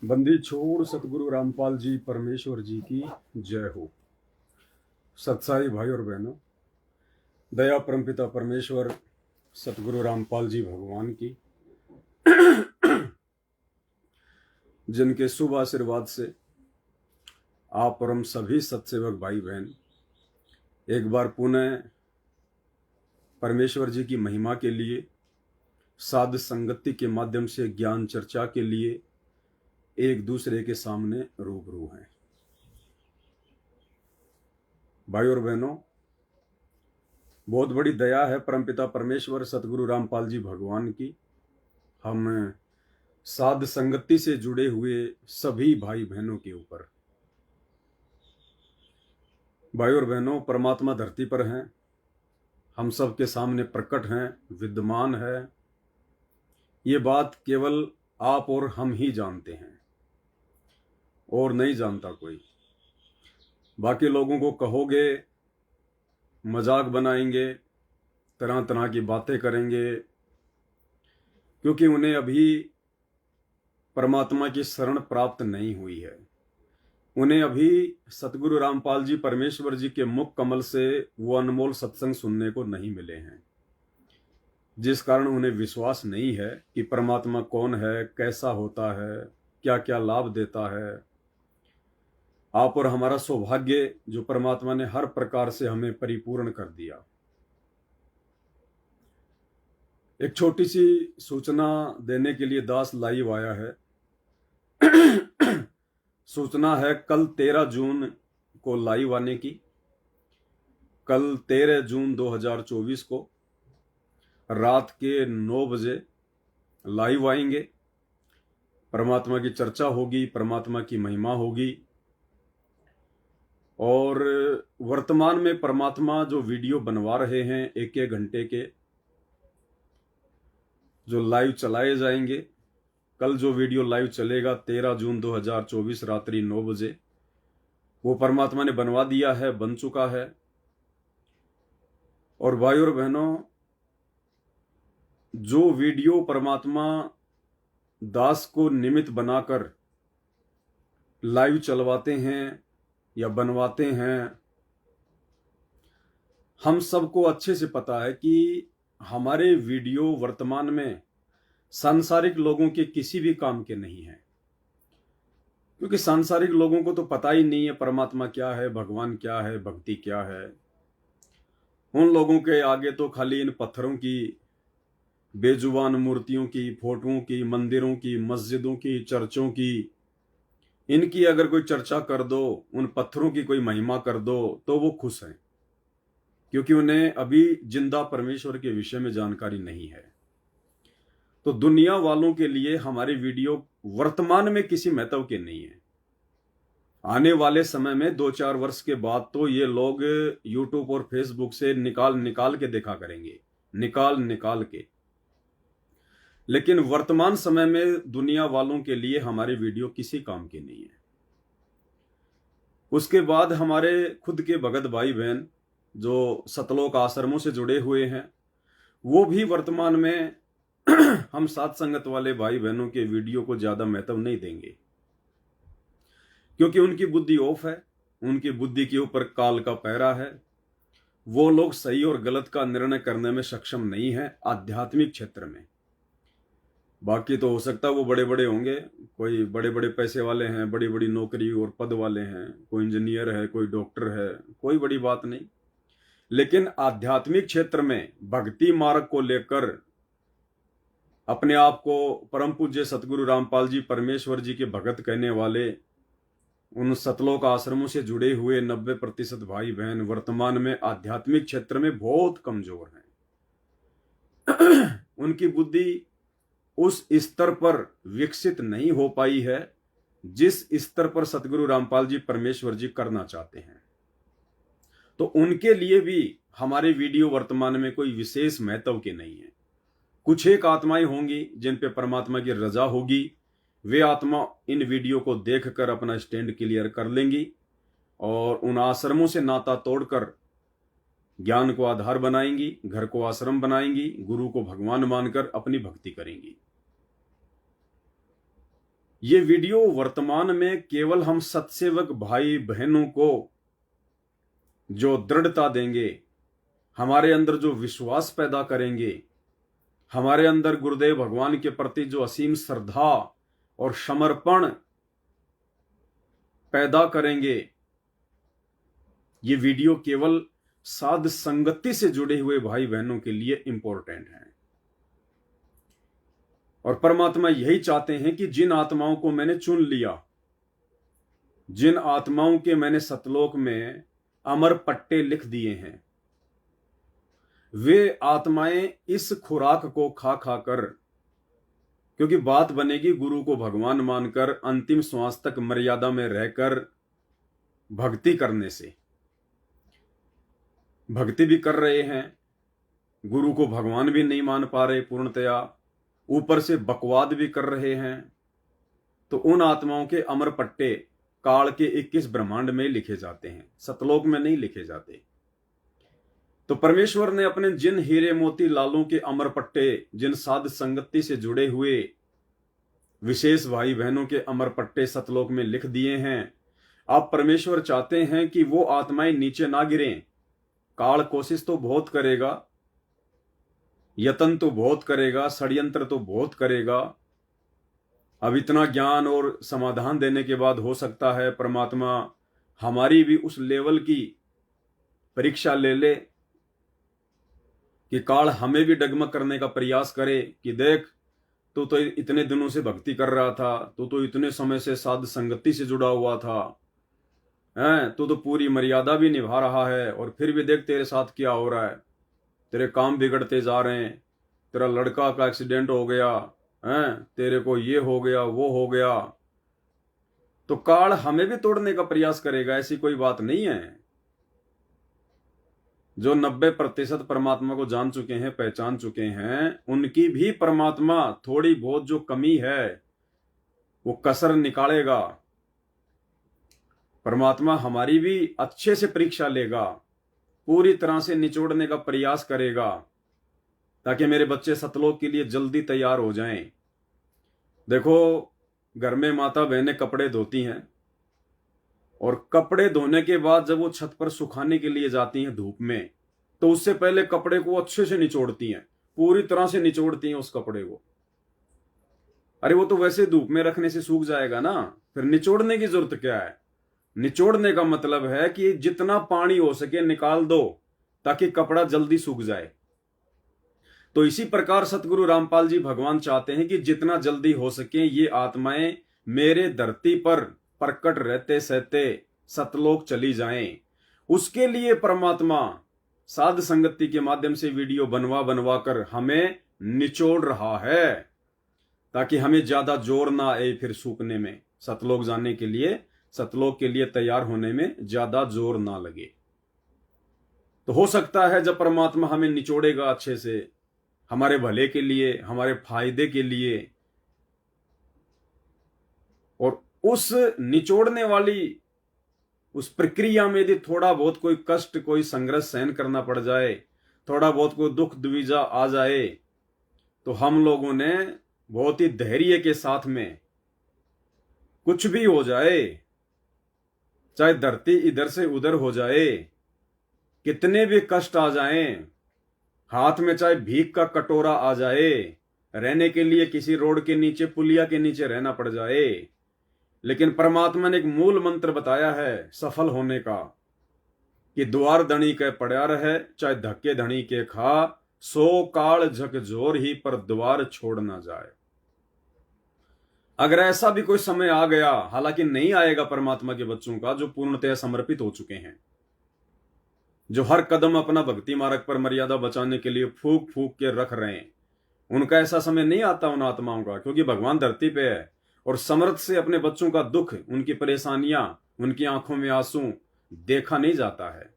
बंदी छोड़ सतगुरु रामपाल जी परमेश्वर जी की जय हो। सत्साई भाई और बहनों, दया परमपिता परमेश्वर सतगुरु रामपाल जी भगवान की, जिनके शुभ आशीर्वाद से आप और हम सभी सत्सेवक भाई बहन एक बार पुनः परमेश्वर जी की महिमा के लिए, साध संगति के माध्यम से ज्ञान चर्चा के लिए एक दूसरे के सामने रूबरू हैं। भाई और बहनों, बहुत बड़ी दया है परमपिता परमेश्वर सतगुरु रामपाल जी भगवान की हम साध संगति से जुड़े हुए सभी भाई बहनों के ऊपर। भाई और बहनों, परमात्मा धरती पर हैं, हम सब के सामने प्रकट हैं, विद्यमान है। ये बात केवल आप और हम ही जानते हैं और नहीं जानता कोई। बाकी लोगों को कहोगे, मजाक बनाएंगे, तरह तरह की बातें करेंगे, क्योंकि उन्हें अभी परमात्मा की शरण प्राप्त नहीं हुई है। उन्हें अभी सतगुरु रामपाल जी परमेश्वर जी के मुख कमल से वो अनमोल सत्संग सुनने को नहीं मिले हैं, जिस कारण उन्हें विश्वास नहीं है कि परमात्मा कौन है, कैसा होता है, क्या क्या लाभ देता है। आप और हमारा सौभाग्य जो परमात्मा ने हर प्रकार से हमें परिपूर्ण कर दिया। एक छोटी सी सूचना देने के लिए दास लाइव आया है। सूचना है कल 13 जून को लाइव आने की। कल 13 जून 2024 को रात के 9 बजे लाइव आएंगे। परमात्मा की चर्चा होगी, परमात्मा की महिमा होगी। और वर्तमान में परमात्मा जो वीडियो बनवा रहे हैं, एक एक घंटे के जो लाइव चलाए जाएंगे, कल जो वीडियो लाइव चलेगा 13 जून 2024 रात्रि 9 बजे, वो परमात्मा ने बनवा दिया है, बन चुका है। और भाई और बहनों, जो वीडियो परमात्मा दास को निमित्त बनाकर लाइव चलवाते हैं या बनवाते हैं, हम सबको अच्छे से पता है कि हमारे वीडियो वर्तमान में सांसारिक लोगों के किसी भी काम के नहीं है, क्योंकि सांसारिक लोगों को तो पता ही नहीं है परमात्मा क्या है, भगवान क्या है, भक्ति क्या है। उन लोगों के आगे तो खाली इन पत्थरों की, बेजुबान मूर्तियों की, फोटोओं की, मंदिरों की, मस्जिदों की, चर्चों की, इनकी अगर कोई चर्चा कर दो, उन पत्थरों की कोई महिमा कर दो, तो वो खुश हैं, क्योंकि उन्हें अभी जिंदा परमेश्वर के विषय में जानकारी नहीं है। तो दुनिया वालों के लिए हमारे वीडियो वर्तमान में किसी महत्व के नहीं है। आने वाले समय में 2-4 वर्ष के बाद तो ये लोग यूट्यूब और फेसबुक से निकाल निकाल के देखा करेंगे, निकाल निकाल के। लेकिन वर्तमान समय में दुनिया वालों के लिए हमारे वीडियो किसी काम के नहीं है। उसके बाद हमारे खुद के भगत भाई बहन जो सतलोक आश्रमों से जुड़े हुए हैं, वो भी वर्तमान में हम साथ संगत वाले भाई बहनों के वीडियो को ज्यादा महत्व नहीं देंगे, क्योंकि उनकी बुद्धि ऑफ है, उनकी बुद्धि के ऊपर काल का पहरा है। वो लोग सही और गलत का निर्णय करने में सक्षम नहीं है आध्यात्मिक क्षेत्र में। बाकी तो हो सकता है वो बड़े बड़े होंगे, कोई बड़े बड़े पैसे वाले हैं, बड़ी बड़ी नौकरी और पद वाले हैं, कोई इंजीनियर है, कोई डॉक्टर है, कोई बड़ी बात नहीं। लेकिन आध्यात्मिक क्षेत्र में भक्ति मार्ग को लेकर अपने आप को परम पूज्य सतगुरु रामपाल जी परमेश्वर जी के भगत कहने वाले उन सतलोक आश्रमों से जुड़े हुए 90% भाई बहन वर्तमान में आध्यात्मिक क्षेत्र में बहुत कमजोर हैं। उनकी बुद्धि उस स्तर पर विकसित नहीं हो पाई है जिस स्तर पर सतगुरु रामपाल जी परमेश्वर जी करना चाहते हैं। तो उनके लिए भी हमारे वीडियो वर्तमान में कोई विशेष महत्व के नहीं है। कुछ एक आत्माएं होंगी जिन पे परमात्मा की रजा होगी, वे आत्मा इन वीडियो को देखकर अपना स्टैंड क्लियर कर लेंगी और उन आश्रमों से नाता तोड़कर ज्ञान को आधार बनाएंगी, घर को आश्रम बनाएंगी, गुरु को भगवान मानकर अपनी भक्ति करेंगी। ये वीडियो वर्तमान में केवल हम सत्सेवक भाई बहनों को जो दृढ़ता देंगे, हमारे अंदर जो विश्वास पैदा करेंगे, हमारे अंदर गुरुदेव भगवान के प्रति जो असीम श्रद्धा और समर्पण पैदा करेंगे, ये वीडियो केवल साध संगति से जुड़े हुए भाई बहनों के लिए इंपॉर्टेंट है। और परमात्मा यही चाहते हैं कि जिन आत्माओं को मैंने चुन लिया, जिन आत्माओं के मैंने सतलोक में अमर पट्टे लिख दिए हैं, वे आत्माएं इस खुराक को खा खा कर, क्योंकि बात बनेगी गुरु को भगवान मानकर अंतिम श्वास तक मर्यादा में रहकर भक्ति करने से। भक्ति भी कर रहे हैं, गुरु को भगवान भी नहीं मान पा रहे पूर्णतया, ऊपर से बकवाद भी कर रहे हैं, तो उन आत्माओं के अमर पट्टे काल के 21 ब्रह्मांड में लिखे जाते हैं, सतलोक में नहीं लिखे जाते। तो परमेश्वर ने अपने जिन हीरे मोती लालों के अमर पट्टे, जिन साध संगति से जुड़े हुए विशेष भाई बहनों के अमर पट्टे सतलोक में लिख दिए हैं, अब परमेश्वर चाहते हैं कि वो आत्माएं नीचे ना गिरें। काल कोशिश तो बहुत करेगा, यत्न तो बहुत करेगा, षड्यंत्र तो बहुत करेगा। अब इतना ज्ञान और समाधान देने के बाद हो सकता है परमात्मा हमारी भी उस लेवल की परीक्षा ले ले कि काल हमें भी डगमग करने का प्रयास करे कि देख, तू तो इतने दिनों से भक्ति कर रहा था, तू तो इतने समय से साध संगति से जुड़ा हुआ था, तू तो पूरी मर्यादा भी निभा रहा है, और फिर भी देख तेरे साथ क्या हो रहा है, तेरे काम बिगड़ते जा रहे हैं, तेरा लड़का का एक्सीडेंट हो गया, तेरे को ये हो गया, वो हो गया। तो काल हमें भी तोड़ने का प्रयास करेगा, ऐसी कोई बात नहीं है। जो 90% परमात्मा को जान चुके हैं, पहचान चुके हैं, उनकी भी परमात्मा थोड़ी बहुत जो कमी है वो कसर निकालेगा। परमात्मा हमारी भी अच्छे से परीक्षा लेगा, पूरी तरह से निचोड़ने का प्रयास करेगा, ताकि मेरे बच्चे सतलोक के लिए जल्दी तैयार हो जाएं। देखो, घर में माता बहनें कपड़े धोती हैं, और कपड़े धोने के बाद जब वो छत पर सुखाने के लिए जाती हैं धूप में, तो उससे पहले कपड़े को अच्छे से निचोड़ती हैं, पूरी तरह से निचोड़ती हैं उस कपड़े को। अरे वो तो वैसे धूप में रखने से सूख जाएगा ना, फिर निचोड़ने की जरूरत क्या है। निचोड़ने का मतलब है कि जितना पानी हो सके निकाल दो, ताकि कपड़ा जल्दी सूख जाए। तो इसी प्रकार सतगुरु रामपाल जी भगवान चाहते हैं कि जितना जल्दी हो सके ये आत्माएं मेरे धरती पर प्रकट रहते सहते सतलोक चली जाएं। उसके लिए परमात्मा साध संगति के माध्यम से वीडियो बनवा बनवा कर हमें निचोड़ रहा है, ताकि हमें ज्यादा जोर ना आए फिर सूखने में, सतलोक जाने के लिए, सतलोक के लिए तैयार होने में ज्यादा जोर ना लगे। तो हो सकता है जब परमात्मा हमें निचोड़ेगा अच्छे से, हमारे भले के लिए, हमारे फायदे के लिए, और उस निचोड़ने वाली उस प्रक्रिया में यदि थोड़ा बहुत कोई कष्ट, कोई संघर्ष सहन करना पड़ जाए, थोड़ा बहुत कोई दुख दुविधा आ जाए, तो हम लोगों ने बहुत ही धैर्य के साथ में, कुछ भी हो जाए, चाहे धरती इधर से उधर हो जाए, कितने भी कष्ट आ जाएं, हाथ में चाहे भीख का कटोरा आ जाए, रहने के लिए किसी रोड के नीचे, पुलिया के नीचे रहना पड़ जाए, लेकिन परमात्मा ने एक मूल मंत्र बताया है सफल होने का, कि द्वार धनी के पड़ा रहे, चाहे धक्के धनी के खा, सो काल झकझोर ही पर द्वार छोड़ ना जाए। अगर ऐसा भी कोई समय आ गया, हालांकि नहीं आएगा परमात्मा के बच्चों का जो पूर्णतया समर्पित हो चुके हैं, जो हर कदम अपना भक्ति मार्ग पर मर्यादा बचाने के लिए फूक फूक के रख रहे हैं, उनका ऐसा समय नहीं आता उन आत्माओं का, क्योंकि भगवान धरती पे है और समर्थ से अपने बच्चों का दुख, उनकी परेशानियां, उनकी आंखों में आंसू देखा नहीं जाता है।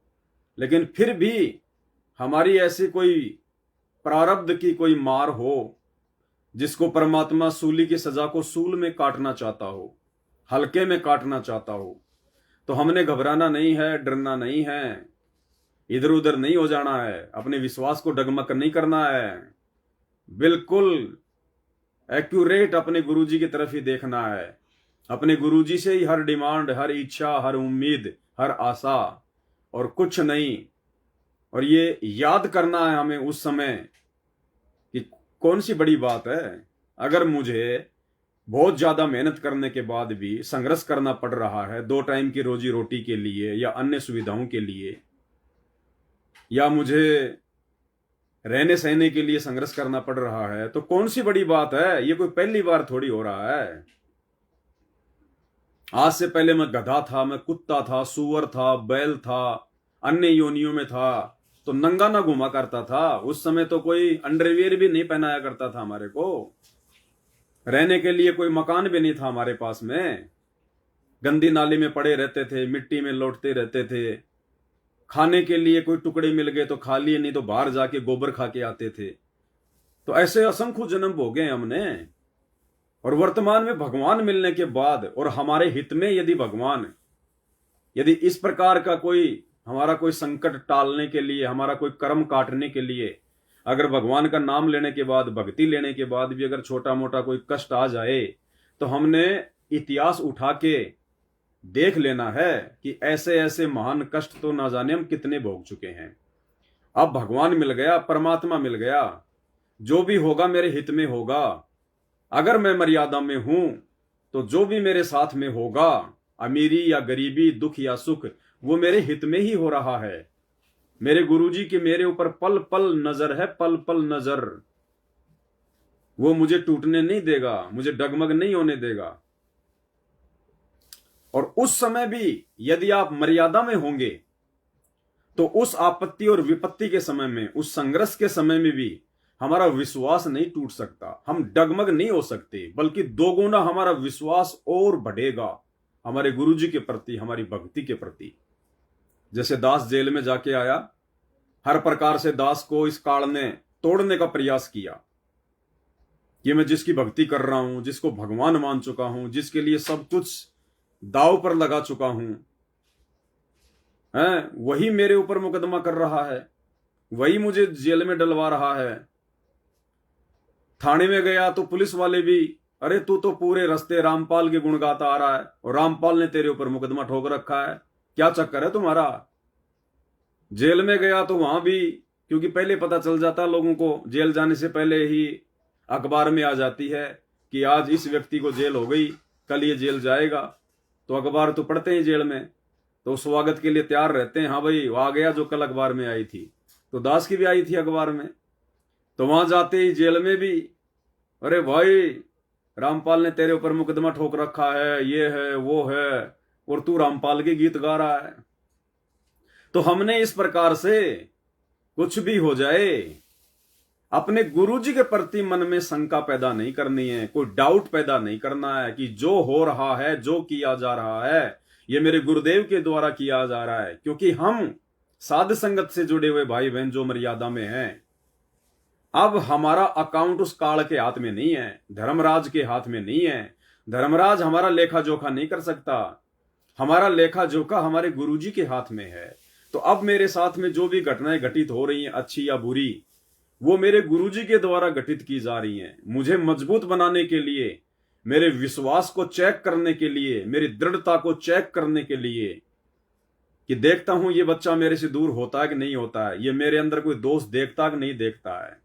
लेकिन फिर भी हमारी ऐसी कोई प्रारब्ध की कोई मार हो, जिसको परमात्मा सूली की सजा को सूल में काटना चाहता हो, हल्के में काटना चाहता हो, तो हमने घबराना नहीं है, डरना नहीं है, इधर उधर नहीं हो जाना है, अपने विश्वास को डगमग नहीं करना है। बिल्कुल एक्यूरेट अपने गुरुजी की तरफ ही देखना है, अपने गुरुजी से ही हर डिमांड, हर इच्छा, हर उम्मीद, हर आशा, और कुछ नहीं। और ये याद करना है हमें उस समय कि कौन सी बड़ी बात है। अगर मुझे बहुत ज्यादा मेहनत करने के बाद भी संघर्ष करना पड़ रहा है 2 टाइम की रोजी रोटी के लिए या अन्य सुविधाओं के लिए, या मुझे रहने सहने के लिए संघर्ष करना पड़ रहा है, तो कौन सी बड़ी बात है। ये कोई पहली बार थोड़ी हो रहा है। आज से पहले मैं गधा था, मैं कुत्ता था, सूअर था, बैल था, अन्य योनियों में था, तो नंगा ना घुमा करता था। उस समय तो कोई अंडरवियर भी नहीं पहनाया करता था हमारे को। रहने के लिए कोई मकान भी नहीं था हमारे पास में। गंदी नाली में पड़े रहते थे, मिट्टी में लौटते रहते थे। खाने के लिए कोई टुकड़े मिल गए तो खा लिए, नहीं तो बाहर जाके गोबर खा के आते थे। तो ऐसे असंख्य जन्म भोगे हमने। और वर्तमान में भगवान मिलने के बाद और हमारे हित में यदि इस प्रकार का हमारा कोई संकट टालने के लिए, हमारा कोई कर्म काटने के लिए, अगर भगवान का नाम लेने के बाद, भक्ति लेने के बाद भी अगर छोटा मोटा कोई कष्ट आ जाए, तो हमने इतिहास उठा के देख लेना है कि ऐसे ऐसे महान कष्ट तो ना जाने हम कितने भोग चुके हैं। अब भगवान मिल गया, परमात्मा मिल गया, जो भी होगा मेरे हित में होगा। अगर मैं मर्यादा में हूं तो जो भी मेरे साथ में होगा, अमीरी या गरीबी, दुख या सुख, वो मेरे हित में ही हो रहा है। मेरे गुरुजी की मेरे ऊपर पल पल नजर है, पल पल नजर। वो मुझे टूटने नहीं देगा, मुझे डगमग नहीं होने देगा। और उस समय भी यदि आप मर्यादा में होंगे तो उस आपत्ति और विपत्ति के समय में, उस संघर्ष के समय में भी हमारा विश्वास नहीं टूट सकता, हम डगमग नहीं हो सकते, बल्कि दोगुना हमारा विश्वास और बढ़ेगा हमारे गुरुजी के प्रति, हमारी भक्ति के प्रति। जैसे दास जेल में जाके आया, हर प्रकार से दास को इस काल ने तोड़ने का प्रयास किया कि मैं जिसकी भक्ति कर रहा हूं, जिसको भगवान मान चुका हूं, जिसके लिए सब कुछ दाव पर लगा चुका हूं, वही मेरे ऊपर मुकदमा कर रहा है, वही मुझे जेल में डलवा रहा है। थाने में गया तो पुलिस वाले भी, अरे तू तो पूरे रास्ते रामपाल के गुण गाता आ रहा है और रामपाल ने तेरे ऊपर मुकदमा ठोक रखा है, क्या चक्कर है तुम्हारा। जेल में गया तो वहां भी, क्योंकि पहले पता चल जाता लोगों को, जेल जाने से पहले ही अखबार में आ जाती है कि आज इस व्यक्ति को जेल हो गई, कल ये जेल जाएगा। तो अखबार तो पढ़ते हैं जेल में, तो स्वागत के लिए तैयार रहते हैं, हाँ भाई वो आ गया जो कल अखबार में आई थी। तो दास की भी आई थी अखबार में। तो वहां जाते ही जेल में भी, अरे भाई रामपाल ने तेरे ऊपर मुकदमा ठोक रखा है, ये है वो है, और तू रामपाल के गीत गा रहा है। तो हमने इस प्रकार से कुछ भी हो जाए, अपने गुरुजी के प्रति मन में शंका पैदा नहीं करनी है, कोई डाउट पैदा नहीं करना है कि जो हो रहा है, जो किया जा रहा है, ये मेरे गुरुदेव के द्वारा किया जा रहा है। क्योंकि हम साध संगत से जुड़े हुए भाई बहन जो मर्यादा में हैं, अब हमारा अकाउंट उस काल के हाथ में नहीं है, धर्मराज के हाथ में नहीं है। धर्मराज हमारा लेखा जोखा नहीं कर सकता, हमारा लेखा जोखा हमारे गुरुजी के हाथ में है। तो अब मेरे साथ में जो भी घटनाएं घटित हो रही हैं, अच्छी या बुरी, वो मेरे गुरुजी के द्वारा घटित की जा रही हैं, मुझे मजबूत बनाने के लिए, मेरे विश्वास को चेक करने के लिए, मेरी दृढ़ता को चेक करने के लिए, कि देखता हूं ये बच्चा मेरे से दूर होता है कि नहीं होता है, ये मेरे अंदर कोई दोष देखता कि नहीं देखता है।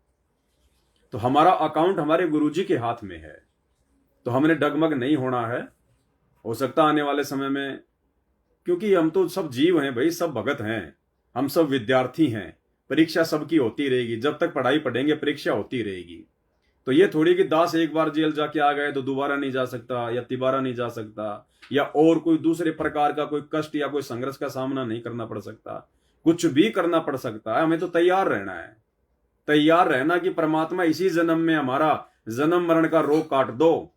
तो हमारा अकाउंट हमारे गुरुजी के हाथ में है, तो हमने डगमग नहीं होना है। हो सकता आने वाले समय में, क्योंकि हम तो सब जीव हैं भाई, सब भगत हैं, हम सब विद्यार्थी हैं, परीक्षा सबकी होती रहेगी, जब तक पढ़ाई पढ़ेंगे परीक्षा होती रहेगी। तो ये थोड़ी कि दास एक बार जेल जाके आ गए तो दोबारा नहीं जा सकता या तिबारा नहीं जा सकता, या और कोई दूसरे प्रकार का कोई कष्ट या कोई संघर्ष का सामना नहीं करना पड़ सकता। कुछ भी करना पड़ सकता है, हमें तो तैयार रहना है। तैयार रहना कि परमात्मा इसी जन्म में हमारा जन्म मरण का रोग काट दो,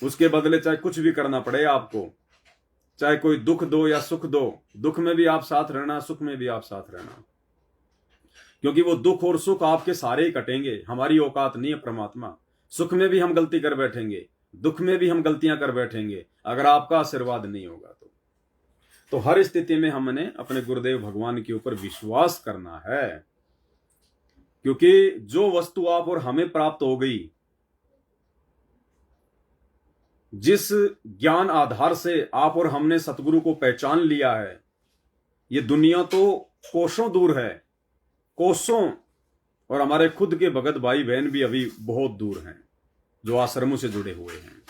उसके बदले चाहे कुछ भी करना पड़े आपको, चाहे कोई दुख दो या सुख दो, दुख में भी आप साथ रहना, सुख में भी आप साथ रहना, क्योंकि वो दुख और सुख आपके सारे ही कटेंगे। हमारी औकात नहीं है परमात्मा, सुख में भी हम गलती कर बैठेंगे, दुख में भी हम गलतियां कर बैठेंगे, अगर आपका आशीर्वाद नहीं होगा तो हर स्थिति में हमने अपने गुरुदेव भगवान के ऊपर विश्वास करना है। क्योंकि जो वस्तु आप और हमें प्राप्त हो गई, जिस ज्ञान आधार से आप और हमने सतगुरु को पहचान लिया है, ये दुनिया तो कोसों दूर है, कोसों, और हमारे खुद के भगत भाई बहन भी अभी बहुत दूर हैं जो आश्रमों से जुड़े हुए हैं।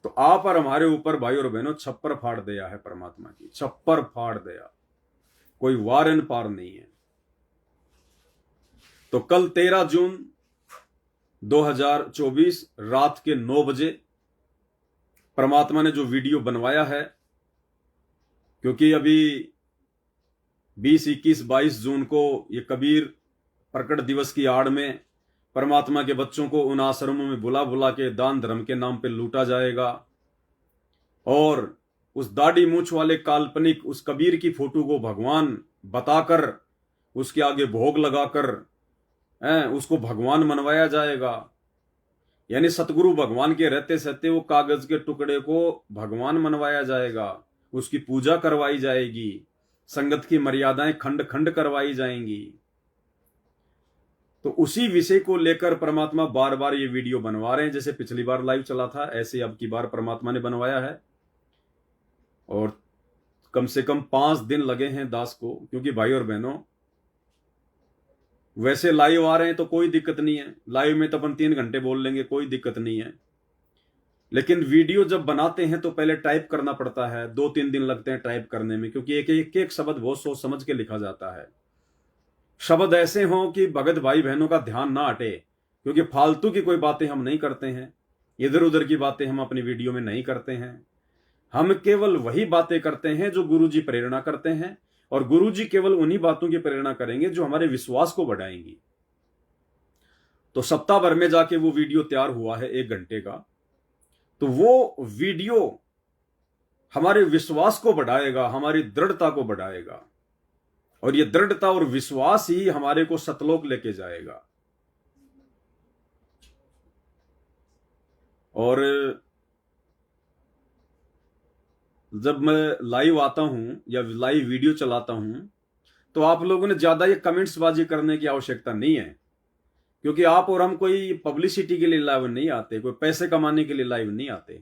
तो आप और हमारे ऊपर भाई और बहनों छप्पर फाड़ दिया है परमात्मा की, छप्पर फाड़ दिया, कोई वार एन पार नहीं है। तो कल 13 जून 2024 रात के 9 बजे परमात्मा ने जो वीडियो बनवाया है, क्योंकि अभी 20, 21, 22 जून को ये कबीर प्रकट दिवस की आड़ में परमात्मा के बच्चों को उन आश्रमों में बुला बुला के दान धर्म के नाम पे लूटा जाएगा, और उस दाढ़ी मूछ वाले काल्पनिक उस कबीर की फोटो को भगवान बताकर उसके आगे भोग लगाकर उसको भगवान मनवाया जाएगा। यानी सतगुरु भगवान के रहते सहते वो कागज के टुकड़े को भगवान मनवाया जाएगा, उसकी पूजा करवाई जाएगी, संगत की मर्यादाएं खंड खंड करवाई जाएंगी। तो उसी विषय को लेकर परमात्मा बार बार ये वीडियो बनवा रहे हैं। जैसे पिछली बार लाइव चला था, ऐसे अब की बार परमात्मा ने बनवाया है, और कम से कम 5 दिन लगे हैं दास को। क्योंकि भाई और बहनों, वैसे लाइव आ रहे हैं तो कोई दिक्कत नहीं है, लाइव में तो अपन 3 घंटे बोल लेंगे, कोई दिक्कत नहीं है। लेकिन वीडियो जब बनाते हैं तो पहले टाइप करना पड़ता है, 2-3 दिन लगते हैं टाइप करने में, क्योंकि एक शब्द बहुत सोच समझ के लिखा जाता है। शब्द ऐसे हों कि भगत भाई बहनों का ध्यान ना हटे, क्योंकि फालतू की कोई बातें हम नहीं करते हैं, इधर उधर की बातें हम अपनी वीडियो में नहीं करते हैं। हम केवल वही बातें करते हैं जो गुरुजी प्रेरणा करते हैं, और गुरुजी केवल उन्हीं बातों की प्रेरणा करेंगे जो हमारे विश्वास को बढ़ाएंगी। तो सप्ताह भर में जाके वो वीडियो तैयार हुआ है 1 घंटे का, तो वो वीडियो हमारे विश्वास को बढ़ाएगा, हमारी दृढ़ता को बढ़ाएगा, और ये दृढ़ता और विश्वास ही हमारे को सतलोक लेके जाएगा। और जब मैं लाइव आता हूं या लाइव वीडियो चलाता हूं, तो आप लोगों ने ज्यादा ये कमेंट्स बाजी करने की आवश्यकता नहीं है, क्योंकि आप और हम कोई पब्लिसिटी के लिए लाइव नहीं आते, कोई पैसे कमाने के लिए लाइव नहीं आते।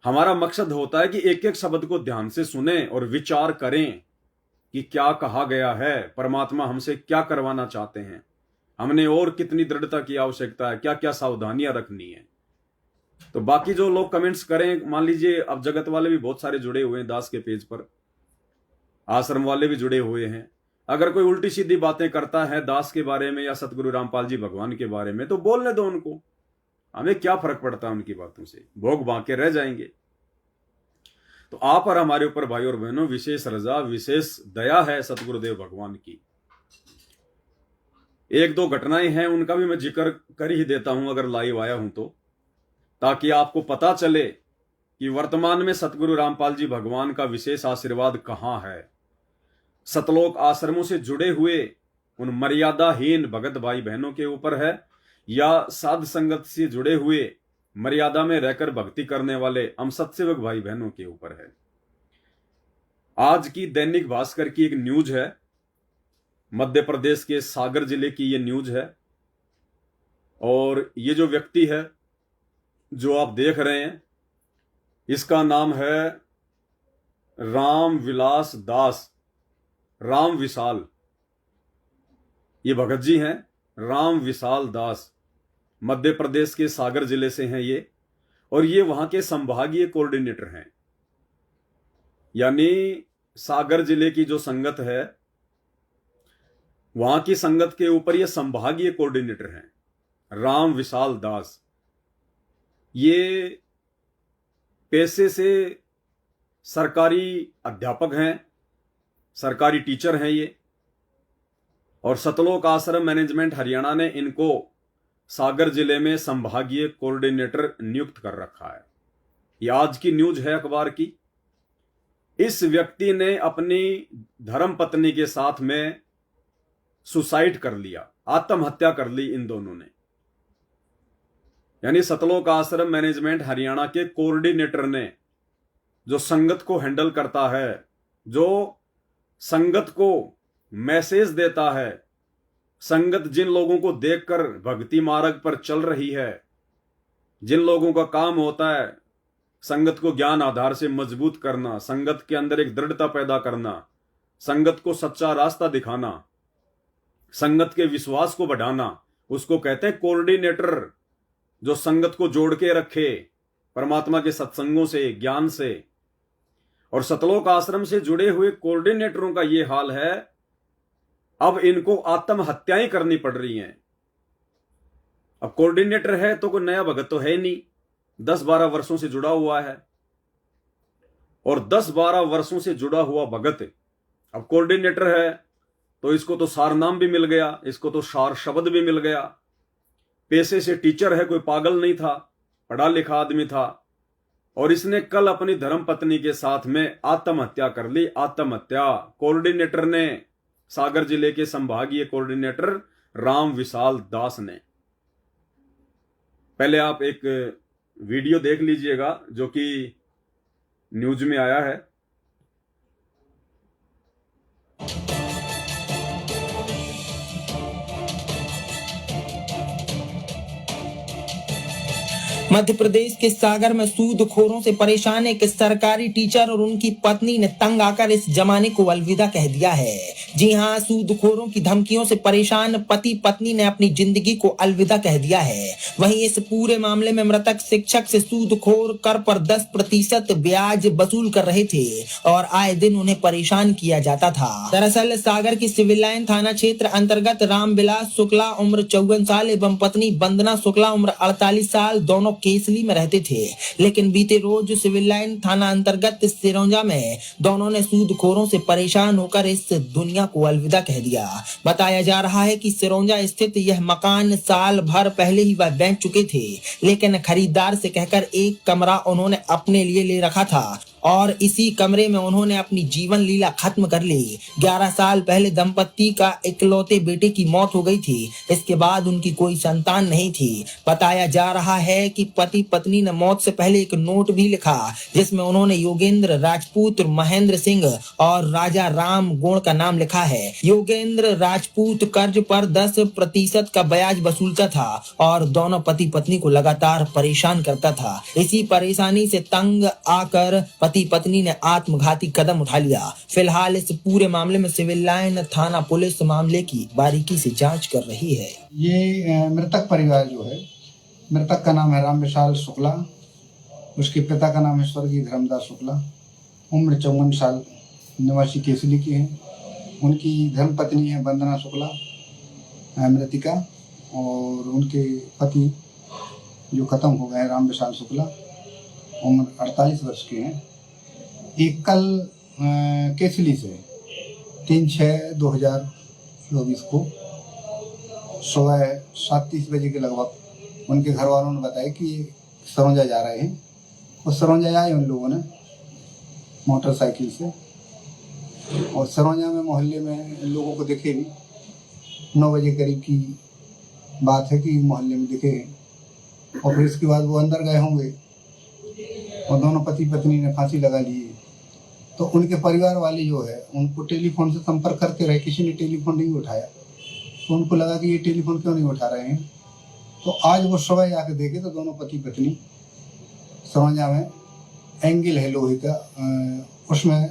हमारा मकसद होता है कि एक एक शब्द को ध्यान से सुने और विचार करें कि क्या कहा गया है, परमात्मा हमसे क्या करवाना चाहते हैं, हमने और कितनी दृढ़ता की आवश्यकता है, क्या क्या सावधानियां रखनी है। तो बाकी जो लोग कमेंट्स करें, मान लीजिए अब जगत वाले भी बहुत सारे जुड़े हुए हैं दास के पेज पर, आश्रम वाले भी जुड़े हुए हैं। अगर कोई उल्टी सीधी बातें करता है दास के बारे में या सतगुरु रामपाल जी भगवान के बारे में, तो बोलने दो उनको, हमें क्या फर्क पड़ता है उनकी बातों से, भोग बांके रह जाएंगे। तो आप और हमारे ऊपर भाई और बहनों विशेष रजा, विशेष दया है सतगुरुदेव भगवान की। 1-2 घटनाएं हैं, उनका भी मैं जिक्र कर ही देता हूं अगर लाइव आया हूं तो, ताकि आपको पता चले कि वर्तमान में सतगुरु रामपाल जी भगवान का विशेष आशीर्वाद कहां है। सतलोक आश्रमों से जुड़े हुए उन मर्यादाहीन भगत भाई बहनों के ऊपर है, या साध संगत से जुड़े हुए मर्यादा में रहकर भक्ति करने वाले हम सत्सेवक भाई बहनों के ऊपर है। आज की दैनिक भास्कर की एक न्यूज है, मध्य प्रदेश के सागर जिले की ये न्यूज है, और ये जो व्यक्ति है जो आप देख रहे हैं, इसका नाम है राम विलास दास, राम विशाल, ये भगत जी हैं, राम विशाल दास, मध्य प्रदेश के सागर जिले से हैं ये, और ये वहां के संभागीय कोऑर्डिनेटर हैं। यानी सागर जिले की जो संगत है, वहां की संगत के ऊपर ये संभागीय कोऑर्डिनेटर हैं, राम विशाल दास। ये पेशे से सरकारी अध्यापक हैं, सरकारी टीचर हैं ये, और सतलोक आश्रम मैनेजमेंट हरियाणा ने इनको सागर जिले में संभागीय कोऑर्डिनेटर नियुक्त कर रखा है। ये आज की न्यूज है अखबार की। इस व्यक्ति ने अपनी धर्मपत्नी के साथ में सुसाइड कर लिया, आत्महत्या कर ली इन दोनों ने। यानी सतलोक आश्रम मैनेजमेंट हरियाणा के कोऑर्डिनेटर ने, जो संगत को हैंडल करता है, जो संगत को मैसेज देता है, संगत जिन लोगों को देखकर भक्ति मार्ग पर चल रही है, जिन लोगों का काम होता है संगत को ज्ञान आधार से मजबूत करना, संगत के अंदर एक दृढ़ता पैदा करना, संगत को सच्चा रास्ता दिखाना, संगत के विश्वास को बढ़ाना, उसको कहते हैं कोऑर्डिनेटर। जो संगत को जोड़ के रखे परमात्मा के सत्संगों से, ज्ञान से। और सतलोक आश्रम से जुड़े हुए कोऑर्डिनेटरों का यह हाल है, अब इनको आत्महत्याएं करनी पड़ रही हैं। अब कोऑर्डिनेटर है तो कोई नया भगत तो है नहीं, 10-12 वर्षों से जुड़ा हुआ है। और 10-12 वर्षों से जुड़ा हुआ भगत अब कोऑर्डिनेटर है तो इसको तो सार नाम भी मिल गया, इसको तो सार शब्द भी मिल गया। पेशे से टीचर है, कोई पागल नहीं था, पढ़ा लिखा आदमी था। और इसने कल अपनी धर्मपत्नी के साथ में आत्महत्या कर ली। आत्महत्या कोऑर्डिनेटर ने, सागर जिले के संभागीय कोऑर्डिनेटर राम विशाल दास ने। पहले आप एक वीडियो देख लीजिएगा जो कि न्यूज में आया है। मध्य प्रदेश के सागर में सूदखोरों से परेशान एक सरकारी टीचर और उनकी पत्नी ने तंग आकर इस जमाने को अलविदा कह दिया है। जी हां, सूदखोरों की धमकियों से परेशान पति पत्नी ने अपनी जिंदगी को अलविदा कह दिया है। वहीं इस पूरे मामले में मृतक शिक्षक से सूदखोर कर पर 10% ब्याज वसूल कर रहे थे और आए दिन उन्हें परेशान किया जाता था। दरअसल सागर की सिविल लाइन थाना क्षेत्र अंतर्गत रामविलास शुक्ला उम्र 54 साल एवं पत्नी वंदना शुक्ला उम्र 48 साल दोनों केसली में रहते थे। लेकिन बीते रोज सिविल लाइन थाना अंतर्गत सिरौंजा में दोनों ने सूदखोरों से परेशान होकर इस दुनिया को अलविदा कह दिया। बताया जा रहा है कि सिरौंजा स्थित यह मकान साल भर पहले ही वह बेच चुके थे, लेकिन खरीदार से कहकर एक कमरा उन्होंने अपने लिए ले रखा था और इसी कमरे में उन्होंने अपनी जीवन लीला खत्म कर ली। 11 साल पहले दंपत्ति का इकलौते बेटे की मौत हो गई थी। इसके बाद उनकी कोई संतान नहीं थी। बताया जा रहा है कि पति पत्नी ने मौत से पहले एक नोट भी लिखा जिसमें उन्होंने योगेंद्र राजपूत, महेंद्र सिंह और राजा राम गोण का नाम लिखा है। योगेंद्र राजपूत कर्ज पर 10% का ब्याज वसूलता था और दोनों पति पत्नी को लगातार परेशान करता था। इसी परेशानी से तंग आकर पति पत्नी ने आत्मघाती कदम उठा लिया। फिलहाल इस पूरे मामले में सिविल लाइन थाना पुलिस मामले की बारीकी से जांच कर रही है। ये मृतक परिवार जो है, मृतक का नाम है राम विशाल शुक्ला, उसके पिता का नाम है स्वर्गीय धर्मदास शुक्ला, उम्र 54 साल, निवासी केसली के हैं। उनकी धर्मपत्नी है वंदना शुक्ला मृतिका, और उनके पति जो खत्म हो गए राम विशाल शुक्ला, उम्र 48 वर्ष के हैं। एक कल केसली से 3/6/2024 को सुबह 7:30 बजे के लगभग उनके घर वालों ने बताया कि सरौंजा जा रहे हैं। और सरौंजा आए उन लोगों ने मोटरसाइकिल से, और सरौंजा में मोहल्ले में लोगों को दिखे भी। 9 बजे करीब की बात है कि मोहल्ले में दिखे। और फिर इसके बाद वो अंदर गए होंगे और दोनों पति पत्नी ने फांसी लगा ली। तो उनके परिवार वाले जो है उनको टेलीफोन से संपर्क करते रहे, किसी ने टेलीफोन नहीं उठाया। तो उनको लगा कि ये टेलीफोन क्यों नहीं उठा रहे हैं। तो आज वो सुबह जाके देखे तो दोनों पति पत्नी सरौंजा में एंगल है लोहे का, उसमें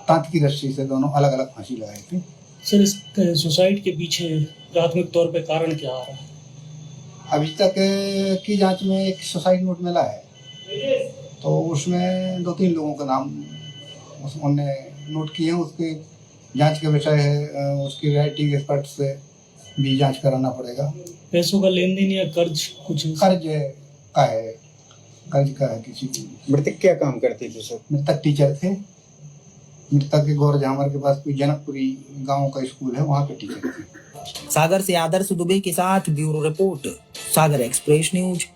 तांत की रस्सी से दोनों अलग अलग फांसी लगाए थे। सर, इस सुसाइड के पीछे प्राथमिक तौर पे कारण क्या आ रहा है? अभी तक की जांच में एक सुसाइड नोट मिला है, तो उसमें 2-3 लोगों का नाम उन्होंने नोट किए हैं। उसके जांच का विषय है, उसकी राइटिंग एक्सपर्ट से भी जांच कराना पड़ेगा। पैसों का लेन देन या कर्ज कुछ? कर्ज का है किसी की। मृतक क्या काम करते थे सर? मृतक टीचर थे। मृतक के गौर झामर के पास कोई जनकपुरी गांव का स्कूल है, वहाँ के टीचर थे। सागर से आदर्श दुबे के साथ ब्यूरो रिपोर्ट, सागर एक्सप्रेस न्यूज।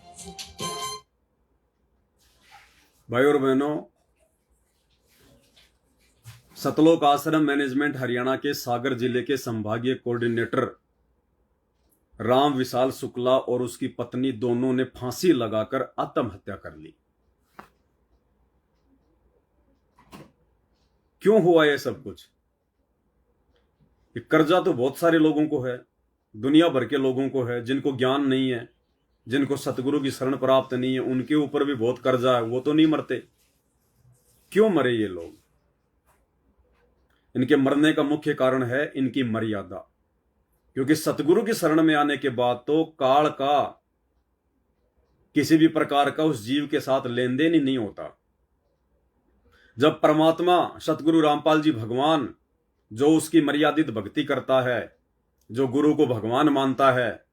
भाई और बहनों, सतलोक आश्रम मैनेजमेंट हरियाणा के सागर जिले के संभागीय कोऑर्डिनेटर राम विशाल शुक्ला और उसकी पत्नी दोनों ने फांसी लगाकर आत्महत्या कर ली। क्यों हुआ यह सब कुछ? ये कर्जा तो बहुत सारे लोगों को है, दुनिया भर के लोगों को है जिनको ज्ञान नहीं है, जिनको सतगुरु की शरण प्राप्त नहीं है, उनके ऊपर भी बहुत कर्जा है, वो तो नहीं मरते। क्यों मरे ये लोग? इनके मरने का मुख्य कारण है इनकी मर्यादा। क्योंकि सतगुरु की शरण में आने के बाद तो काल का किसी भी प्रकार का उस जीव के साथ लेन देन ही नहीं होता। जब परमात्मा सतगुरु रामपाल जी भगवान, जो उसकी मर्यादित भक्ति करता है, जो गुरु को भगवान मानता है,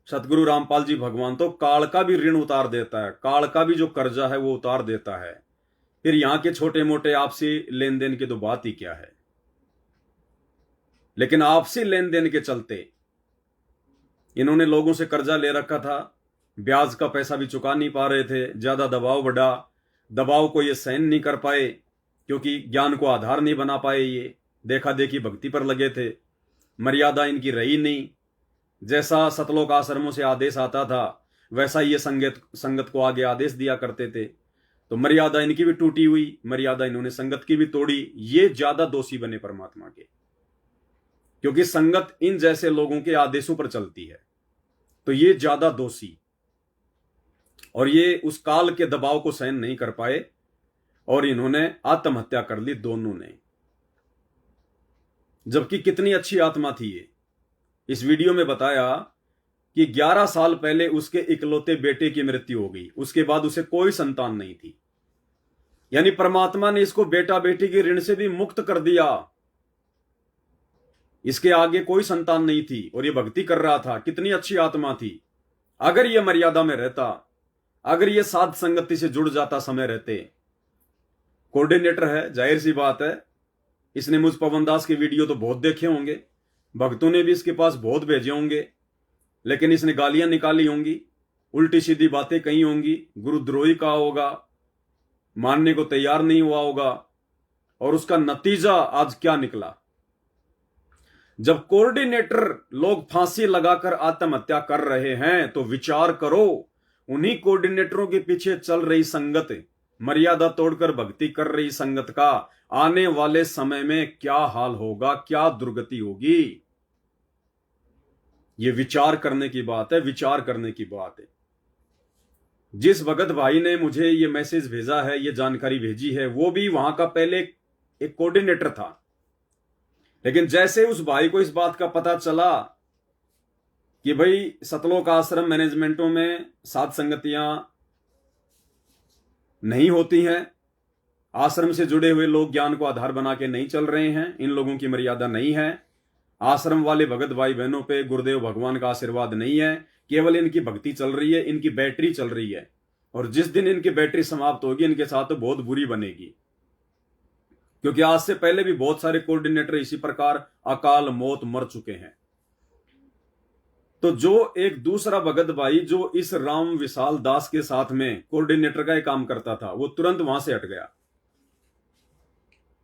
सतगुरु रामपाल जी भगवान तो काल का भी ऋण उतार देता है, काल का भी जो कर्जा है वो उतार देता है। फिर यहां के छोटे मोटे आपसी लेन देन की तो बात ही क्या है। लेकिन आपसी लेन देन के चलते इन्होंने लोगों से कर्जा ले रखा था, ब्याज का पैसा भी चुका नहीं पा रहे थे, ज्यादा दबाव बढ़ा, दबाव को ये सहन नहीं कर पाए, क्योंकि ज्ञान को आधार नहीं बना पाए, ये देखा देखी भक्ति पर लगे थे, मर्यादा इनकी रही नहीं। जैसा सतलोक आश्रमों से आदेश आता था वैसा ये संगत को आगे आदेश दिया करते थे, तो मर्यादा इनकी भी टूटी हुई, मर्यादा इन्होंने संगत की भी तोड़ी। ये ज्यादा दोषी बने परमात्मा के, क्योंकि संगत इन जैसे लोगों के आदेशों पर चलती है, तो ये ज्यादा दोषी। और ये उस काल के दबाव को सहन नहीं कर पाए और इन्होंने आत्महत्या कर ली, दोनों ने। जबकि कितनी अच्छी आत्मा थी ये। इस वीडियो में बताया कि 11 साल पहले उसके इकलौते बेटे की मृत्यु हो गई, उसके बाद उसे कोई संतान नहीं थी। यानी परमात्मा ने इसको बेटा बेटी के ऋण से भी मुक्त कर दिया। इसके आगे कोई संतान नहीं थी और ये भक्ति कर रहा था, कितनी अच्छी आत्मा थी। अगर ये मर्यादा में रहता, अगर ये साध संगति से जुड़ जाता समय रहते। कोऑर्डिनेटर है, जाहिर सी बात है, इसने मुझ पवन दास के वीडियो तो बहुत देखे होंगे, भक्तों ने भी इसके पास बहुत भेजे होंगे, लेकिन इसने गालियां निकाली होंगी, उल्टी सीधी बातें कही होंगी, गुरुद्रोही कहा होगा, मानने को तैयार नहीं हुआ होगा। और उसका नतीजा आज क्या निकला? जब कोऑर्डिनेटर लोग फांसी लगाकर आत्महत्या कर रहे हैं तो विचार करो, उन्हीं कोऑर्डिनेटरों के पीछे चल रही संगत, मर्यादा तोड़कर भक्ति कर रही संगत का आने वाले समय में क्या हाल होगा, क्या दुर्गति होगी। ये विचार करने की बात है, विचार करने की बात है। जिस भगत भाई ने मुझे ये मैसेज भेजा है, ये जानकारी भेजी है, वो भी वहां का पहले एक कोऑर्डिनेटर था। लेकिन जैसे उस भाई को इस बात का पता चला कि भाई सतलोक आश्रम मैनेजमेंटों में साध संगतियां नहीं होती हैं, आश्रम से जुड़े हुए लोग ज्ञान को आधार बना के नहीं चल रहे हैं, इन लोगों की मर्यादा नहीं है, आश्रम वाले भगत भाई बहनों पे गुरुदेव भगवान का आशीर्वाद नहीं है, केवल इनकी भक्ति चल रही है, इनकी बैटरी चल रही है, और जिस दिन इनकी बैटरी समाप्त होगी इनके साथ तो बहुत बुरी बनेगी। क्योंकि आज से पहले भी बहुत सारे कोऑर्डिनेटर इसी प्रकार अकाल मौत मर चुके हैं। तो जो एक दूसरा भगत भाई जो इस राम विशाल दास के साथ में कोऑर्डिनेटर का काम करता था, वो तुरंत वहां से हट गया।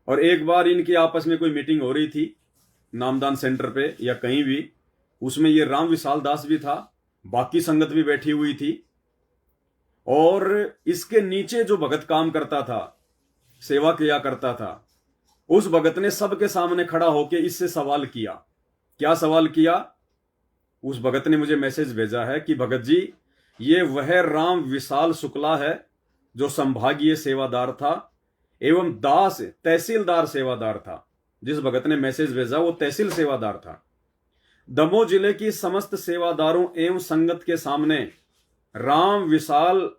और एक बार इनकी आपस में कोई मीटिंग हो रही थी नामदान सेंटर पे या कहीं भी, उसमें ये राम विशाल दास भी था, बाकी संगत भी बैठी हुई थी, और इसके नीचे जो भगत काम करता था, सेवा किया करता था, उस भगत ने सबके सामने खड़ा होकर इससे सवाल किया। क्या सवाल किया? उस भगत ने मुझे मैसेज भेजा है कि भगत जी, ये वह राम विशाल शुक्ला है जो संभागीय सेवादार था एवं दास तहसीलदार सेवादार था। जिस भगत ने मैसेज भेजा वो तहसील सेवादार था। दमोह जिले की समस्त सेवादारों एवं संगत के सामने राम विशाल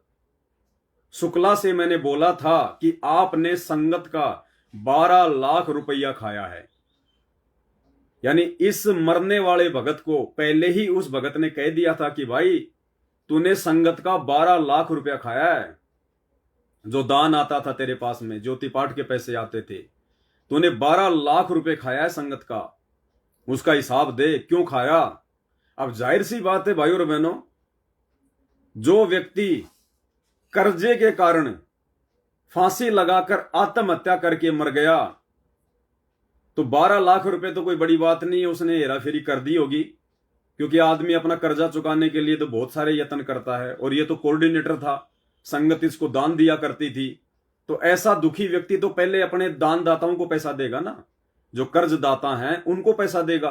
शुक्ला से मैंने बोला था कि आपने संगत का 12 लाख रुपया खाया है। यानी इस मरने वाले भगत को पहले ही उस भगत ने कह दिया था कि भाई तूने संगत का 12 लाख रुपया खाया है। जो दान आता था तेरे पास में, ज्योति पाठ के पैसे आते थे, तूने 12 लाख रुपए खाया है संगत का, उसका हिसाब दे, क्यों खाया। अब जाहिर सी बात है भाइयों और बहनों, जो व्यक्ति कर्जे के कारण फांसी लगाकर आत्महत्या करके मर गया, तो 12 लाख रुपए तो कोई बड़ी बात नहीं है, उसने हेराफेरी कर दी होगी। क्योंकि आदमी अपना कर्जा चुकाने के लिए तो बहुत सारे यत्न करता है, और ये तो कोऑर्डिनेटर था, संगत इसको दान दिया करती थी। तो ऐसा दुखी व्यक्ति तो पहले अपने दानदाताओं को पैसा देगा ना, जो कर्जदाता हैं उनको पैसा देगा।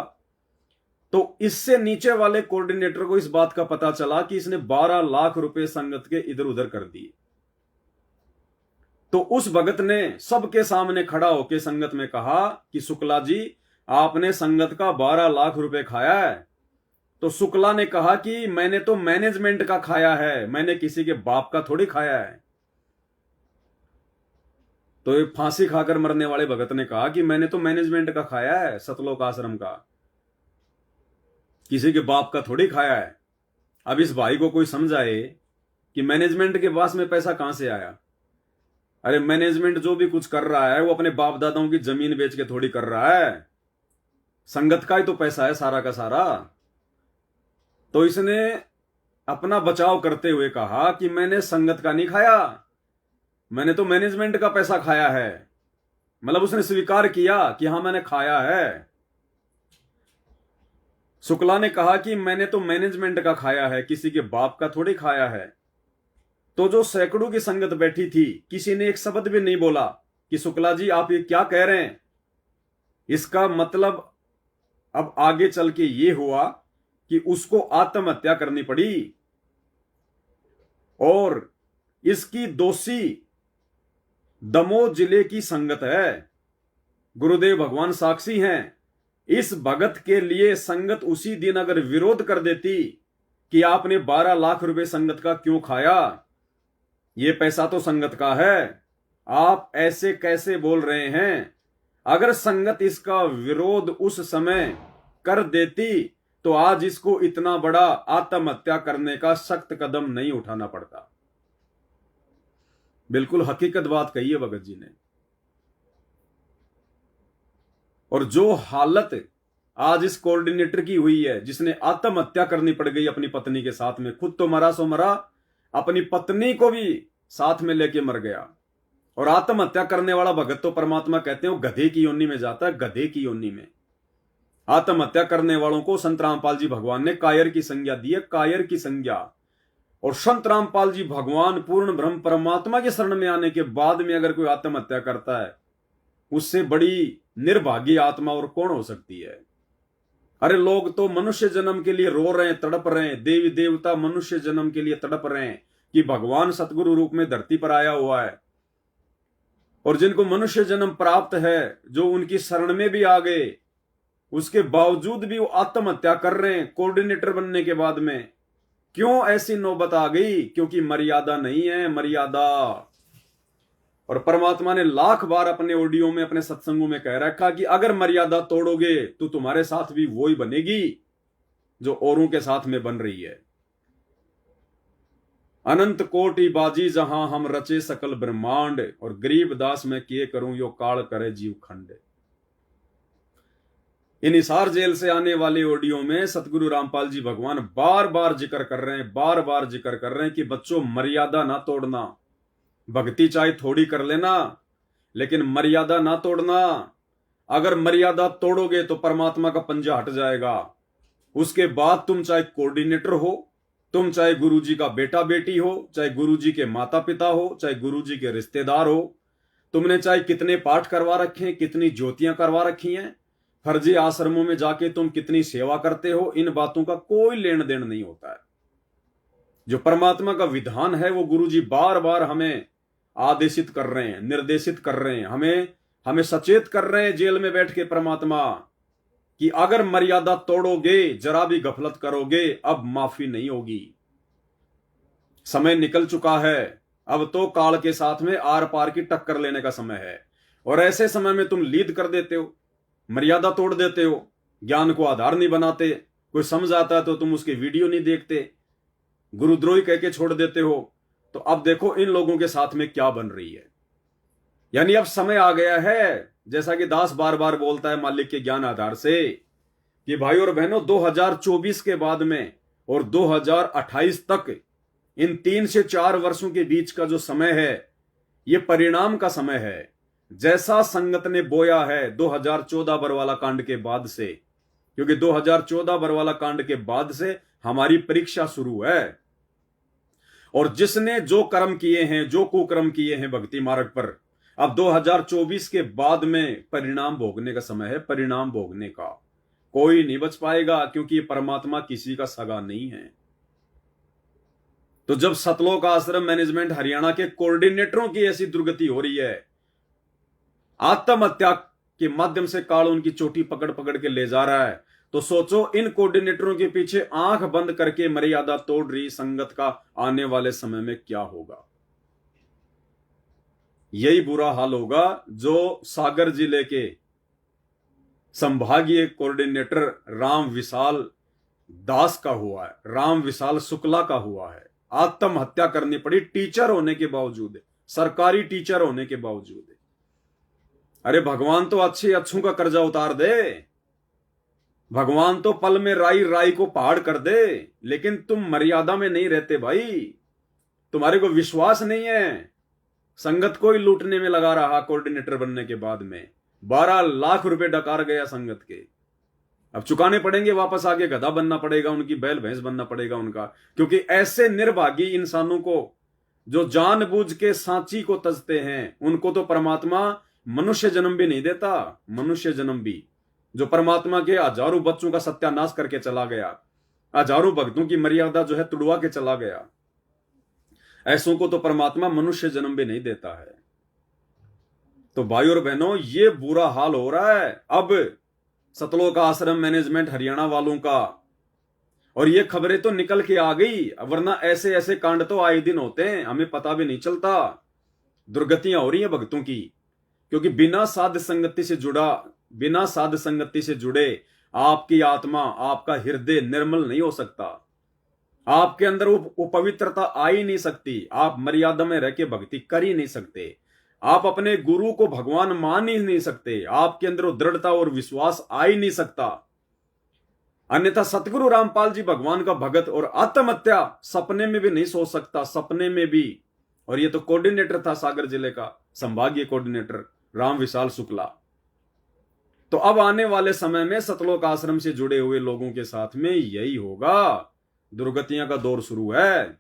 तो इससे नीचे वाले कोऑर्डिनेटर को इस बात का पता चला कि इसने 12 लाख रुपए संगत के इधर उधर कर दिए। तो उस भगत ने सबके सामने खड़ा होकर संगत में कहा कि शुक्ला जी, आपने संगत का 12 लाख रुपए खाया है। तो शुक्ला ने कहा कि मैंने तो मैनेजमेंट का खाया है, मैंने किसी के बाप का थोड़ी खाया है। तो एक फांसी खाकर मरने वाले भगत ने कहा कि मैंने तो मैनेजमेंट का खाया है, सतलोक आश्रम का, किसी के बाप का थोड़ी खाया है। अब इस भाई को कोई समझाए कि मैनेजमेंट के पास में पैसा कहां से आया। अरे मैनेजमेंट जो भी कुछ कर रहा है वो अपने बाप दादाओं की जमीन बेच के थोड़ी कर रहा है, संगत का ही तो पैसा है सारा का सारा। तो इसने अपना बचाव करते हुए कहा कि मैंने संगत का नहीं खाया, मैंने तो मैनेजमेंट का पैसा खाया है। मतलब उसने स्वीकार किया कि हां मैंने खाया है। शुक्ला ने कहा कि मैंने तो मैनेजमेंट का खाया है, किसी के बाप का थोड़ी खाया है। तो जो सैकड़ों की संगत बैठी थी, किसी ने एक शब्द भी नहीं बोला कि शुक्ला जी आप ये क्या कह रहे हैं। इसका मतलब अब आगे चल के ये हुआ कि उसको आत्महत्या करनी पड़ी, और इसकी दोषी दमोह जिले की संगत है। गुरुदेव भगवान साक्षी हैं। इस भगत के लिए संगत उसी दिन अगर विरोध कर देती कि आपने 12 लाख रुपए संगत का क्यों खाया, ये पैसा तो संगत का है, आप ऐसे कैसे बोल रहे हैं। अगर संगत इसका विरोध उस समय कर देती तो आज इसको इतना बड़ा आत्महत्या करने का सख्त कदम नहीं उठाना पड़ता। बिल्कुल हकीकत बात कही है भगत जी ने। और जो हालत आज इस कोऑर्डिनेटर की हुई है, जिसने आत्महत्या करनी पड़ गई अपनी पत्नी के साथ में, खुद तो मरा सो मरा, अपनी पत्नी को भी साथ में लेके मर गया। और आत्महत्या करने वाला भगत तो परमात्मा कहते हैं गधे की योनि में जाता है, गधे की योनि में। आत्महत्या करने वालों को संत रामपाल जी भगवान ने कायर की संज्ञा दी है, कायर की संज्ञा। और संत रामपाल जी भगवान पूर्ण ब्रह्म परमात्मा के शरण में आने के बाद में अगर कोई आत्महत्या करता है, उससे बड़ी निर्भागी आत्मा और कौन हो सकती है। अरे लोग तो मनुष्य जन्म के लिए रो रहे हैं, तड़प रहे हैं, देवी देवता मनुष्य जन्म के लिए तड़प रहे हैं कि भगवान सतगुरु रूप में धरती पर आया हुआ है। और जिनको मनुष्य जन्म प्राप्त है, जो उनकी शरण में भी आ गए, उसके बावजूद भी वो आत्महत्या कर रहे हैं कोऑर्डिनेटर बनने के बाद में। क्यों ऐसी नौबत आ गई? क्योंकि मर्यादा नहीं है, मर्यादा। और परमात्मा ने लाख बार अपने ऑडियो में, अपने सत्संगों में कह रखा कि अगर मर्यादा तोड़ोगे तो तुम्हारे साथ भी वो ही बनेगी जो औरों के साथ में बन रही है। अनंत कोटि बाजी जहां हम रचे सकल ब्रह्मांड, और गरीब दास में किए करूं यो काल करे जीव खंड। इन हिसार जेल से आने वाले ऑडियो में सतगुरु रामपाल जी भगवान बार बार जिक्र कर रहे हैं, बार बार जिक्र कर रहे हैं कि बच्चों मर्यादा ना तोड़ना। भक्ति चाहे थोड़ी कर लेना, लेकिन मर्यादा ना तोड़ना। अगर मर्यादा तोड़ोगे तो परमात्मा का पंजा हट जाएगा। उसके बाद तुम चाहे कोऑर्डिनेटर हो, तुम चाहे गुरुजी का बेटा बेटी हो, चाहे गुरुजी के माता पिता हो, चाहे गुरुजी के रिश्तेदार हो, तुमने चाहे कितने पाठ करवा रखे हैं, कितनी ज्योतियां करवा रखी हैं, फर्जी आश्रमों में जाके तुम कितनी सेवा करते हो, इन बातों का कोई लेन देन नहीं होता है। जो परमात्मा का विधान है वो गुरुजी बार बार हमें आदेशित कर रहे हैं, निर्देशित कर रहे हैं, हमें सचेत कर रहे हैं जेल में बैठ के परमात्मा कि अगर मर्यादा तोड़ोगे, जरा भी गफलत करोगे, अब माफी नहीं होगी। समय निकल चुका है, अब तो काल के साथ में आर पार की टक्कर लेने का समय है। और ऐसे समय में तुम लीड कर देते हो, मर्यादा तोड़ देते हो, ज्ञान को आधार नहीं बनाते, कोई समझ आता है तो तुम उसके वीडियो नहीं देखते, गुरुद्रोही कह के छोड़ देते हो। तो अब देखो इन लोगों के साथ में क्या बन रही है। यानी अब समय आ गया है, जैसा कि दास बार बार बोलता है मालिक के ज्ञान आधार से, कि भाई और बहनों 2024 के बाद में और 2028 तक, इन 3 से 4 वर्षों के बीच का जो समय है, ये परिणाम का समय है। जैसा संगत ने बोया है 2014 बरवाला कांड के बाद से, क्योंकि 2014 बरवाला कांड के बाद से हमारी परीक्षा शुरू है। और जिसने जो कर्म किए हैं, जो कुकर्म किए हैं भक्ति मार्ग पर, अब 2024 के बाद में परिणाम भोगने का समय है, परिणाम भोगने का। कोई नहीं बच पाएगा, क्योंकि ये परमात्मा किसी का सगा नहीं है। तो जब सतलोक आश्रम मैनेजमेंट हरियाणा के कोऑर्डिनेटरों की ऐसी दुर्गति हो रही है, आत्महत्या के माध्यम से काल उनकी चोटी पकड़ पकड़ के ले जा रहा है, तो सोचो इन कोऑर्डिनेटरों के पीछे आंख बंद करके मर्यादा तोड़ रही संगत का आने वाले समय में क्या होगा। यही बुरा हाल होगा जो सागर जिले के संभागीय कोऑर्डिनेटर राम विशाल दास का हुआ है, राम विशाल शुक्ला का हुआ है। आत्महत्या करनी पड़ी टीचर होने के बावजूद, सरकारी टीचर होने के बावजूद। अरे भगवान तो अच्छों का कर्जा उतार दे, भगवान तो पल में राई राई को पहाड़ कर दे, लेकिन तुम मर्यादा में नहीं रहते भाई, तुम्हारे को विश्वास नहीं है। संगत को ही लूटने में लगा रहा कोऑर्डिनेटर बनने के बाद में 12 लाख रुपए डकार गया संगत के। अब चुकाने पड़ेंगे, वापस आके गधा बनना पड़ेगा, उनकी बैल भैंस बनना पड़ेगा उनका, क्योंकि ऐसे निर्भागी इंसानों को जो जानबूझ के सांची को तजते हैं, उनको तो परमात्मा मनुष्य जन्म भी नहीं देता। मनुष्य जन्म भी, जो परमात्मा के हजारों बच्चों का सत्यानाश करके चला गया, हजारों भक्तों की मर्यादा जो है तुड़वा के चला गया, ऐसों को तो परमात्मा मनुष्य जन्म भी नहीं देता है। तो भाई और बहनों, ये बुरा हाल हो रहा है अब सतलोक आश्रम मैनेजमेंट हरियाणा वालों का, और ये खबरें तो निकल के आ गई, वरना ऐसे ऐसे कांड तो आए दिन होते हैं, हमें पता भी नहीं चलता। दुर्गतियां हो रही हैं भक्तों की, क्योंकि बिना साध संगति से जुड़े आपकी आत्मा, आपका हृदय निर्मल नहीं हो सकता, आपके अंदर वो पवित्रता आ ही नहीं सकती, आप मर्यादा में रह के भक्ति कर ही नहीं सकते, आप अपने गुरु को भगवान मान ही नहीं सकते, आपके अंदर वो दृढ़ता और विश्वास आ ही नहीं सकता। अन्यथा सतगुरु रामपाल जी भगवान का भगत और आत्महत्या सपने में भी नहीं सोच सकता, सपने में भी। और ये तो कोऑर्डिनेटर था सागर जिले का, संभागीय कोऑर्डिनेटर राम विशाल शुक्ला। तो अब आने वाले समय में सतलोक आश्रम से जुड़े हुए लोगों के साथ में यही होगा, दुर्गतियां का दौर शुरू है।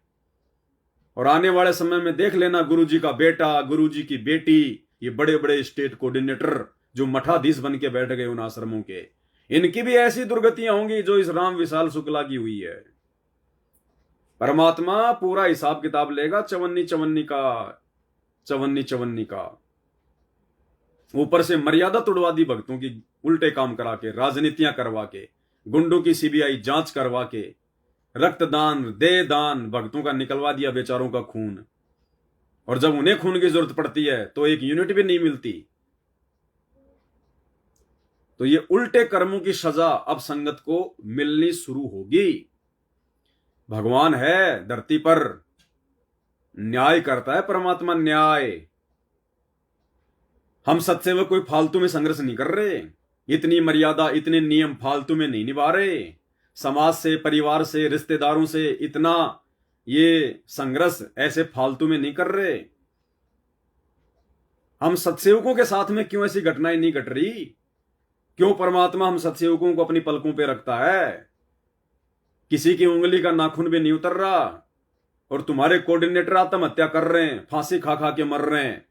और आने वाले समय में देख लेना, गुरुजी का बेटा, गुरुजी की बेटी, ये बड़े बड़े स्टेट कोऑर्डिनेटर जो मठाधीश बन के बैठ गए उन आश्रमों के, इनकी भी ऐसी दुर्गतियां होंगी जो इस राम विशाल शुक्ला की हुई है। परमात्मा पूरा हिसाब किताब लेगा चवन्नी चवन्नी का। ऊपर से मर्यादा तोड़वा दी भक्तों की, उल्टे काम करा के, राजनीतियां करवा के, गुंडों की सीबीआई जांच करवा के, रक्तदान दे दान, भक्तों का निकलवा दिया बेचारों का खून। और जब उन्हें खून की जरूरत पड़ती है तो एक यूनिट भी नहीं मिलती। तो ये उल्टे कर्मों की सजा अब संगत को मिलनी शुरू होगी। भगवान है धरती पर, न्याय करता है परमात्मा, न्याय। हम सत्सेवक कोई फालतू में संघर्ष नहीं कर रहे, इतनी मर्यादा, इतने नियम फालतू में नहीं निभा रहे। समाज से, परिवार से, रिश्तेदारों से इतना ये संघर्ष ऐसे फालतू में नहीं कर रहे। हम सत्सेवकों के साथ में क्यों ऐसी घटनाएं नहीं घट रही? क्यों परमात्मा हम सत्सेवकों को अपनी पलकों पे रखता है? किसी की उंगली का नाखून भी नहीं उतर रहा, और तुम्हारे कोऑर्डिनेटर आत्महत्या कर रहे हैं, फांसी खा खा के मर रहे हैं,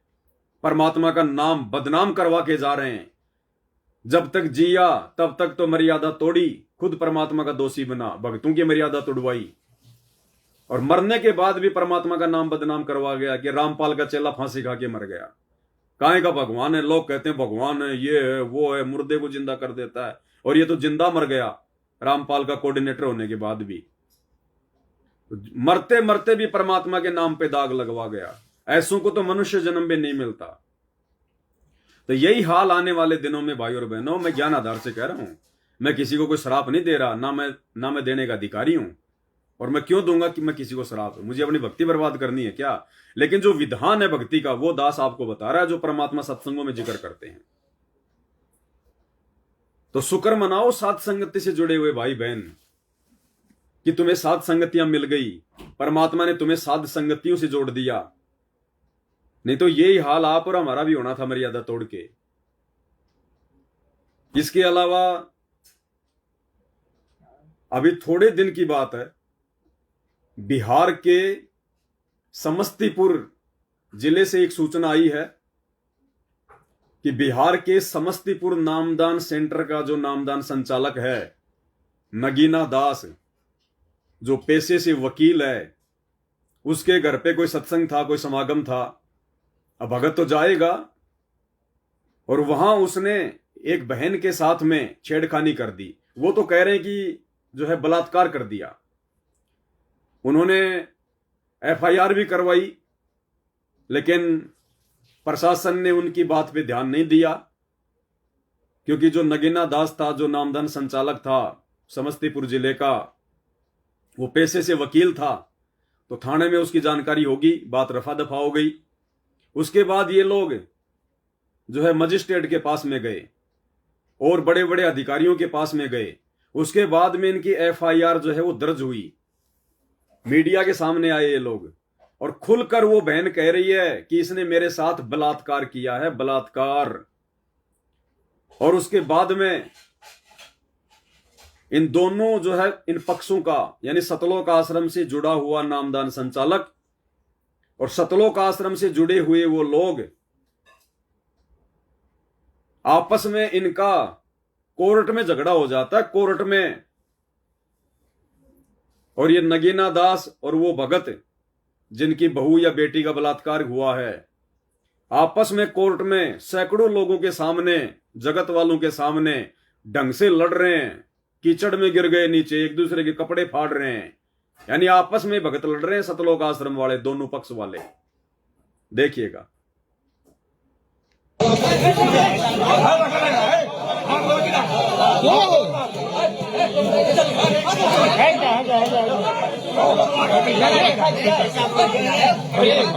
परमात्मा का नाम बदनाम करवा के जा रहे हैं। जब तक जिया तब तक तो मर्यादा तोड़ी, खुद परमात्मा का दोषी बना, भक्तों की मर्यादा तोड़वाई, और मरने के बाद भी परमात्मा का नाम बदनाम करवा गया कि रामपाल का चेला फांसी खा के मर गया। काहे का भगवान है? लोग कहते हैं भगवान है, ये है वो है, मुर्दे को जिंदा कर देता है, और ये तो जिंदा मर गया रामपाल का कोऑर्डिनेटर होने के बाद भी। मरते मरते भी परमात्मा के नाम पे दाग लगवा गया। ऐसों को तो मनुष्य जन्म भी नहीं मिलता। तो यही हाल आने वाले दिनों में भाई और बहनों, मैं ज्ञान आधार से कह रहा हूं, मैं किसी को कोई श्राप नहीं दे रहा, ना मैं देने का अधिकारी हूं, और मैं क्यों दूंगा कि मैं किसी को श्राप? मुझे अपनी भक्ति बर्बाद करनी है क्या? लेकिन जो विधान है भक्ति का, वो दास आपको बता रहा है, जो परमात्मा सत्संगों में जिक्र करते हैं। तो शुक्र मनाओ साध संगति से जुड़े हुए भाई बहन कि तुम्हें साध संगतियां मिल गई, परमात्मा ने तुम्हें साध संगतियों से जोड़ दिया। नहीं तो यही हाल आप और हमारा भी होना था, मर्यादा तोड़ के। इसके अलावा अभी थोड़े दिन की बात है, बिहार के समस्तीपुर जिले से एक सूचना आई है कि बिहार के समस्तीपुर नामदान सेंटर का जो नामदान संचालक है नगीना दास, जो पेशे से वकील है, उसके घर पे कोई सत्संग था, कोई समागम था। अब भगत तो जाएगा, और वहां उसने एक बहन के साथ में छेड़खानी कर दी। वो तो कह रहे हैं कि जो है बलात्कार कर दिया। उन्होंने एफआईआर भी करवाई, लेकिन प्रशासन ने उनकी बात पे ध्यान नहीं दिया, क्योंकि जो नगीना दास था, जो नामदान संचालक था समस्तीपुर जिले का, वो पेशे से वकील था, तो थाने में उसकी जानकारी होगी, बात रफा दफा हो गई। उसके बाद ये लोग जो है मजिस्ट्रेट के पास में गए और बड़े बड़े अधिकारियों के पास में गए। उसके बाद में इनकी एफआईआर जो है वो दर्ज हुई। मीडिया के सामने आए ये लोग, और खुलकर वो बहन कह रही है कि इसने मेरे साथ बलात्कार किया है, बलात्कार। और उसके बाद में इन दोनों जो है इन पक्षों का, यानी सतलोक आश्रम से जुड़ा हुआ नामदान संचालक और सतलोक आश्रम से जुड़े हुए वो लोग, आपस में इनका कोर्ट में झगड़ा हो जाता है, कोर्ट में। और ये नगीना दास और वो भगत, जिनकी बहू या बेटी का बलात्कार हुआ है, आपस में कोर्ट में सैकड़ों लोगों के सामने, जगत वालों के सामने ढंग से लड़ रहे हैं। कीचड़ में गिर गए नीचे, एक दूसरे के कपड़े फाड़ रहे हैं, यानी आपस में भगत लड़ रहे हैं सतलोक आश्रम वाले, दोनों पक्ष वाले। देखिएगा।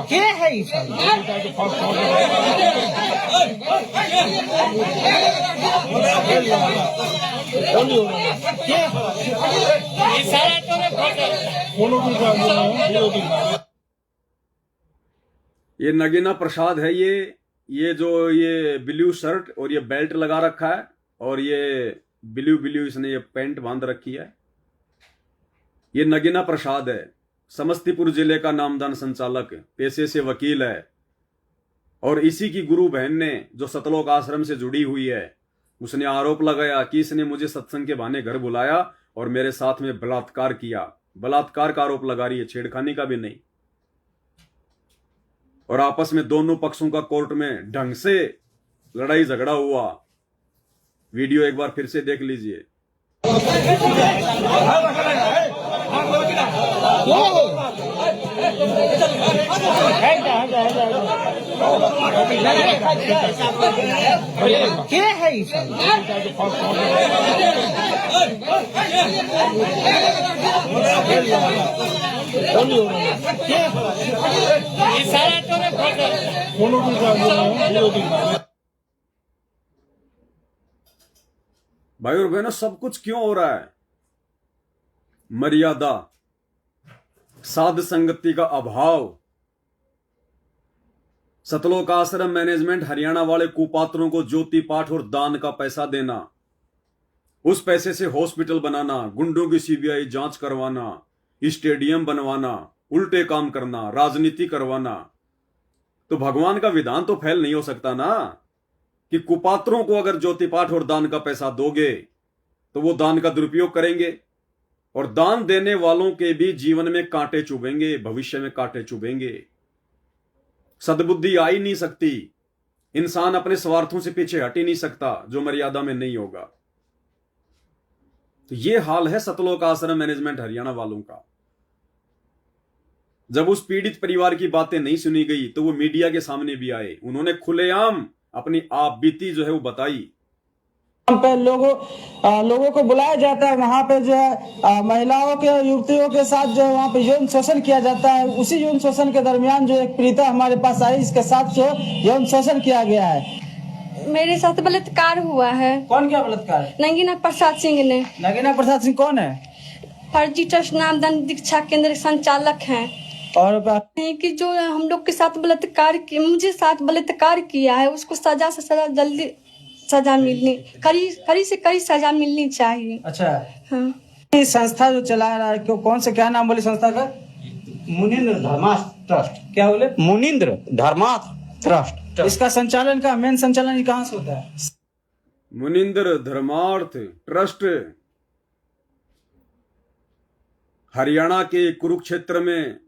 क्या है ये नगीना प्रसाद है, ये जो ये ब्लू शर्ट और ये बेल्ट लगा रखा है, और ये ब्लू इसने ये पैंट बांध रखी है। ये नगीना प्रसाद है, समस्तीपुर जिले का नामदान संचालक, पेशे से वकील है। और इसी की गुरु बहन ने, जो सतलोक आश्रम से जुड़ी हुई है, उसने आरोप लगाया कि इसने मुझे सत्संग के बहाने घर बुलाया और मेरे साथ में बलात्कार किया। बलात्कार का आरोप लगा रही है, छेड़खानी का भी नहीं। और आपस में दोनों पक्षों का कोर्ट में ढंग से लड़ाई झगड़ा हुआ। वीडियो एक बार फिर से देख लीजिए। क्या है भाई और बहनों, सब कुछ क्यों हो रहा है? मर्यादा, साध संगति का अभाव। सतलोक आश्रम मैनेजमेंट हरियाणा वाले कुपात्रों को ज्योति पाठ और दान का पैसा देना, उस पैसे से हॉस्पिटल बनाना, गुंडों की सीबीआई जांच करवाना, स्टेडियम बनवाना, उल्टे काम करना, राजनीति करवाना। तो भगवान का विधान तो फैल नहीं हो सकता ना कि कुपात्रों को अगर ज्योति पाठ और दान का पैसा दोगे तो वो दान का दुरुपयोग करेंगे, और दान देने वालों के भी जीवन में कांटे चुभेंगे, भविष्य में कांटे चुभेंगे। सद्बुद्धि आ ही नहीं सकती। इंसान अपने स्वार्थों से पीछे हट ही नहीं सकता जो मर्यादा में नहीं होगा। तो ये हाल है सतलोक आश्रम मैनेजमेंट हरियाणा वालों का। जब उस पीड़ित परिवार की बातें नहीं सुनी गई तो वो मीडिया के सामने भी आए, उन्होंने खुलेआम अपनी आप बीती जो है वो बताई। वहाँ पे लोगों को बुलाया जाता है, वहाँ पे जो है महिलाओं के, युवतियों के साथ जो वहाँ पे यौन शोषण किया जाता है। उसी यौन शोषण के दरमियान जो एक पीड़िता हमारे पास आई, इसके साथ जो यौन शोषण किया गया है। मेरे साथ बलात्कार हुआ है। कौन क्या बलात्कार? नगीना प्रसाद सिंह ने। नगीना प्रसाद सिंह कौन है? फर्जी ट्रस्ट नामदान दीक्षा केंद्र संचालक हैं। और कि जो हम लोग के साथ बलात्कार किया, मुझे साथ बलात्कार किया है, उसको सजा से सजा, जल्दी सजा मिलनी, कड़ी से कड़ी सजा मिलनी चाहिए। अच्छा, हाँ। ये संस्था जो चला रहा है, कौन से, क्या नाम बोले संस्था का? मुनिंद्र धर्मार्थ ट्रस्ट। क्या बोले? मुनिंद्र धर्मार्थ ट्रस्ट। इसका संचालन का मेन संचालन कहाँ से होता है? मुनिंद्र धर्मार्थ ट्रस्ट हरियाणा के कुरुक्षेत्र में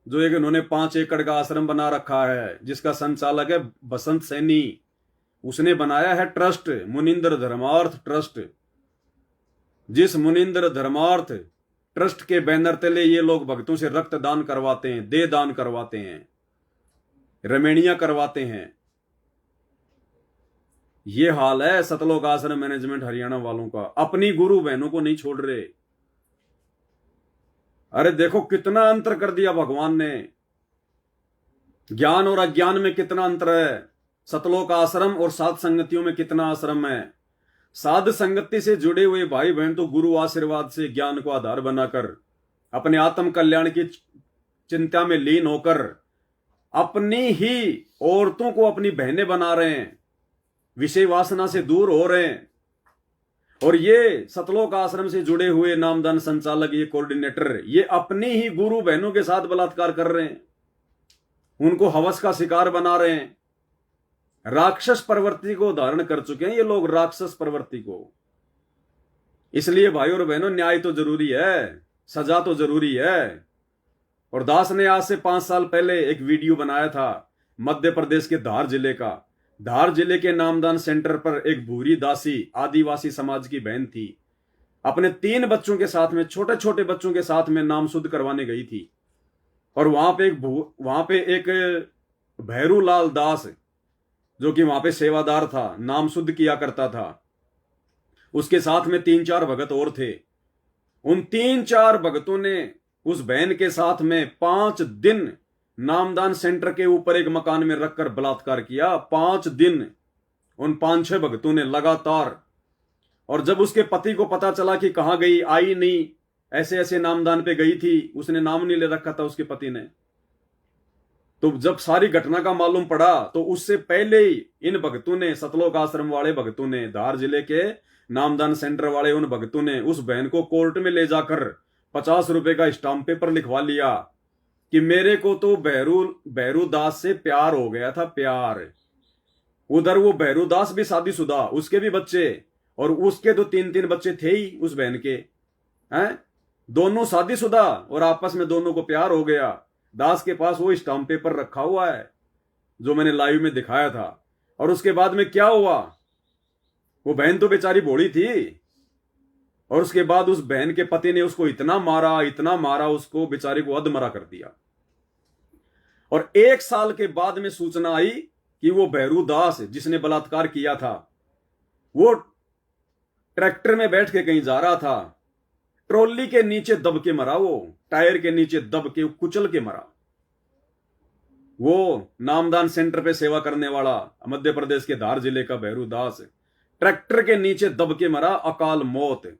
जो एक इन्होंने 5 एकड़ का आश्रम बना रखा है, जिसका संचालक है बसंत सैनी, उसने बनाया है ट्रस्ट मुनिंद्र धर्मार्थ ट्रस्ट। जिस मुनिंद्र धर्मार्थ ट्रस्ट के बैनर तले ये लोग भक्तों से रक्तदान करवाते हैं, देह दान करवाते हैं, रमेणियां करवाते हैं। ये हाल है सतलोक आश्रम मैनेजमेंट हरियाणा वालों का। अपनी गुरु बहनों को नहीं छोड़ रहे। अरे देखो कितना अंतर कर दिया भगवान ने। ज्ञान और अज्ञान में कितना अंतर है। सतलोक आश्रम और साध संगतियों में कितना आश्रम है। साध संगति से जुड़े हुए भाई बहन तो गुरु आशीर्वाद से ज्ञान को आधार बनाकर अपने आत्म कल्याण की चिंता में लीन होकर अपनी ही औरतों को अपनी बहनें बना रहे हैं, विषय वासना से दूर हो रहे हैं। और ये सतलोक आश्रम से जुड़े हुए नामदान संचालक, ये कोऑर्डिनेटर, ये अपनी ही गुरु बहनों के साथ बलात्कार कर रहे हैं, उनको हवस का शिकार बना रहे हैं। राक्षस प्रवृत्ति को धारण कर चुके हैं ये लोग, राक्षस प्रवृत्ति को। इसलिए भाई और बहनों न्याय तो जरूरी है, सजा तो जरूरी है। और दास ने आज से 5 साल पहले एक वीडियो बनाया था मध्य प्रदेश के धार जिले का। धार जिले के नामदान सेंटर पर एक भूरी दासी आदिवासी समाज की बहन थी, अपने 3 बच्चों के साथ में, छोटे छोटे बच्चों के साथ में नाम शुद्ध करवाने गई थी। और वहां पे एक भैरूलाल दास जो कि वहां पे सेवादार था, नाम शुद्ध किया करता था, उसके साथ में 3-4 भगत और थे। उन 3-4 भगतों ने उस बहन के साथ में 5 दिन नामदान सेंटर के ऊपर एक मकान में रखकर बलात्कार किया। 5 दिन उन 5-6 भक्तों ने लगातार। और जब उसके पति को पता चला कि कहां गई, आई नहीं, ऐसे ऐसे नामदान पे गई थी, उसने नाम नहीं ले रखा था उसके पति ने, तो जब सारी घटना का मालूम पड़ा तो उससे पहले ही इन भक्तों ने, सतलोक आश्रम वाले भक्तों ने, धार जिले के नामदान सेंटर वाले उन भक्तों ने उस बहन को कोर्ट में ले जाकर 50 रुपए का स्टाम्प पेपर लिखवा लिया कि मेरे को तो भैरू दास से प्यार हो गया था, प्यार। उधर वो भैरू दास भी शादीशुदा, उसके भी बच्चे, और उसके तो 3-3 बच्चे थे ही उस बहन के, हैं, दोनों शादीशुदा, और आपस में दोनों को प्यार हो गया। दास के पास वो स्टाम्प पेपर रखा हुआ है जो मैंने लाइव में दिखाया था। और उसके बाद में क्या हुआ, वो बहन तो बेचारी भोली थी, और उसके बाद उस बहन के पति ने उसको इतना मारा, उसको बेचारी को अधमरा कर दिया। और 1 साल के बाद में सूचना आई कि वो भैरू दास जिसने बलात्कार किया था, वो ट्रैक्टर में बैठ के कहीं जा रहा था, ट्रॉली के नीचे दब के मरा, वो टायर के नीचे दब के कुचल के मरा। वो नामदान सेंटर पे सेवा करने वाला मध्य प्रदेश के धार जिले का भैरू दास ट्रैक्टर के नीचे दब के मरा, अकाल मौत।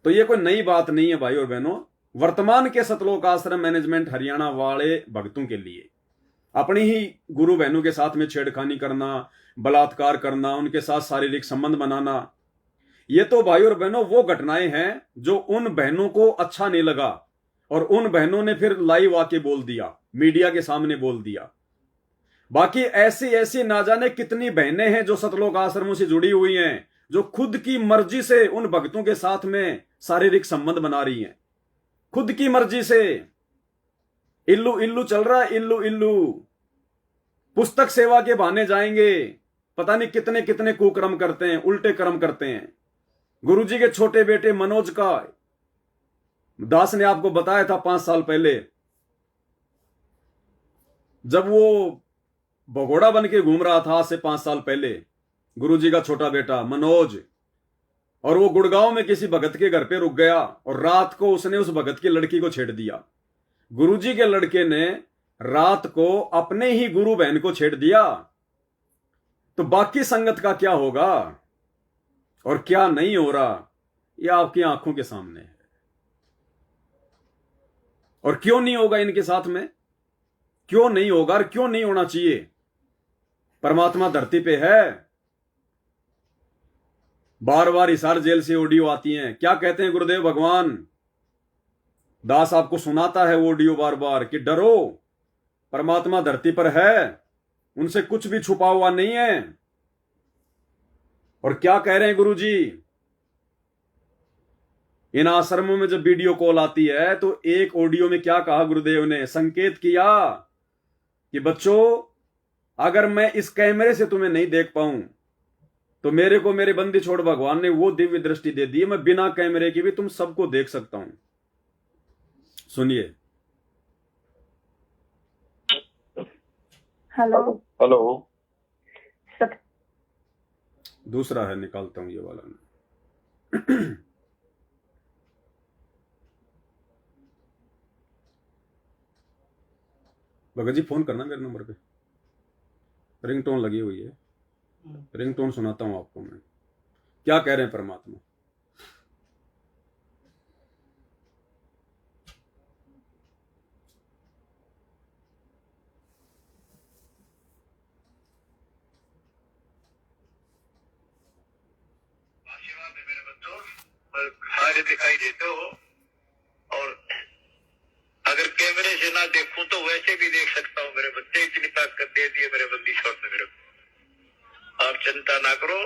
तो ये कोई नई बात नहीं है भाई और बहनों। वर्तमान के सतलोक आश्रम मैनेजमेंट हरियाणा वाले भक्तों के लिए अपनी ही गुरु बहनों के साथ में छेड़खानी करना, बलात्कार करना, उनके साथ शारीरिक संबंध बनाना, ये तो भाई और बहनों वो घटनाएं हैं जो उन बहनों को अच्छा नहीं लगा, और उन बहनों ने फिर लाइव आके बोल दिया, मीडिया के सामने बोल दिया। बाकी ऐसी ऐसी ना जाने कितनी बहनें हैं जो सतलोक आश्रमों से जुड़ी हुई हैं, जो खुद की मर्जी से उन भक्तों के साथ में शारीरिक संबंध बना रही हैं, खुद की मर्जी से। इल्लू इल्लू चल रहा है, इल्लू इल्लू। पुस्तक सेवा के बहाने जाएंगे, पता नहीं कितने कितने कुकर्म करते हैं, उल्टे कर्म करते हैं। गुरुजी के छोटे बेटे मनोज का दास ने आपको बताया था 5 साल पहले, जब वो भगोड़ा बन के घूम रहा था, आज से 5 साल पहले, गुरुजी का छोटा बेटा मनोज, और वो गुड़गांव में किसी भगत के घर पे रुक गया और रात को उसने उस भगत की लड़की को छेड़ दिया। गुरुजी के लड़के ने रात को अपने ही गुरु बहन को छेड़ दिया। तो बाकी संगत का क्या होगा और क्या नहीं हो रहा, यह आपकी आंखों के सामने है। और क्यों नहीं होगा इनके साथ में, क्यों नहीं होगा और क्यों नहीं होना चाहिए। परमात्मा धरती पे है। बार बार हिसार जेल से ऑडियो आती हैं, क्या कहते हैं गुरुदेव भगवान, दास आपको सुनाता है ऑडियो बार बार कि डरो, परमात्मा धरती पर है, उनसे कुछ भी छुपा हुआ नहीं है। और क्या कह रहे हैं गुरुजी, इन आश्रमों में जब वीडियो कॉल आती है तो एक ऑडियो में क्या कहा गुरुदेव ने, संकेत किया कि बच्चों अगर मैं इस कैमरे से तुम्हें नहीं देख पाऊं तो मेरे को मेरे बंदी छोड़ भगवान ने वो दिव्य दृष्टि दे दी है, मैं बिना कैमरे के भी तुम सबको देख सकता हूं। सुनिए। हेलो हेलो, दूसरा है, निकालता हूं ये वाला। भगत जी फोन करना मेरे नंबर पे, रिंगटोन लगी हुई है, रिंगटोन सुनाता हूं आपको मैं। क्या कह रहे हैं परमात्मा। सारे दिखाई देते हो और अगर कैमरे से ना देखूं तो वैसे भी देख सकता हूँ मेरे बच्चे, इतनी ताकत दे दी है मेरे बंदी छोड़ ने मेरे को। आप चिंता ना करो,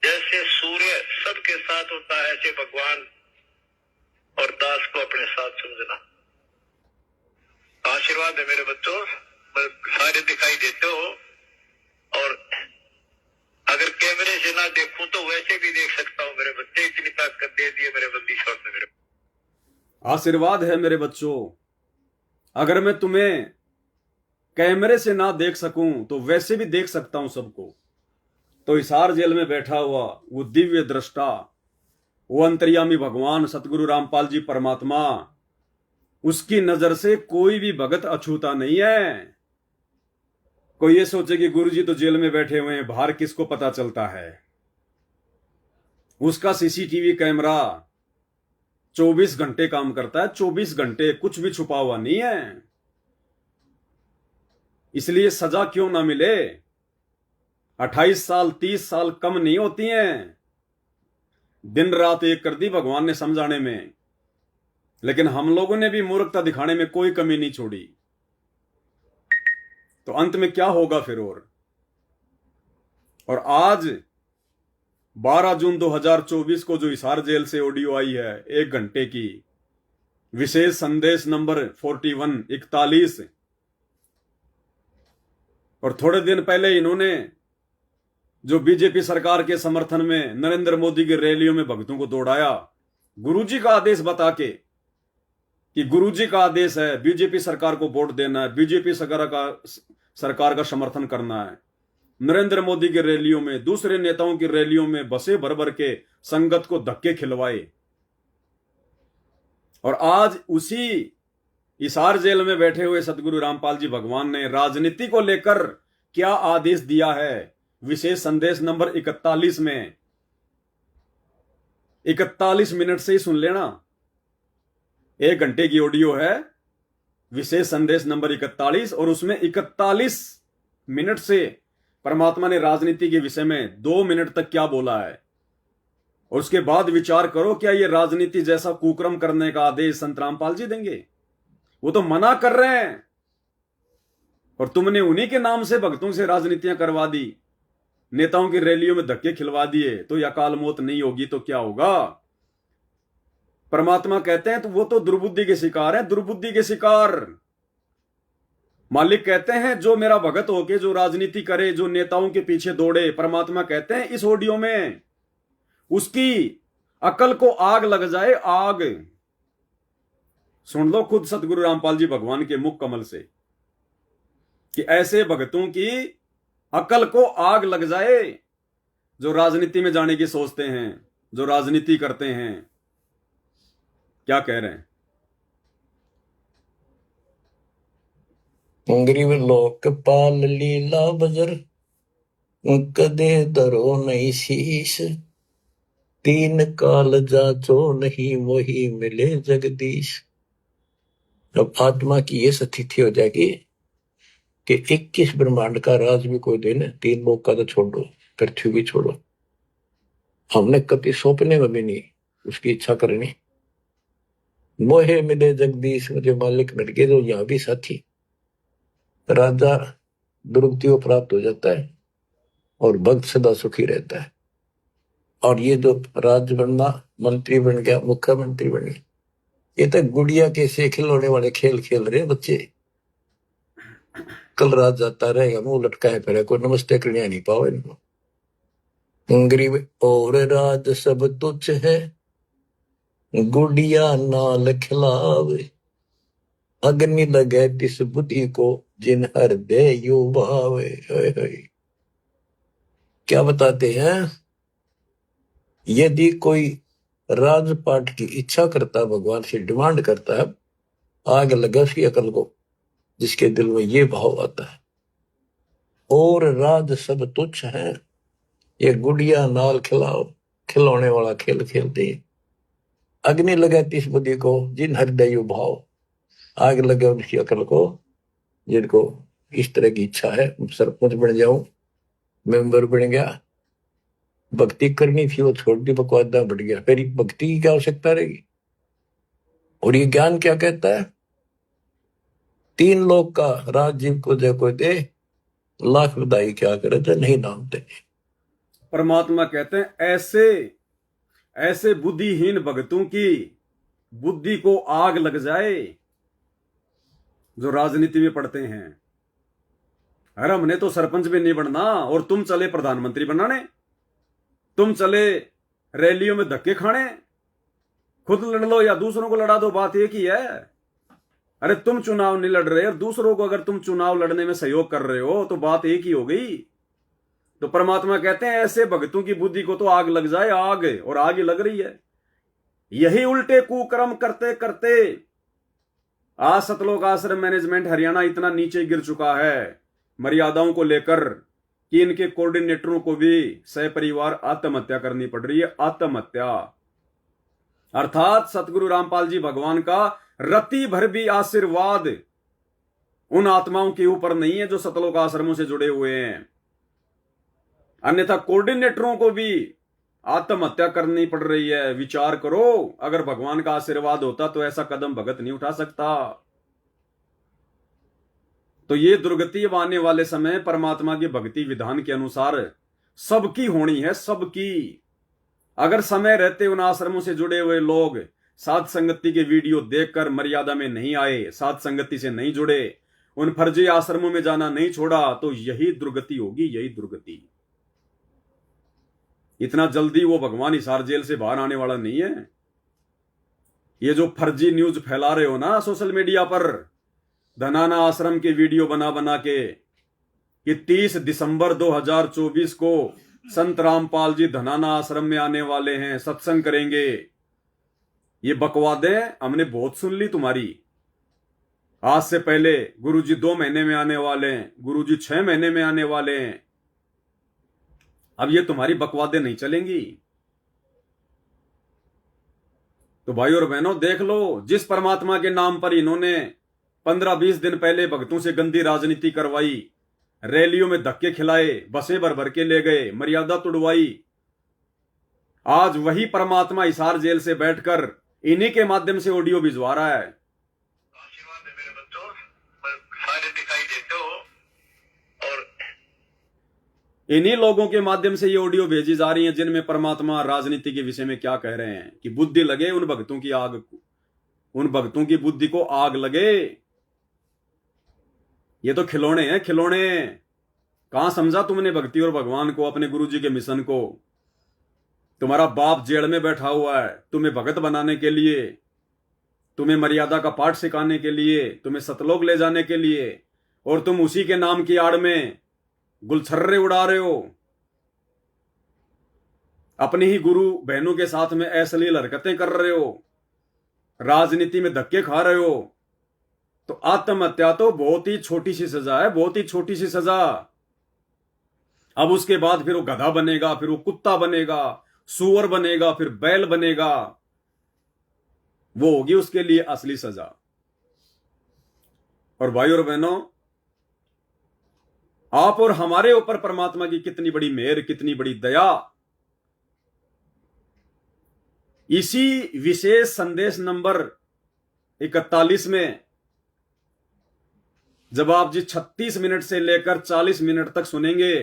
जैसे सूर्य सबके साथ होता है ऐसे भगवान और दास को अपने साथ समझना। आशीर्वाद है मेरे बच्चों, सारे दिखाई देते हो और अगर कैमरे से ना देखूं तो वैसे भी देख सकता हूँ मेरे बच्चे, इतनी ताकत दे दी है मेरे बंदी छोड़ ने मेरे को। आशीर्वाद है मेरे बच्चों, अगर मैं तुम्हें कैमरे से ना देख सकूं तो वैसे भी देख सकता हूं सबको। तो हिसार जेल में बैठा हुआ वो दिव्य दृष्टा, वो अंतर्यामी भगवान सतगुरु रामपाल जी परमात्मा, उसकी नजर से कोई भी भगत अछूता नहीं है। कोई ये सोचे कि गुरुजी तो जेल में बैठे हुए हैं, बाहर किसको पता चलता है। उसका सीसीटीवी कैमरा 24 घंटे काम करता है, 24 घंटे, कुछ भी छुपा हुआ नहीं है। इसलिए सजा क्यों ना मिले, 28 साल 30 साल कम नहीं होती हैं। दिन रात एक कर दी भगवान ने समझाने में, लेकिन हम लोगों ने भी मूर्खता दिखाने में कोई कमी नहीं छोड़ी। तो अंत में क्या होगा फिर। और आज 12 जून 2024 को जो हिसार जेल से ऑडियो आई है 1 घंटे की, विशेष संदेश नंबर 4141, और थोड़े दिन पहले इन्होंने जो बीजेपी सरकार के समर्थन में नरेंद्र मोदी की रैलियों में भक्तों को दौड़ाया, गुरुजी का आदेश बता के कि गुरुजी का आदेश है बीजेपी सरकार को वोट देना है, बीजेपी सरकार का समर्थन करना है। नरेंद्र मोदी की रैलियों में, दूसरे नेताओं की रैलियों में बसे भर भर के संगत को धक्के खिलवाए। और आज उसी हिसार जेल में बैठे हुए सतगुरु रामपाल जी भगवान ने राजनीति को लेकर क्या आदेश दिया है, विशेष संदेश नंबर 41 में 41 मिनट से ही सुन लेना। 1 घंटे की ऑडियो है, विशेष संदेश नंबर 41, और उसमें 41 मिनट से परमात्मा ने राजनीति के विषय में 2 मिनट तक क्या बोला है। और उसके बाद विचार करो, क्या ये राजनीति जैसा कुकर्म करने का आदेश संत रामपाल जी देंगे? वो तो मना कर रहे हैं, और तुमने उन्हीं के नाम से भक्तों से राजनीतियां करवा दी, नेताओं की रैलियों में धक्के खिलवा दिए। तो ये अकाल मौत नहीं होगी तो क्या होगा? परमात्मा कहते हैं तो वो तो दुर्बुद्धि के शिकार है, दुर्बुद्धि के शिकार। मालिक कहते हैं जो मेरा भगत होके जो राजनीति करे, जो नेताओं के पीछे दौड़े, परमात्मा कहते हैं इस ऑडियो में उसकी अकल को आग लग जाए, आग। सुन लो खुद सतगुरु रामपाल जी भगवान के मुख कमल से कि ऐसे भगतों की अकल को आग लग जाए जो राजनीति में जाने की सोचते हैं, जो राजनीति करते हैं। क्या कह रहे हैं? गरीब लोक पाल लीला बजर, कदे दरो नहीं शीश, तीन काल जाचो नहीं मोही मिले जगदीश। जब आत्मा की ये स्थिति हो जाएगी कि 21 ब्रह्मांड का राज भी कोई दे ना, 3 लोक का तो छोड़ो, पृथ्वी भी छोड़ो, हमने कभी सौंपने में भी नहीं उसकी इच्छा करनी। मोहे मिले जगदीश, मुझे मालिक मिल गए। जो यहाँ भी साथी राजा दुर्गति को प्राप्त हो जाता है और भक्त सदा सुखी रहता है। और ये जो राज्य बनना, मंत्री बन गया, मुख्यमंत्री बन गया, ये तो गुड़िया के से खिलौने वाले खेल खेल रहे बच्चे। कल रात जाता रहेगा, मुंह लटकाए फिर, कोई नमस्ते करने नहीं पाओ इनको। गरीब और राज सब तुच्छ है, गुड़िया नाल खिलावे, अग्नि लगे तिस बुद्धि को, जिन हृदय यू भावे। क्या बताते हैं, यदि कोई राजपाट की इच्छा करता, भगवान से डिमांड करता है, आग लगा उसकी अकल को, जिसके दिल में ये भाव आता है, और राज सब तुच्छ है, ये गुड़िया नाल खिलाओ, खिलौने वाला खेल खेलते हैं। अग्नि लगे तिस बुद्धि को, जिन हृदय यू भाव, आग लगे उनकी अकल को, जिनको इस तरह की इच्छा है, सरपंच बन जाऊं, मेंबर बन गया, भक्ति करनी थी वो छोड़ दी, बकवादा बढ़ गया, फिर भक्ति की क्या आवश्यकता रहेगी। और ये ज्ञान क्या कहता है, 3 लोक का राजीव को जो कोई दे, लाख बधाई क्या करे तो नहीं नाम दे। परमात्मा कहते हैं ऐसे बुद्धिहीन भक्तों की बुद्धि को आग लग जाए जो राजनीति में पढ़ते हैं। अरे हमने तो सरपंच भी नहीं बनना और तुम चले प्रधानमंत्री बनाने, तुम चले रैलियों में धक्के खाने, खुद लड़ लो या दूसरों को लड़ा दो, बात एक ही है। अरे तुम चुनाव नहीं लड़ रहे और दूसरों को अगर तुम चुनाव लड़ने में सहयोग कर रहे हो तो बात एक ही हो गई। तो परमात्मा कहते हैं ऐसे भक्तों की बुद्धि को तो आग लग जाए, आग, और आग ही लग रही है। यही उल्टे कुकर्म करते करते आज सतलोक आश्रम मैनेजमेंट हरियाणा इतना नीचे गिर चुका है मर्यादाओं को लेकर कि इनके कोऑर्डिनेटरों को भी सपरिवार आत्महत्या करनी पड़ रही है। आत्महत्या अर्थात सतगुरु रामपाल जी भगवान का रत्ती भर भी आशीर्वाद उन आत्माओं के ऊपर नहीं है जो सतलोक आश्रमों से जुड़े हुए हैं, अन्यथा कोऑर्डिनेटरों को भी आत्महत्या करनी पड़ रही है। विचार करो, अगर भगवान का आशीर्वाद होता तो ऐसा कदम भगत नहीं उठा सकता। तो ये दुर्गति अब आने वाले समय परमात्मा के भक्ति विधान के अनुसार सबकी होनी है, सबकी। अगर समय रहते उन आश्रमों से जुड़े हुए लोग साध संगति के वीडियो देखकर मर्यादा में नहीं आए, साध संगति से नहीं जुड़े, उन फर्जी आश्रमों में जाना नहीं छोड़ा, तो यही दुर्गति होगी, यही दुर्गति। इतना जल्दी वो भगवान हिसार जेल से बाहर आने वाला नहीं है। ये जो फर्जी न्यूज फैला रहे हो ना सोशल मीडिया पर, धनाना आश्रम के वीडियो बना बना के कि 30 दिसंबर 2024 को संत रामपाल जी धनाना आश्रम में आने वाले हैं, सत्संग करेंगे, ये बकवादें हमने बहुत सुन ली तुम्हारी। आज से पहले गुरुजी 2 महीने में आने वाले हैं, गुरुजी 6 महीने में आने वाले हैं। अब ये तुम्हारी बकवादें नहीं चलेंगी। तो भाई और बहनों देख लो, जिस परमात्मा के नाम पर इन्होंने 15-20 दिन पहले भक्तों से गंदी राजनीति करवाई, रैलियों में धक्के खिलाए, बसें भर भर के ले गए, मर्यादा तुड़वाई, आज वही परमात्मा हिसार जेल से बैठकर इन्हीं के माध्यम से ऑडियो भिजवा रहा है। आशीर्वाद है मेरे बच्चों, सारे दिखाई देते हो, और इन्हीं लोगों के माध्यम से ये ऑडियो भेजी जा रही है जिनमें परमात्मा राजनीति के विषय में क्या कह रहे हैं कि बुद्धि लगे उन भक्तों की आग, उन भक्तों की बुद्धि को आग लगे। ये तो खिलौने हैं, खिलौने। कहां समझा तुमने भक्ति और भगवान को, अपने गुरुजी के मिशन को। तुम्हारा बाप जेल में बैठा हुआ है तुम्हें भगत बनाने के लिए, तुम्हें मर्यादा का पाठ सिखाने के लिए, तुम्हें सतलोक ले जाने के लिए, और तुम उसी के नाम की आड़ में गुलछर्रे उड़ा रहे हो, अपने ही गुरु बहनों के साथ में अश्लील हरकतें कर रहे हो, राजनीति में धक्के खा रहे हो। तो आत्महत्या तो बहुत ही छोटी सी सजा है, बहुत ही छोटी सी सजा। अब उसके बाद फिर वो गधा बनेगा, फिर वो कुत्ता बनेगा, सूअर बनेगा, फिर बैल बनेगा, वो होगी उसके लिए असली सजा। और भाई और बहनों, आप और हमारे ऊपर परमात्मा की कितनी बड़ी मेहर, कितनी बड़ी दया। इसी विशेष संदेश नंबर 41 में जब आप जी 36 मिनट से लेकर 40 मिनट तक सुनेंगे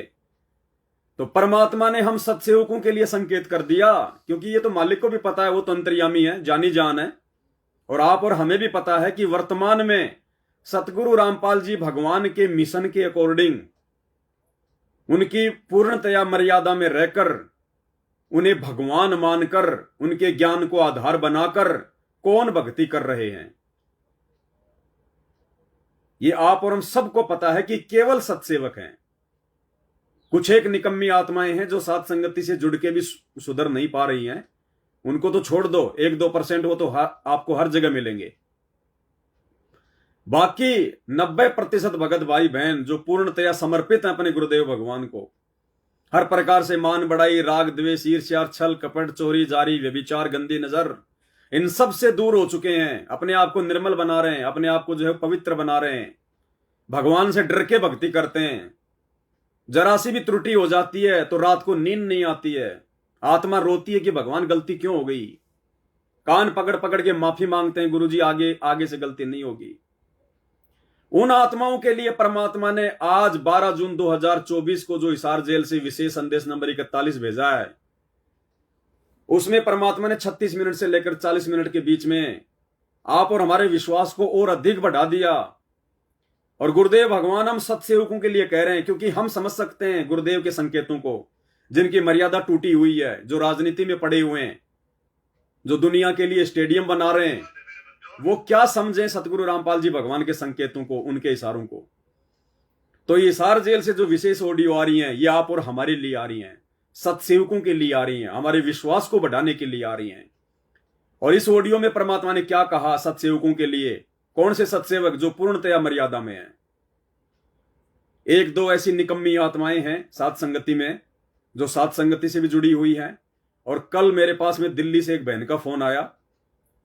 तो परमात्मा ने हम सत्सेवकों के लिए संकेत कर दिया, क्योंकि ये तो मालिक को भी पता है, वो तो अंतर्यामी है, जानी जान है, और आप और हमें भी पता है कि वर्तमान में सतगुरु रामपाल जी भगवान के मिशन के अकॉर्डिंग उनकी पूर्णतया मर्यादा में रहकर, उन्हें भगवान मानकर, उनके ज्ञान को आधार बनाकर कौन भक्ति कर रहे हैं। ये आप और हम सबको पता है कि केवल सत्सेवक हैं। कुछ एक निकम्मी आत्माएं हैं जो साथ संगति से जुड़ के भी सुधर नहीं पा रही हैं, उनको तो छोड़ दो, 1-2% वो तो आपको हर जगह मिलेंगे। बाकी 90% भगत भाई बहन जो पूर्णतया समर्पित हैं अपने गुरुदेव भगवान को, हर प्रकार से मान बढ़ाई, राग द्वेष, ईर्ष्या, छल कपट, चोरी जारी, व्यभिचार, गंदी नजर, इन सब से दूर हो चुके हैं, अपने आप को निर्मल बना रहे हैं, अपने आप को जो है पवित्र बना रहे हैं, भगवान से डर के भक्ति करते हैं। जरा सी भी त्रुटि हो जाती है तो रात को नींद नहीं आती है, आत्मा रोती है कि भगवान गलती क्यों हो गई, कान पकड़ पकड़ के माफी मांगते हैं, गुरुजी आगे से गलती नहीं होगी। उन आत्माओं के लिए परमात्मा ने आज 12 जून 2024 को जो हिसार जेल से विशेष संदेश नंबर 41 भेजा है, उसमें परमात्मा ने 36 मिनट से लेकर 40 मिनट के बीच में आप और हमारे विश्वास को और अधिक बढ़ा दिया। और गुरुदेव भगवान हम सत्सेवकों के लिए कह रहे हैं, क्योंकि हम समझ सकते हैं गुरुदेव के संकेतों को, जिनकी मर्यादा टूटी हुई है, जो राजनीति में पड़े हुए हैं, जो दुनिया के लिए स्टेडियम बना रहे हैं, वो क्या समझें सतगुरु रामपाल जी भगवान के संकेतों को, उनके इशारों को। तो ये हिसार जेल से जो विशेष ऑडियो आ रही हैं, ये आप और हमारे लिए आ रही हैं, सत्सेवकों के लिए आ रही हैं, हमारे विश्वास को बढ़ाने के लिए आ रही हैं। और इस ऑडियो में परमात्मा ने क्या कहा सत्सेवकों के लिए, कौन से सत्सेवक जो पूर्णतया मर्यादा में हैं। 1-2 ऐसी निकम्मी आत्माएं हैं साथ संगति में, जो साथ संगति से भी जुड़ी हुई हैं। और कल मेरे पास में दिल्ली से एक बहन का फोन आया,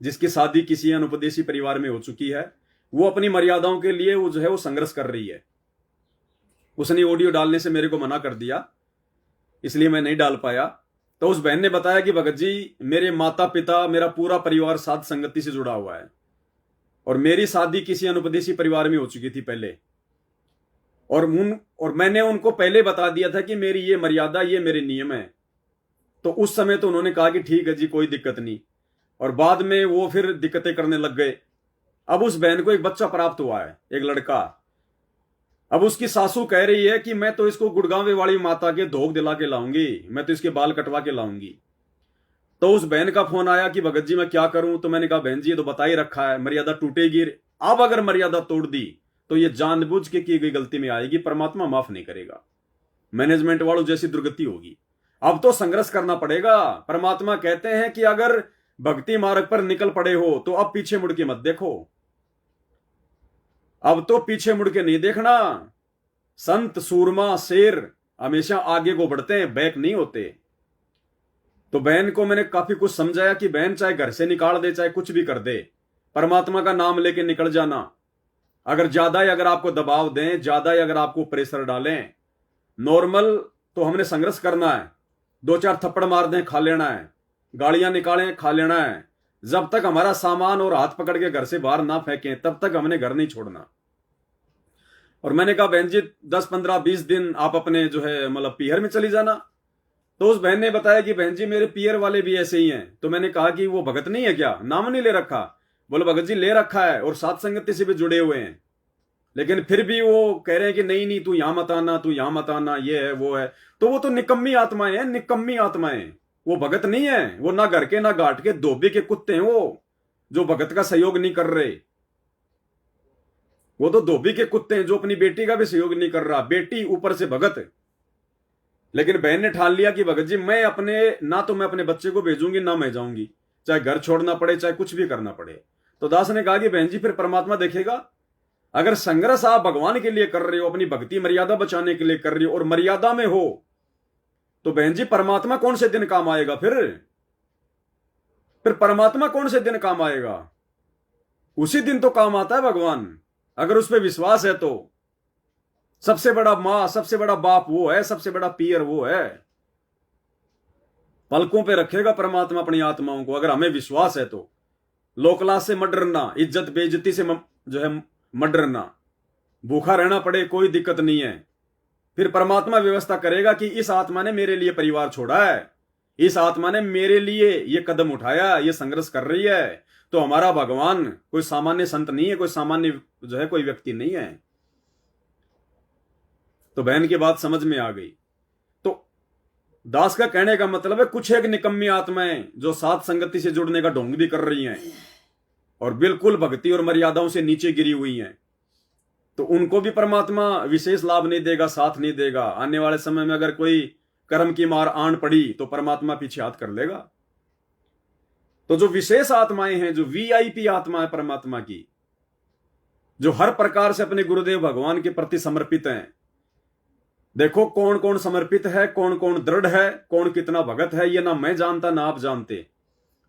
जिसकी शादी किसी अनुपदेशी परिवार में हो चुकी है। वो अपनी मर्यादाओं के लिए वो जो है वो संघर्ष कर रही है। उसने ऑडियो डालने से मेरे को मना कर दिया, इसलिए मैं नहीं डाल पाया। तो उस बहन ने बताया कि भगत जी, मेरे माता पिता, मेरा पूरा परिवार साथ संगति से जुड़ा हुआ है, और मेरी शादी किसी अनुपदेशी परिवार में हो चुकी थी पहले, और मैंने उनको पहले बता दिया था कि मेरी ये मर्यादा, ये मेरे नियम है। तो उस समय तो उन्होंने कहा कि ठीक है जी, कोई दिक्कत नहीं, और बाद में वो फिर दिक्कतें करने लग गए। अब उस बहन को एक बच्चा प्राप्त हुआ है, एक लड़का। अब उसकी सासू कह रही है कि मैं तो इसको गुड़गांव वाली माता के धोख दिला के लाऊंगी, मैं तो इसके बाल कटवा के लाऊंगी। तो उस बहन का फोन आया कि भगत जी मैं क्या करूं। तो मैंने कहा बहन जी, ये तो बता ही रखा है, मर्यादा टूटेगी। अब अगर मर्यादा तोड़ दी तो ये जानबूझ के की गई गलती में आएगी, परमात्मा माफ नहीं करेगा, मैनेजमेंट वालों जैसी दुर्गति होगी। अब तो संघर्ष करना पड़ेगा। परमात्मा कहते हैं कि अगर भक्ति मार्ग पर निकल पड़े हो तो अब पीछे मुड़ के मत देखो, अब तो पीछे मुड़ के नहीं देखना। संत, सूरमा, शेर हमेशा आगे को बढ़ते हैं, बैक नहीं होते। तो बहन को मैंने काफी कुछ समझाया कि बहन चाहे घर से निकाल दे, चाहे कुछ भी कर दे, परमात्मा का नाम लेके निकल जाना। अगर ज्यादा ही अगर आपको दबाव दें, ज्यादा ही अगर आपको प्रेशर डालें, नॉर्मल तो हमने संघर्ष करना है, 2-4 थप्पड़ मार दें, खा लेना है, गालियां निकालें, खा लेना है। जब तक हमारा सामान और हाथ पकड़ के घर से बाहर ना फेंकें, तब तक हमने घर नहीं छोड़ना। और मैंने कहा बहन जी 10, 15, 20 दिन आप अपने जो है मतलब पीहर में चली जाना। तो उस बहन ने बताया कि बहन जी मेरे पीहर वाले भी ऐसे ही हैं। तो मैंने कहा कि वो भगत नहीं है क्या, नाम नहीं ले रखा। बोले भगत जी ले रखा है और साथ संगति से भी जुड़े हुए हैं, लेकिन फिर भी वो कह रहे हैं कि नहीं नहीं तू यहां मत आना, तू यहां मत आना, ये है वो है। तो वो तो निकम्मी आत्माएं हैं, निकम्मी आत्माएं। वो भगत नहीं है, वो ना घर के ना घाट के धोबी के कुत्ते हैं वो, जो भगत का सहयोग नहीं कर रहे। वो तो धोबी के कुत्ते हैं जो अपनी बेटी का भी सहयोग नहीं कर रहा, बेटी ऊपर से भगत। लेकिन बहन ने ठान लिया कि भगत जी मैं अपने ना तो मैं अपने बच्चे को भेजूंगी ना मैं जाऊंगी, चाहे घर छोड़ना पड़े चाहे कुछ भी करना पड़े। तो दास ने कहा कि बहन जी फिर परमात्मा देखेगा। अगर संघर्ष आप भगवान के लिए कर रहे हो, अपनी भक्ति मर्यादा बचाने के लिए कर रहे हो और मर्यादा में हो, तो बहन जी परमात्मा कौन से दिन काम आएगा। फिर परमात्मा कौन से दिन काम आएगा। उसी दिन तो काम आता है भगवान, अगर उस पर विश्वास है तो। सबसे बड़ा मां, सबसे बड़ा बाप वो है, सबसे बड़ा पीर वो है। पलकों पे रखेगा परमात्मा अपनी आत्माओं को, अगर हमें विश्वास है तो। लोकलाज से मत डरना, इज्जत बेइज्जती से जो है मत डरना। भूखा रहना पड़े कोई दिक्कत नहीं है, फिर परमात्मा व्यवस्था करेगा कि इस आत्मा ने मेरे लिए परिवार छोड़ा है, इस आत्मा ने मेरे लिए ये कदम उठाया, ये संघर्ष कर रही है, तो हमारा भगवान कोई सामान्य संत नहीं है, कोई सामान्य जो है कोई व्यक्ति नहीं है। तो बहन की बात समझ में आ गई। तो दास का कहने का मतलब है कुछ एक निकम्मी आत्माएं जो साथ संगति से जुड़ने का ढोंग भी कर रही हैं और बिल्कुल भक्ति और मर्यादाओं से नीचे गिरी हुई हैं, तो उनको भी परमात्मा विशेष लाभ नहीं देगा, साथ नहीं देगा। आने वाले समय में अगर कोई कर्म की मार आन पड़ी तो परमात्मा पीछे हाथ कर लेगा। तो जो विशेष आत्माएं हैं, जो वीआईपी आत्मा है परमात्मा की, जो हर प्रकार से अपने गुरुदेव भगवान के प्रति समर्पित हैं, देखो कौन कौन समर्पित है, कौन कौन दृढ़ है, कौन कितना भगत है, ये ना मैं जानता ना आप जानते,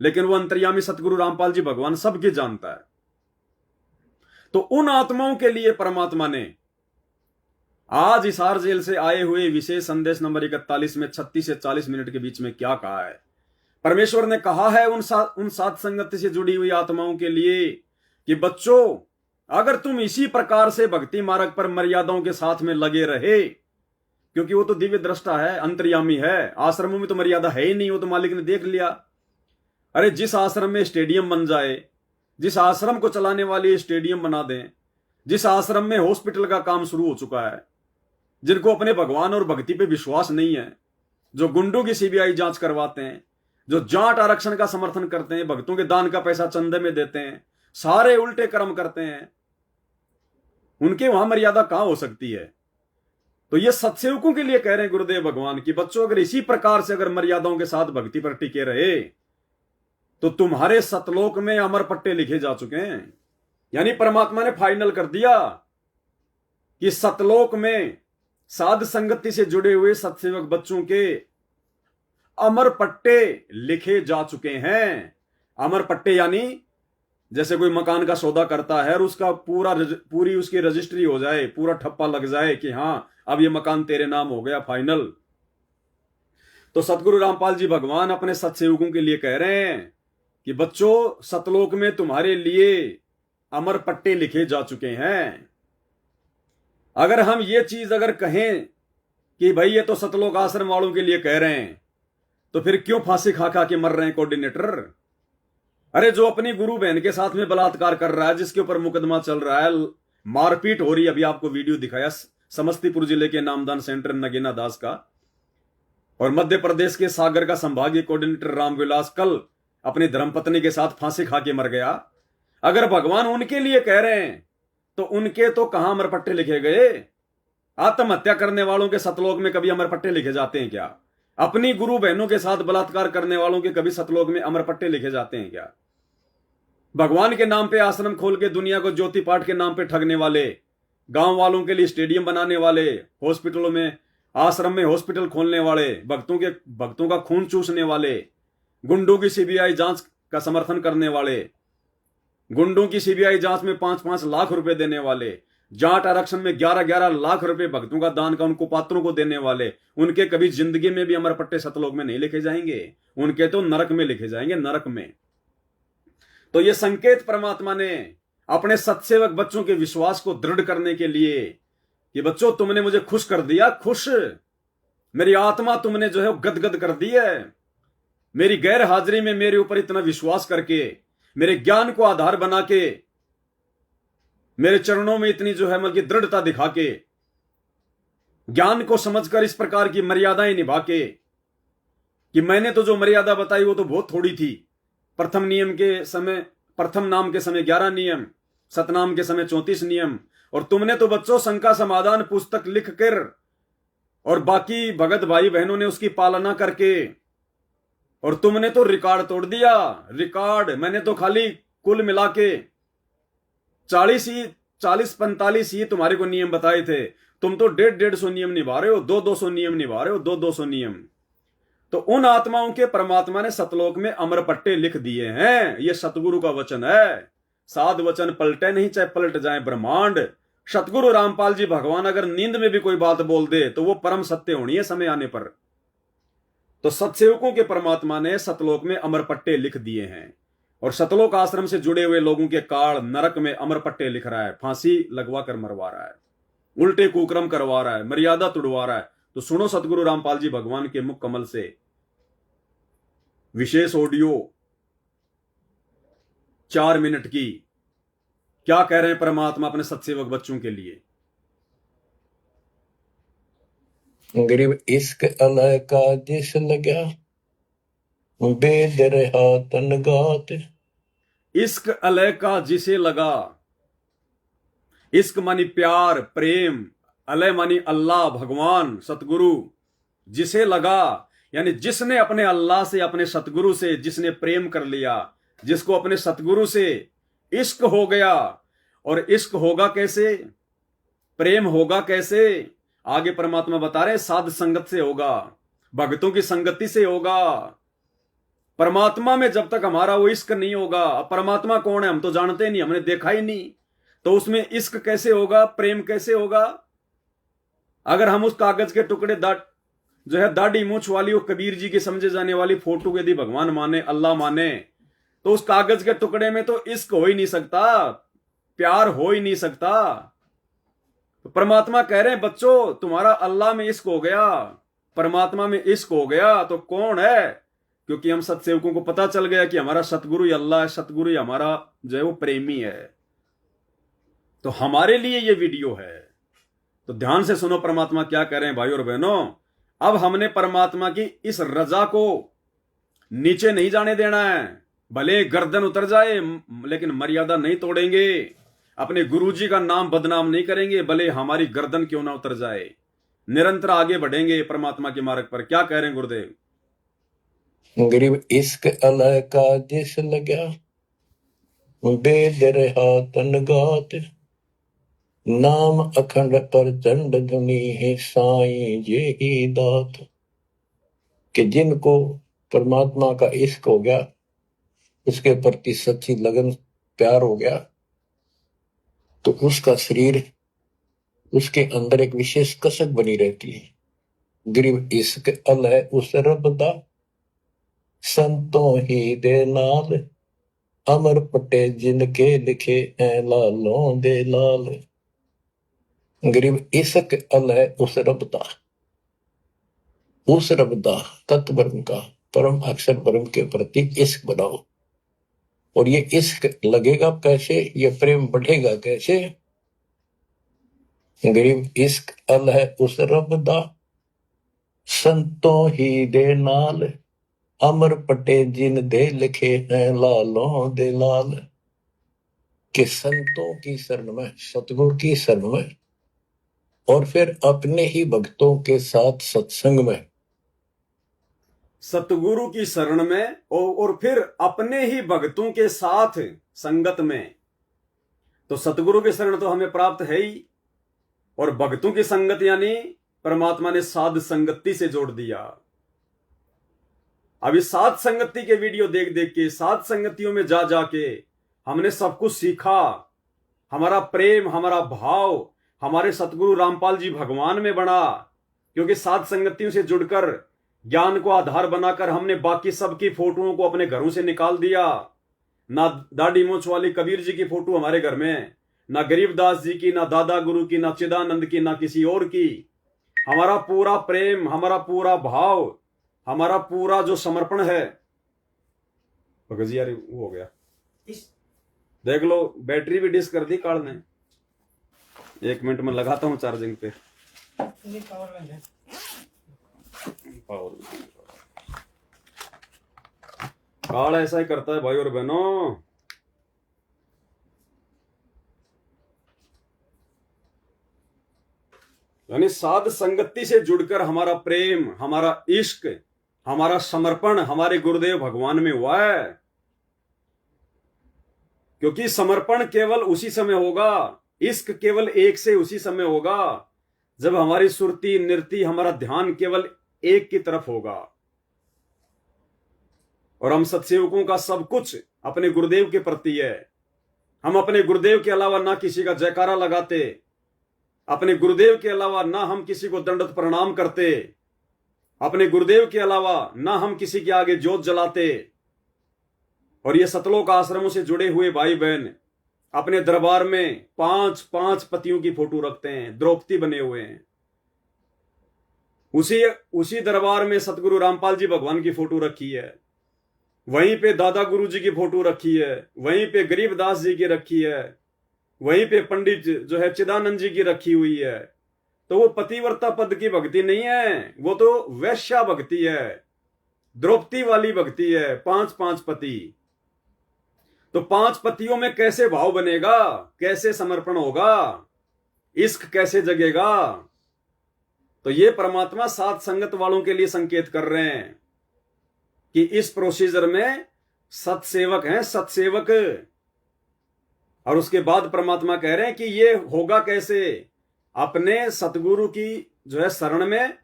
लेकिन वो अंतर्यामी सतगुरु रामपाल जी भगवान सबके जानता है। तो उन आत्माओं के लिए परमात्मा ने आज हिसार जेल से आए हुए विशेष संदेश नंबर 41 में 36 से 40 मिनट के बीच में क्या कहा है। परमेश्वर ने कहा है उन साथ संगति से जुड़ी हुई आत्माओं के लिए कि बच्चों, अगर तुम इसी प्रकार से भक्ति मार्ग पर मर्यादाओं के साथ में लगे रहे, क्योंकि वो तो दिव्य दृष्टा है, अंतर्यामी है, आश्रमों में तो मर्यादा है ही नहीं, वो तो मालिक ने देख लिया। अरे जिस आश्रम में स्टेडियम बन जाए, जिस आश्रम को चलाने वाले स्टेडियम बना दें, जिस आश्रम में हॉस्पिटल का काम शुरू हो चुका है, जिनको अपने भगवान और भक्ति पे विश्वास नहीं है, जो गुंडों की सीबीआई जांच करवाते हैं, जो जाट आरक्षण का समर्थन करते हैं, भक्तों के दान का पैसा चंदे में देते हैं, सारे उल्टे कर्म करते हैं, उनके वहां मर्यादा कहां हो सकती है। तो ये सत्सेवकों के लिए कह रहे हैं गुरुदेव भगवान की बच्चों, अगर इसी प्रकार से अगर मर्यादाओं के साथ भक्ति पर टिके रहे तो तुम्हारे सतलोक में अमर पट्टे लिखे जा चुके हैं। यानी परमात्मा ने फाइनल कर दिया कि सतलोक में साध संगति से जुड़े हुए सत्सेवक बच्चों के अमर पट्टे लिखे जा चुके हैं। अमर पट्टे यानी जैसे कोई मकान का सौदा करता है और उसका पूरी उसकी रजिस्ट्री हो जाए, पूरा ठप्पा लग जाए कि हां अब ये मकान तेरे नाम हो गया फाइनल। तो सतगुरु रामपाल जी भगवान अपने सत्सेवकों के लिए कह रहे हैं कि बच्चों, सतलोक में तुम्हारे लिए अमर पट्टे लिखे जा चुके हैं। अगर हम ये चीज अगर कहें कि भाई ये तो सतलोक आश्रम वालों के लिए कह रहे हैं, तो फिर क्यों फांसी खा खा के मर रहे हैं कोऑर्डिनेटर? अरे जो अपनी गुरु बहन के साथ में बलात्कार कर रहा है, जिसके ऊपर मुकदमा चल रहा है, मारपीट हो रही है, अभी आपको वीडियो दिखाया समस्तीपुर जिले के नामदान सेंटर नगीना दास का, और मध्य प्रदेश के सागर का संभागीय कोऑर्डिनेटर रामविलास कल अपनी धर्मपत्नी के साथ फांसी खा के मर गया। अगर भगवान उनके लिए कह रहे हैं तो उनके तो कहां अमर पट्टे लिखे गए? आत्महत्या करने वालों के सतलोक में कभी अमर पट्टे लिखे जाते हैं क्या? अपनी गुरु बहनों के साथ बलात्कार करने वालों के कभी सतलोक में अमर पट्टे लिखे जाते हैं क्या? भगवान के नाम पे आश्रम खोल के दुनिया को ज्योति पाठ के नाम पे ठगने वाले, गांव वालों के लिए स्टेडियम बनाने वाले, हॉस्पिटलों में आश्रम में हॉस्पिटल खोलने वाले, भक्तों का खून चूसने वाले, गुंडों की सीबीआई जांच का समर्थन करने वाले, गुंडों की सीबीआई जांच में 5-5 लाख रुपए देने वाले, जाट आरक्षण में 11-11 लाख रुपए भक्तों का दान का उनको पात्रों को देने वाले, उनके कभी जिंदगी में भी अमर पट्टे सतलोक में नहीं लिखे जाएंगे, उनके तो नरक में लिखे जाएंगे, नरक में। तो ये संकेत परमात्मा ने अपने सत्सेवक बच्चों के विश्वास को दृढ़ करने के लिए कि बच्चों, तुमने मुझे खुश कर दिया, खुश, मेरी आत्मा तुमने जो है गदगद कर दी है, मेरी गैर हाजिरी में मेरे ऊपर इतना विश्वास करके, मेरे ज्ञान को आधार बना के, मेरे चरणों में इतनी जो है मतलब दृढ़ता दिखा के, ज्ञान को समझकर इस प्रकार की मर्यादाएं निभा के, कि मैंने तो जो मर्यादा बताई वो तो बहुत थोड़ी थी। प्रथम नाम के समय 11 नियम, सतनाम के समय 34 नियम, और तुमने तो बच्चों शंका समाधान पुस्तक लिख कर और बाकी भगत भाई बहनों ने उसकी पालना करके, और तुमने तो रिकॉर्ड तोड़ दिया। रिकॉर्ड मैंने तो खाली कुल मिला के 40-45 ही तुम्हारे को नियम बताए थे, तुम तो 150-150 नियम निभा रहे हो, 200-200 नियम निभा रहे हो, 200-200 नियम। तो उन आत्माओं के परमात्मा ने सतलोक में अमर पट्टे लिख दिए हैं। ये सतगुरु का वचन है। साध वचन पलटे नहीं, चाहे पलट जाए ब्रह्मांड। सतगुरु रामपाल जी भगवान अगर नींद में भी कोई बात बोल दे तो वो परम सत्य होनी है समय आने पर। तो सत्सेवकों के परमात्मा ने सतलोक में अमर पट्टे लिख दिए हैं, और सतलोक आश्रम से जुड़े हुए लोगों के काल नरक में अमर पट्टे लिख रहा है, फांसी लगवा कर मरवा रहा है। उल्टे कुक्रम करवा रहा है, मर्यादा तुड़वा रहा है। तो सुनो सतगुरु रामपाल जी भगवान के मुख कमल से विशेष ऑडियो 4 मिनट की, क्या कह रहे हैं परमात्मा अपने सत्सेवक बच्चों के लिए। गरीब इश्क अलह का जिस लगा बेद रहा तन गात। इश्क अलह का जिसे लगा, इश्क मानी प्यार प्रेम, अलह मानी अल्लाह भगवान सतगुरु, जिसे लगा यानी जिसने अपने अल्लाह से अपने सतगुरु से जिसने प्रेम कर लिया, जिसको अपने सतगुरु से इश्क हो गया। और इश्क होगा कैसे, प्रेम होगा कैसे, आगे परमात्मा बता रहे हैं साध संगत से होगा, भक्तों की संगति से होगा। परमात्मा में जब तक हमारा वो इश्क नहीं होगा, अब परमात्मा कौन है हम तो जानते नहीं, हमने देखा ही नहीं, तो उसमें इश्क कैसे होगा, प्रेम कैसे होगा। अगर हम उस कागज के टुकड़े जो है दाढ़ी मूछ वाली वो कबीर जी की समझे जाने वाली फोटो को यदि भगवान माने, अल्लाह माने, तो उस कागज के टुकड़े में तो इश्क हो ही नहीं सकता, प्यार हो ही नहीं सकता। तो परमात्मा कह रहे हैं बच्चों तुम्हारा अल्लाह में इश्क हो गया, परमात्मा में इश्क हो गया तो कौन है, क्योंकि हम सत्सेवकों को पता चल गया कि हमारा सतगुरु ही अल्लाह है, सतगुरु ही हमारा जो है वो प्रेमी है। तो हमारे लिए ये वीडियो है, तो ध्यान से सुनो परमात्मा क्या कह रहे हैं भाई और बहनों। अब हमने परमात्मा की इस रजा को नीचे नहीं जाने देना है, भले गर्दन उतर जाए लेकिन मर्यादा नहीं तोड़ेंगे, अपने गुरुजी का नाम बदनाम नहीं करेंगे, भले हमारी गर्दन क्यों ना उतर जाए, निरंतर आगे बढ़ेंगे परमात्मा के मार्ग पर। क्या कह रहे हैं गुरुदेव। गरीब इश्क अलह का जिस लगा बेद रहा तन गात। नाम अखंड पर चंड धुनी है साईं ये ही दात। कि जिनको परमात्मा का इश्क हो गया, उसके प्रति सच्ची लगन प्यार हो गया, तो उसका शरीर, उसके अंदर एक विशेष कसक बनी रहती है। गरीब इश्क अलह उस रब दा संतों ही दे नाल। अमर पटे जिनके लिखे ऐ लालों दे लाल। गरीब इश्क अलह उस रब दा, उस रब दा तत्व ब्रह्म का, परम अक्षर ब्रह्म के प्रति इश्क बनाओ। और ये इश्क लगेगा कैसे, ये प्रेम बढ़ेगा कैसे। गरीब इश्क अलह उस रब दा संतों ही दे नाल। अमर पटे जिन दे लिखे हैं लालों दे लाल। कि संतों की शरण में, सतगुरु की शरण में, और फिर अपने ही भक्तों के साथ सत्संग में, सतगुरु की शरण में और फिर अपने ही भक्तों के साथ संगत में। तो सतगुरु की शरण तो हमें प्राप्त है ही, और भक्तों की संगत यानी परमात्मा ने साध संगति से जोड़ दिया। अब इस साध संगति के वीडियो देख देख के, साध संगतियों में जा जाके हमने सब कुछ सीखा। हमारा प्रेम, हमारा भाव हमारे सतगुरु रामपाल जी भगवान में बना, क्योंकि साध संगतियों से जुड़कर ज्ञान को आधार बनाकर हमने बाकी सबकी फोटोओं को अपने घरों से निकाल दिया। ना दाढ़ी मूछ वाली कबीर जी की फोटो हमारे घर में, ना गरीबदास जी की, ना दादा गुरु की, ना चिदानंद की, ना किसी और की। हमारा पूरा प्रेम, हमारा पूरा भाव, हमारा पूरा जो समर्पण है। भगत जी यार वो हो गया, देख लो बैटरी भी डिस कर दी काल ने। 1 मिनट में लगाता हूं चार्जिंग पे। पावर काल ऐसा ही करता है भाई और बहनों। यानी साध संगति से जुड़कर हमारा प्रेम, हमारा इश्क, हमारा समर्पण हमारे गुरुदेव भगवान में हुआ है। क्योंकि समर्पण केवल उसी समय होगा, इश्क केवल एक से उसी समय होगा जब हमारी सुरती नृति, हमारा ध्यान केवल एक की तरफ होगा। और हम सत्सेवकों का सब कुछ अपने गुरुदेव के प्रति है। हम अपने गुरुदेव के अलावा ना किसी का जयकारा लगाते, अपने गुरुदेव के अलावा ना हम किसी को दंडवत प्रणाम करते, अपने गुरुदेव के अलावा ना हम किसी के आगे जोत जलाते। और ये सतलोक आश्रमों से जुड़े हुए भाई बहन अपने दरबार में 5-5 पतियों की फोटो रखते हैं, द्रौपदी बने हुए हैं। उसी दरबार में सतगुरु रामपाल जी भगवान की फोटो रखी है, वहीं पे दादा गुरु जी की फोटो रखी है, वहीं पे गरीबदास जी की रखी है, वहीं पे पंडित जो है चिदानंद जी की रखी हुई है। तो वो पतिव्रता पद की भक्ति नहीं है, वो तो वैश्या भक्ति है, द्रौपदी वाली भक्ति है। 5-5 पति, तो 5 पतियों में कैसे भाव बनेगा, कैसे समर्पण होगा, इश्क कैसे जगेगा? तो ये परमात्मा साथ संगत वालों के लिए संकेत कर रहे हैं कि इस प्रोसीजर में सत्सेवक हैं, सत्सेवक। और उसके बाद परमात्मा कह रहे हैं कि ये होगा कैसे, अपने सतगुरु की जो है शरण में,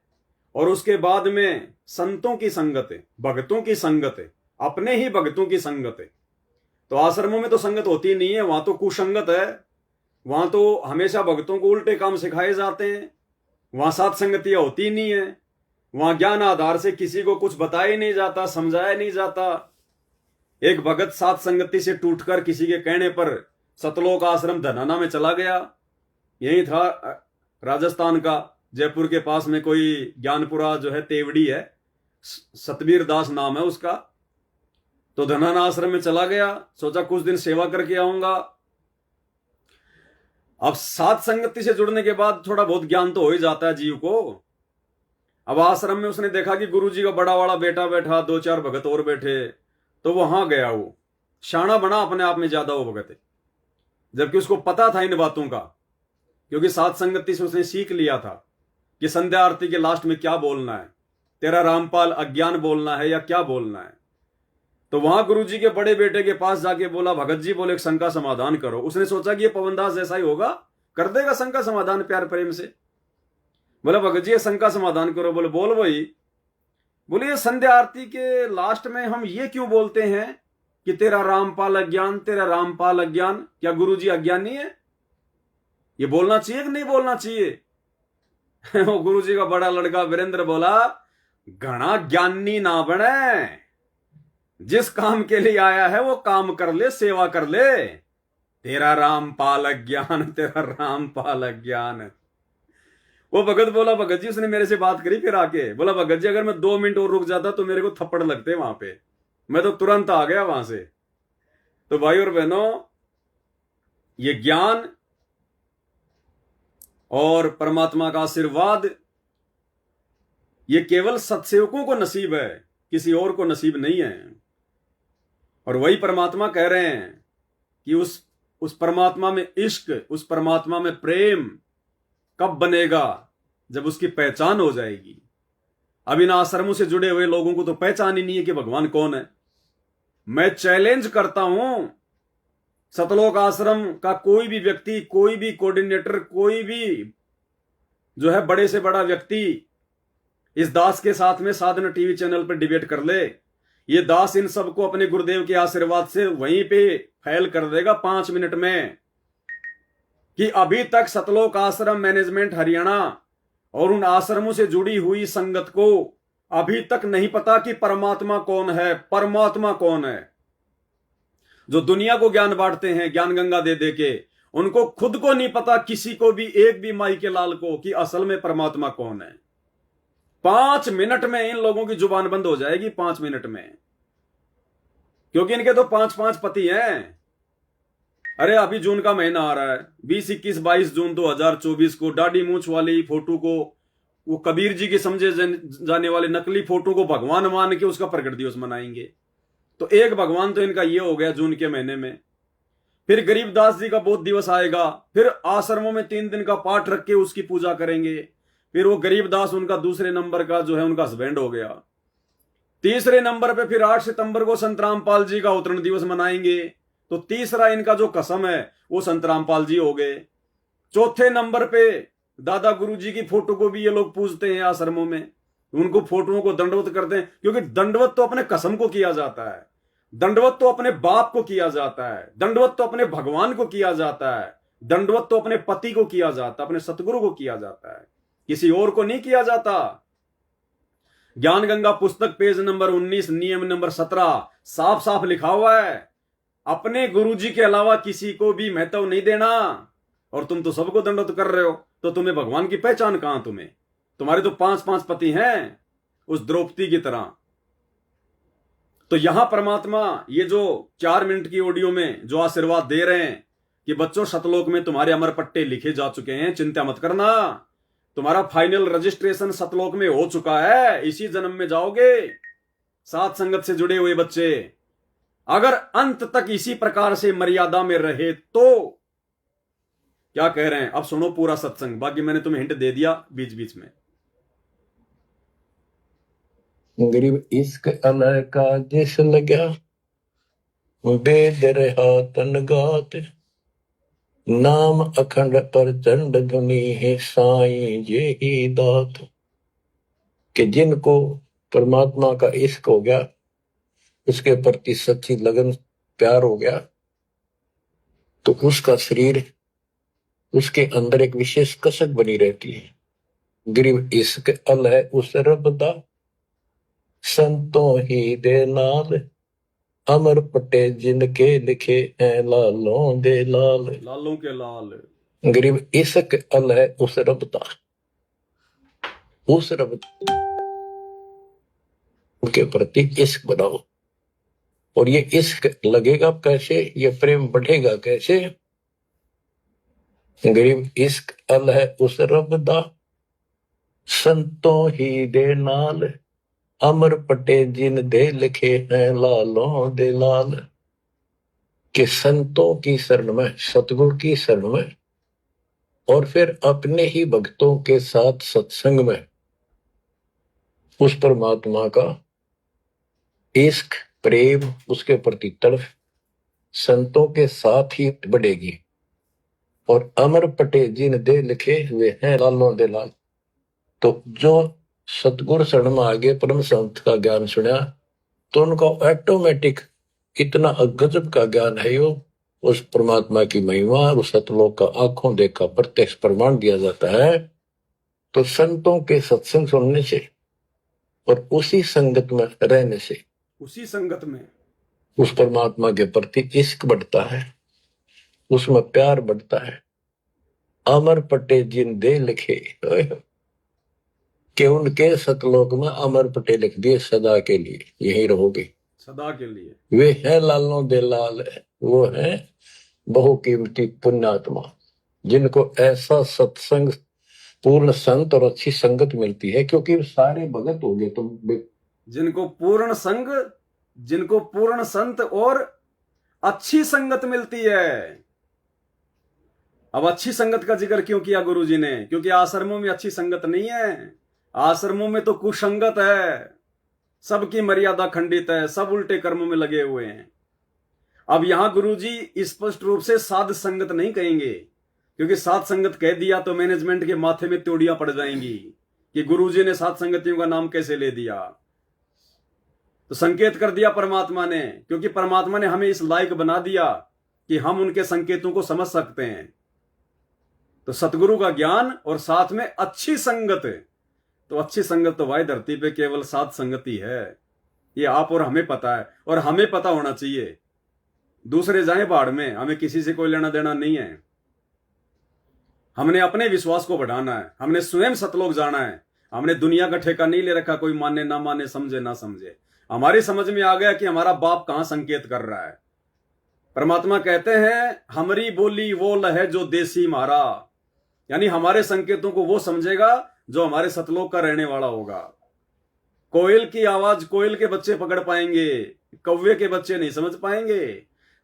और उसके बाद में संतों की संगत, भक्तों की संगत, अपने ही भक्तों की संगत। तो आश्रमों में तो संगत होती नहीं है, वहां तो कुसंगत है, वहां तो हमेशा भक्तों को उल्टे काम सिखाए जाते हैं, वहां सात संगतियां होती नहीं है, वहां ज्ञान आधार से किसी को कुछ बताया नहीं जाता, समझाया नहीं जाता। एक भगत सात संगति से टूटकर किसी के कहने पर सतलोक आश्रम धनाना में चला गया, यही था राजस्थान का, जयपुर के पास में कोई ज्ञानपुरा जो है तेवड़ी है, सतबीर दास नाम है उसका। तो धनाना आश्रम में चला गया, सोचा कुछ दिन सेवा करके आऊंगा। अब सात संगति से जुड़ने के बाद थोड़ा बहुत ज्ञान तो हो ही जाता है जीव को। अब आश्रम में उसने देखा कि गुरुजी का बड़ा वाला बेटा बैठा, 2-4 भगत और बैठे, तो वहां गया, वो शाना बना अपने आप में ज्यादा वो भगत, जबकि उसको पता था इन बातों का, क्योंकि सात संगति से उसने सीख लिया था कि संध्या आरती के लास्ट में क्या बोलना है, तेरा रामपाल अज्ञान बोलना है या क्या बोलना है। तो वहां गुरुजी के बड़े बेटे के पास जाके बोला, भगत जी बोले एक शंका समाधान करो। उसने सोचा कि ये पवनदास जैसा ही होगा, कर देगा शंका समाधान प्यार प्रेम से। बोला भगत जी ये शंका समाधान करो। बोले बोल भाई। बोले ये संध्या आरती के लास्ट में हम ये क्यों बोलते हैं कि तेरा रामपाल अज्ञान, तेरा रामपाल अज्ञान, क्या गुरुजी अज्ञानी है? ये बोलना चाहिए कि नहीं बोलना चाहिए? वो गुरुजी का बड़ा लड़का वीरेंद्र बोला, घना ज्ञानी ना बने, जिस काम के लिए आया है वो काम कर ले, सेवा कर ले। तेरा रामपाल अज्ञान, तेरा रामपाल अज्ञान। वो भगत बोला, भगत जी उसने मेरे से बात करी, फिर आके बोला, भगत जी अगर मैं 2 मिनट और रुक जाता तो मेरे को थप्पड़ लगते वहां पे, मैं तो तुरंत आ गया वहां से। तो भाई और बहनों, ये ज्ञान और परमात्मा का आशीर्वाद ये केवल सत्सेवकों को नसीब है, किसी और को नसीब नहीं है। और वही परमात्मा कह रहे हैं कि उस परमात्मा में इश्क, उस परमात्मा में प्रेम कब बनेगा? जब उसकी पहचान हो जाएगी। अब इन आश्रमों से जुड़े हुए लोगों को तो पहचान ही नहीं है कि भगवान कौन है। मैं चैलेंज करता हूं, सतलोक आश्रम का कोई भी व्यक्ति, कोई भी कोऑर्डिनेटर, कोई भी जो है बड़े से बड़ा व्यक्ति इस दास के साथ में साधना टीवी चैनल पर डिबेट कर ले, ये दास इन सबको अपने गुरुदेव के आशीर्वाद से वहीं पे फैल कर देगा 5 मिनट में कि अभी तक सतलोक आश्रम मैनेजमेंट हरियाणा और उन आश्रमों से जुड़ी हुई संगत को अभी तक नहीं पता कि परमात्मा कौन है। परमात्मा कौन है? जो दुनिया को ज्ञान बांटते हैं ज्ञान गंगा दे दे के, उनको खुद को नहीं पता, किसी को भी, एक भी माई के लाल को, कि असल में परमात्मा कौन है। 5 मिनट में इन लोगों की जुबान बंद हो जाएगी, 5 मिनट में, क्योंकि इनके तो 5-5 पति हैं। अरे अभी जून का महीना आ रहा है, 20, 21, 22 जून 2024 को दाढ़ी मूंछ वाली फोटो को, वो कबीर जी के समझे जाने वाले नकली फोटो को भगवान मान के उसका प्रकट दिवस मनाएंगे। तो एक भगवान तो इनका ये हो गया जून के महीने में। फिर गरीबदास जी का बोध दिवस आएगा, फिर आश्रमों में 3 दिन का पाठ रख के उसकी पूजा करेंगे। फिर वो गरीबदास उनका दूसरे नंबर का जो है उनका हस्बैंड हो गया। तीसरे नंबर पे फिर 8 सितंबर को संत रामपाल जी का अवतरण दिवस मनाएंगे। तो तीसरा इनका जो कसम है वो संत रामपाल जी हो गए। चौथे नंबर पे दादा गुरु जी की फोटो को भी ये लोग पूजते हैं आश्रमों में, उनको फोटोओं को दंडवत करते हैं, क्योंकि दंडवत तो अपने कसम को किया जाता है, दंडवत तो अपने बाप को किया जाता है, दंडवत तो अपने भगवान को किया जाता है, दंडवत तो अपने पति को किया जाता है, अपने सतगुरु को किया जाता है, किसी और को नहीं किया जाता। ज्ञान गंगा पुस्तक पेज नंबर 19 नियम नंबर 17 साफ साफ लिखा हुआ है, अपने गुरुजी के अलावा किसी को भी महत्व नहीं देना, और तुम तो सबको दंडवत कर रहे हो, तो तुम्हें भगवान की पहचान कहां? तुम्हारे तो 5-5 पति हैं उस द्रौपदी की तरह। तो यहां परमात्मा ये जो 4 मिनट की ऑडियो में जो आशीर्वाद दे रहे हैं कि बच्चों सतलोक में तुम्हारे अमर पट्टे लिखे जा चुके हैं, चिंता मत करना, तुम्हारा फाइनल रजिस्ट्रेशन सतलोक में हो चुका है, इसी जन्म में जाओगे। सात संगत से जुड़े हुए बच्चे अगर अंत तक इसी प्रकार से मर्यादा में रहे तो क्या कह रहे हैं, अब सुनो पूरा सत्संग, बाकी मैंने तुम्हें हिंट दे दिया बीच बीच में। गरीब इश्क अलह का जिस लग्या वेद रहा तन गात, नाम अखंड पर चंड धुनी है साईं जे ही दात। कि जिनको परमात्मा का इश्क हो गया, उसके प्रति सच्ची लगन प्यार हो गया, तो उसका शरीर, उसके अंदर एक विशेष कसक बनी रहती है। गरीब इश्क अलह उस रब दा, संतों ही दे नाल, अमर पटे जिनके लिखे हैं लालों दे लाल। लालों के लाल। गरीब इश्क अलह उस रब दा, उस रब के प्रति इश्क बनाओ। और ये इश्क लगेगा कैसे, ये प्रेम बढ़ेगा कैसे? गरीब इश्क अलह उस रब दा, संतों ही दे नाल, अमर पटे जिन दे लिखे हैं लालों दे लाल। कि संतों की शरण में, सतगुरु की शरण में, और फिर अपने ही भक्तों के साथ सत्संग में उस परमात्मा का इश्क, प्रेम, उसके प्रति तड़फ संतों के साथ ही बढ़ेगी। और अमर पटे जिन दे लिखे हुए हैं लालों दे लाल। तो जो सतगुरु शरण में आगे परम संत का ज्ञान सुना, तो उनको ऑटोमेटिक इतना गजब का ज्ञान है, यो उस परमात्मा की महिमा, उस सतलोक का आंखों देखा प्रत्यक्ष प्रमाण दिया जाता है। तो संतों के सत्संग सुनने से और उसी संगत में रहने से, उसी संगत में उस परमात्मा के प्रति इश्क बढ़ता है, उसमें प्यार बढ़ता है। अमर पटे जिन दे लिखे, कि उनके सतलोक में अमर पटे लिख दिए, सदा के लिए यही रहोगे, सदा के लिए। वे हैं लालों दे लाल, वो है बहुकीमती पुण्यात्मा, जिनको ऐसा सत्संग, पूर्ण संत और अच्छी संगत मिलती है। क्योंकि सारे भगत हो गए, तो जिनको पूर्ण संग, जिनको पूर्ण संत और अच्छी संगत मिलती है। अब अच्छी संगत का जिक्र क्यों किया गुरुजी ने? क्योंकि आश्रमों में अच्छी संगत नहीं है, आश्रमों में तो कुसंगत है, सबकी मर्यादा खंडित है, सब उल्टे कर्मों में लगे हुए हैं। अब यहां गुरुजी स्पष्ट रूप से साध संगत नहीं कहेंगे, क्योंकि साध संगत कह दिया तो मैनेजमेंट के माथे में त्योड़ियां पड़ जाएंगी कि गुरुजी ने साध संगतियों का नाम कैसे ले दिया। तो संकेत कर दिया परमात्मा ने, क्योंकि परमात्मा ने हमें इस लायक बना दिया कि हम उनके संकेतों को समझ सकते हैं। तो सतगुरु का ज्ञान और साथ में अच्छी संगत, तो अच्छी संगत तो भाई धरती पे केवल साध संगत ही है। ये आप और हमें पता है, और हमें पता होना चाहिए। दूसरे जाए बाढ़ में, हमें किसी से कोई लेना देना नहीं है। हमने अपने विश्वास को बढ़ाना है, हमने स्वयं सतलोक जाना है। हमने दुनिया का ठेका नहीं ले रखा, कोई माने ना माने, समझे ना समझे। हमारी समझ में आ गया कि हमारा बाप कहां संकेत कर रहा है। परमात्मा कहते हैं हमारी बोली वो लहे जो देसी मारा, यानी हमारे संकेतों को वो समझेगा जो हमारे सतलोक का रहने वाला होगा। कोयल की आवाज कोयल के बच्चे पकड़ पाएंगे, कौवे के बच्चे नहीं समझ पाएंगे।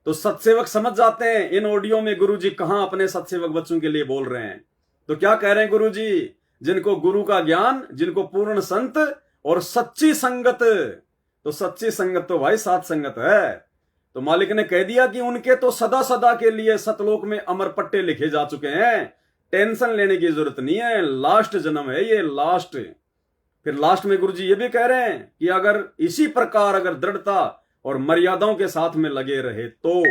तो सत्सेवक समझ जाते हैं इन ऑडियो में गुरुजी कहां अपने सत्सेवक बच्चों के लिए बोल रहे हैं। तो क्या कह रहे हैं गुरुजी? जिनको गुरु का ज्ञान, जिनको पूर्ण संत और सच्ची संगत, तो सच्ची संगत तो भाई सात संगत है। तो मालिक ने कह दिया कि उनके तो सदा सदा के लिए सतलोक में अमर पट्टे लिखे जा चुके हैं, टेंशन लेने की जरूरत नहीं है। लास्ट जन्म है ये, लास्ट। फिर लास्ट में गुरुजी ये भी कह रहे हैं कि अगर इसी प्रकार अगर दृढ़ता और मर्यादाओं के साथ में लगे रहे तो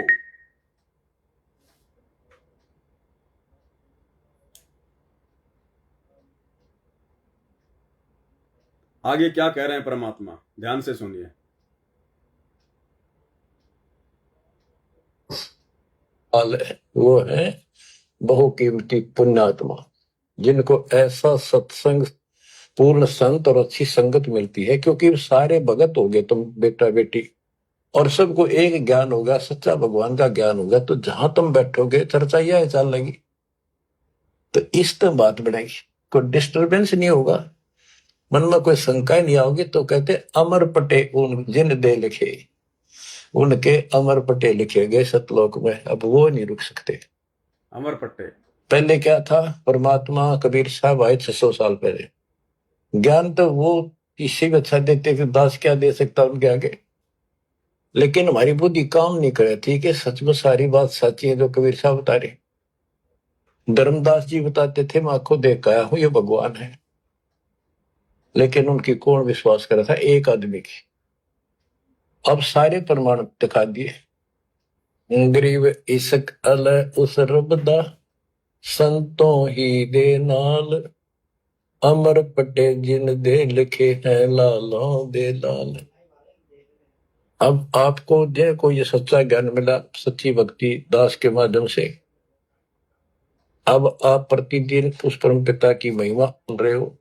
आगे क्या कह रहे हैं परमात्मा, ध्यान से सुनिए। हाल है वो है बहुकीमती पुण्यात्मा, जिनको ऐसा सत्संग, पूर्ण संत और अच्छी संगत मिलती है, क्योंकि सारे भगत हो गए तुम बेटा बेटी, और सबको एक ज्ञान होगा, सच्चा भगवान का ज्ञान होगा, तो जहां तुम बैठोगे चर्चा यह चल लगी, तो इस तरह बात बढ़ेगी, कोई डिस्टरबेंस नहीं होगा, मन में कोई शंका नहीं आओगी। तो कहते अमर पटे उन जिन दे लिखे, उनके अमर पटे लिखे गए सतलोक में, अब वो नहीं रुक सकते। अमर पट्टे पहले क्या था, परमात्मा कबीर साहब आए 600 साल पहले, ज्ञान तो वो किसी भी अच्छा देते थे, दास क्या दे सकता उनके आगे, लेकिन हमारी बुद्धि काम नहीं करे थी कि सच में सारी बात सच्ची है जो कबीर साहब बता रहे। धर्मदास जी बताते थे मैं आंखों देख आया हूं ये भगवान है, लेकिन उनकी कौन विश्वास करा था, एक आदमी की। अब सारे प्रमाण दिखा दिए, गरीब इसक अल उस रबदा संतों ही दे नाल, अमर पटे जिन दे लिखे हैं लालों दे लाल। अब आपको देखो ये सच्चा ज्ञान मिला, सच्ची भक्ति दास के माध्यम से, अब आप प्रतिदिन उस परम पिता की महिमा सुन रहे हो,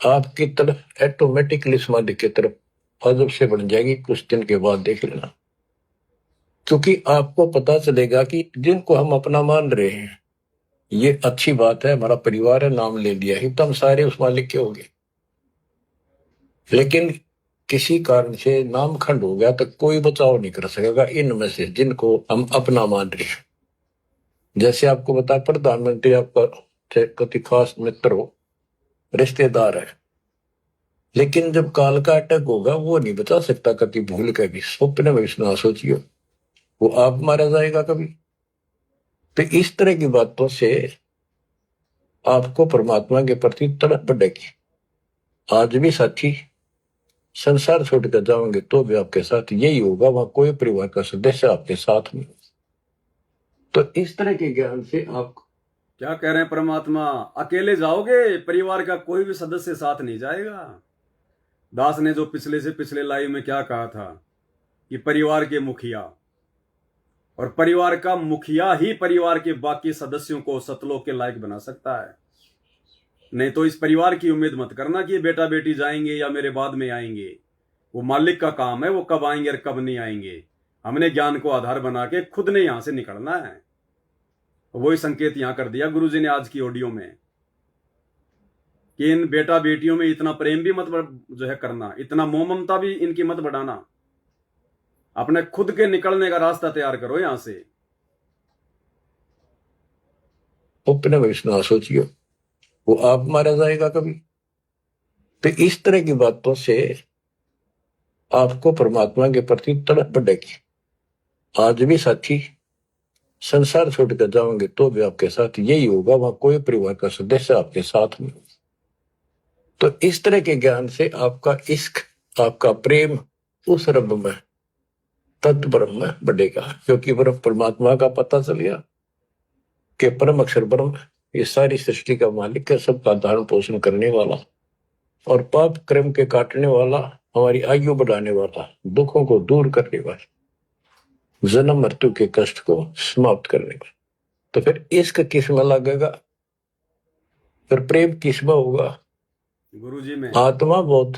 आपकी तरफ ऑटोमेटिकली समाधि की तरफ अजब से बढ़ जाएगी, कुछ दिन के बाद देख लेना, क्योंकि आपको पता चलेगा कि जिनको हम अपना मान रहे हैं ये अच्छी बात है, हमारा परिवार है, नाम ले लिया ही तो हम सारे उस मालिक के हो गए, लेकिन किसी कारण से नाम खंड हो गया तो कोई बचाव नहीं कर सकेगा इनमें से जिनको हम अपना मान रहे हैं। जैसे आपको बता, प्रधानमंत्री आपका कति खास मित्र हो, रिश्तेदार है, लेकिन जब काल का अटैक होगा वो नहीं बचा सकता कति भूल के भी, स्वप्न में ना सोचियो, वो आप मारा जाएगा कभी। तो इस तरह की बातों से आपको परमात्मा के प्रति तड़प बढ़ेगी। आज भी साथी संसार छोड़कर जाओगे तो भी आपके साथ यही होगा, वहां कोई परिवार का सदस्य आपके साथ नहीं। तो इस तरह के ज्ञान से आप क्या कह रहे हैं परमात्मा, अकेले जाओगे, परिवार का कोई भी सदस्य साथ नहीं जाएगा। दास ने जो पिछले से पिछले लाइव में क्या कहा था कि परिवार के मुखिया, और परिवार का मुखिया ही परिवार के बाकी सदस्यों को सतलोक के लायक बना सकता है। नहीं तो इस परिवार की उम्मीद मत करना कि बेटा बेटी जाएंगे या मेरे बाद में आएंगे, वो मालिक का काम है, वो कब आएंगे और कब नहीं आएंगे। हमने ज्ञान को आधार बना के खुद ने यहां से निकलना है। वही संकेत यहां कर दिया गुरुजी ने आज की ऑडियो में कि इन बेटा बेटियों में इतना प्रेम भी मत जो है करना, इतना मोह ममता भी इनकी मत बढ़ाना, अपने खुद के निकलने का रास्ता तैयार करो यहां से। अपने भविष्य ना सोचियो, वो आप मारा जाएगा कभी। तो इस तरह की बातों से आपको परमात्मा के प्रति तड़प बढ़ेगी। आज भी साथी संसार छोड़कर जाओगे तो भी आपके साथ यही होगा, वहां कोई परिवार का सदस्य आपके साथ नहीं। तो इस तरह के ज्ञान से आपका इश्क, आपका प्रेम उस रब में, तत्व ब्रह्म में बढ़ेगा, क्योंकि ब्रह्म परमात्मा का पता चल गया कि परम अक्षर ब्रह्म ये सारी सृष्टि का मालिक है, सबका धारण पोषण करने वाला और पाप क्रम के काटने वाला, हमारी आयु बढ़ाने वाला, दुखों को दूर करने वाला, जन्म मृत्यु के कष्ट को समाप्त करने वाला। तो फिर इश्क किसमें लगेगा, फिर प्रेम किसमें होगा? गुरुजी में। आत्मा बहुत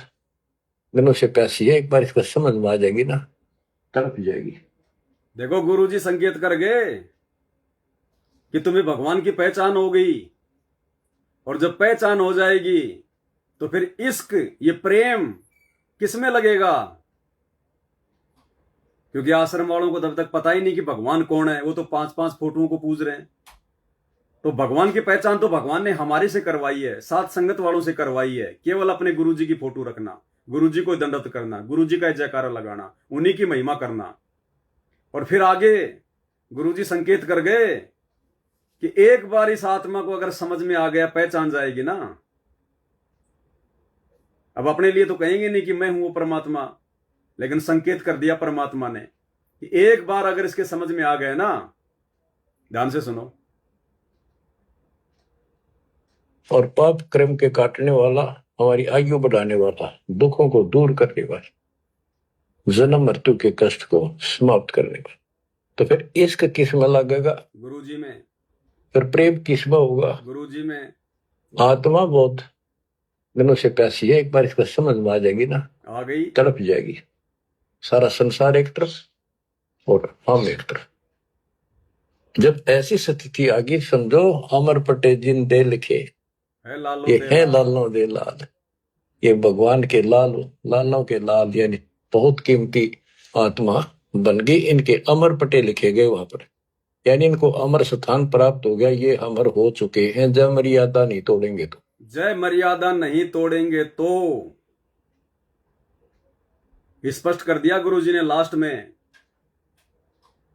दिनों से प्यासी है, एक बार इसको समझ में आ जाएगी ना, तड़प जाएगी। देखो गुरुजी संकेत कर गए कि तुम्हें भगवान की पहचान हो गई, और जब पहचान हो जाएगी तो फिर इश्क, ये प्रेम किसमें लगेगा? क्योंकि आश्रम वालों को तब तक पता ही नहीं कि भगवान कौन है, वो तो 5-5 फोटोओं को पूज रहे हैं। तो भगवान की पहचान तो भगवान ने हमारे से करवाई है, साथ संगत वालों से करवाई है। केवल अपने गुरुजी की फोटो रखना, गुरुजी को दंडवत करना, गुरुजी का जयकारा लगाना, उन्हीं की महिमा करना। और फिर आगे गुरुजी संकेत कर गए कि एक बार इस आत्मा को अगर समझ में आ गया, पहचान जाएगी ना, अब अपने लिए तो कहेंगे नहीं कि मैं हूं वो परमात्मा, लेकिन संकेत कर दिया परमात्मा ने कि एक बार अगर इसके समझ में आ गए ना, ध्यान से सुनो, और पाप क्रम के काटने वाला, हमारी आयु बढ़ाने वाला, दुखों को दूर करने वाला, जन्म मृत्यु के कष्ट को समाप्त करने वाला। तो फिर इश्क किस में लगेगा, गुरुजी में, फिर प्रेम किस में होगा। गुरुजी में। आत्मा बहुत दिनों से प्यासी है, एक बार इसको समझ में आ जाएगी ना, आ गई। तड़प जाएगी। सारा संसार एक तरफ और हम एक तरफ। जब ऐसी स्थिति आ गई, समझो अमर पटे जिन दे लिखे, है लालो ये दे है लाल। लालों दे लाल, ये भगवान के लाल, लालों के लाल, यानी बहुत कीमती आत्मा बन गई। इनके अमर पटे लिखे गए वहां पर, यानी इनको अमर स्थान प्राप्त हो गया। ये अमर हो चुके हैं, जब मर्यादा नहीं तोड़ेंगे तो। जय मर्यादा नहीं तोड़ेंगे तो, स्पष्ट कर दिया गुरुजी ने लास्ट में।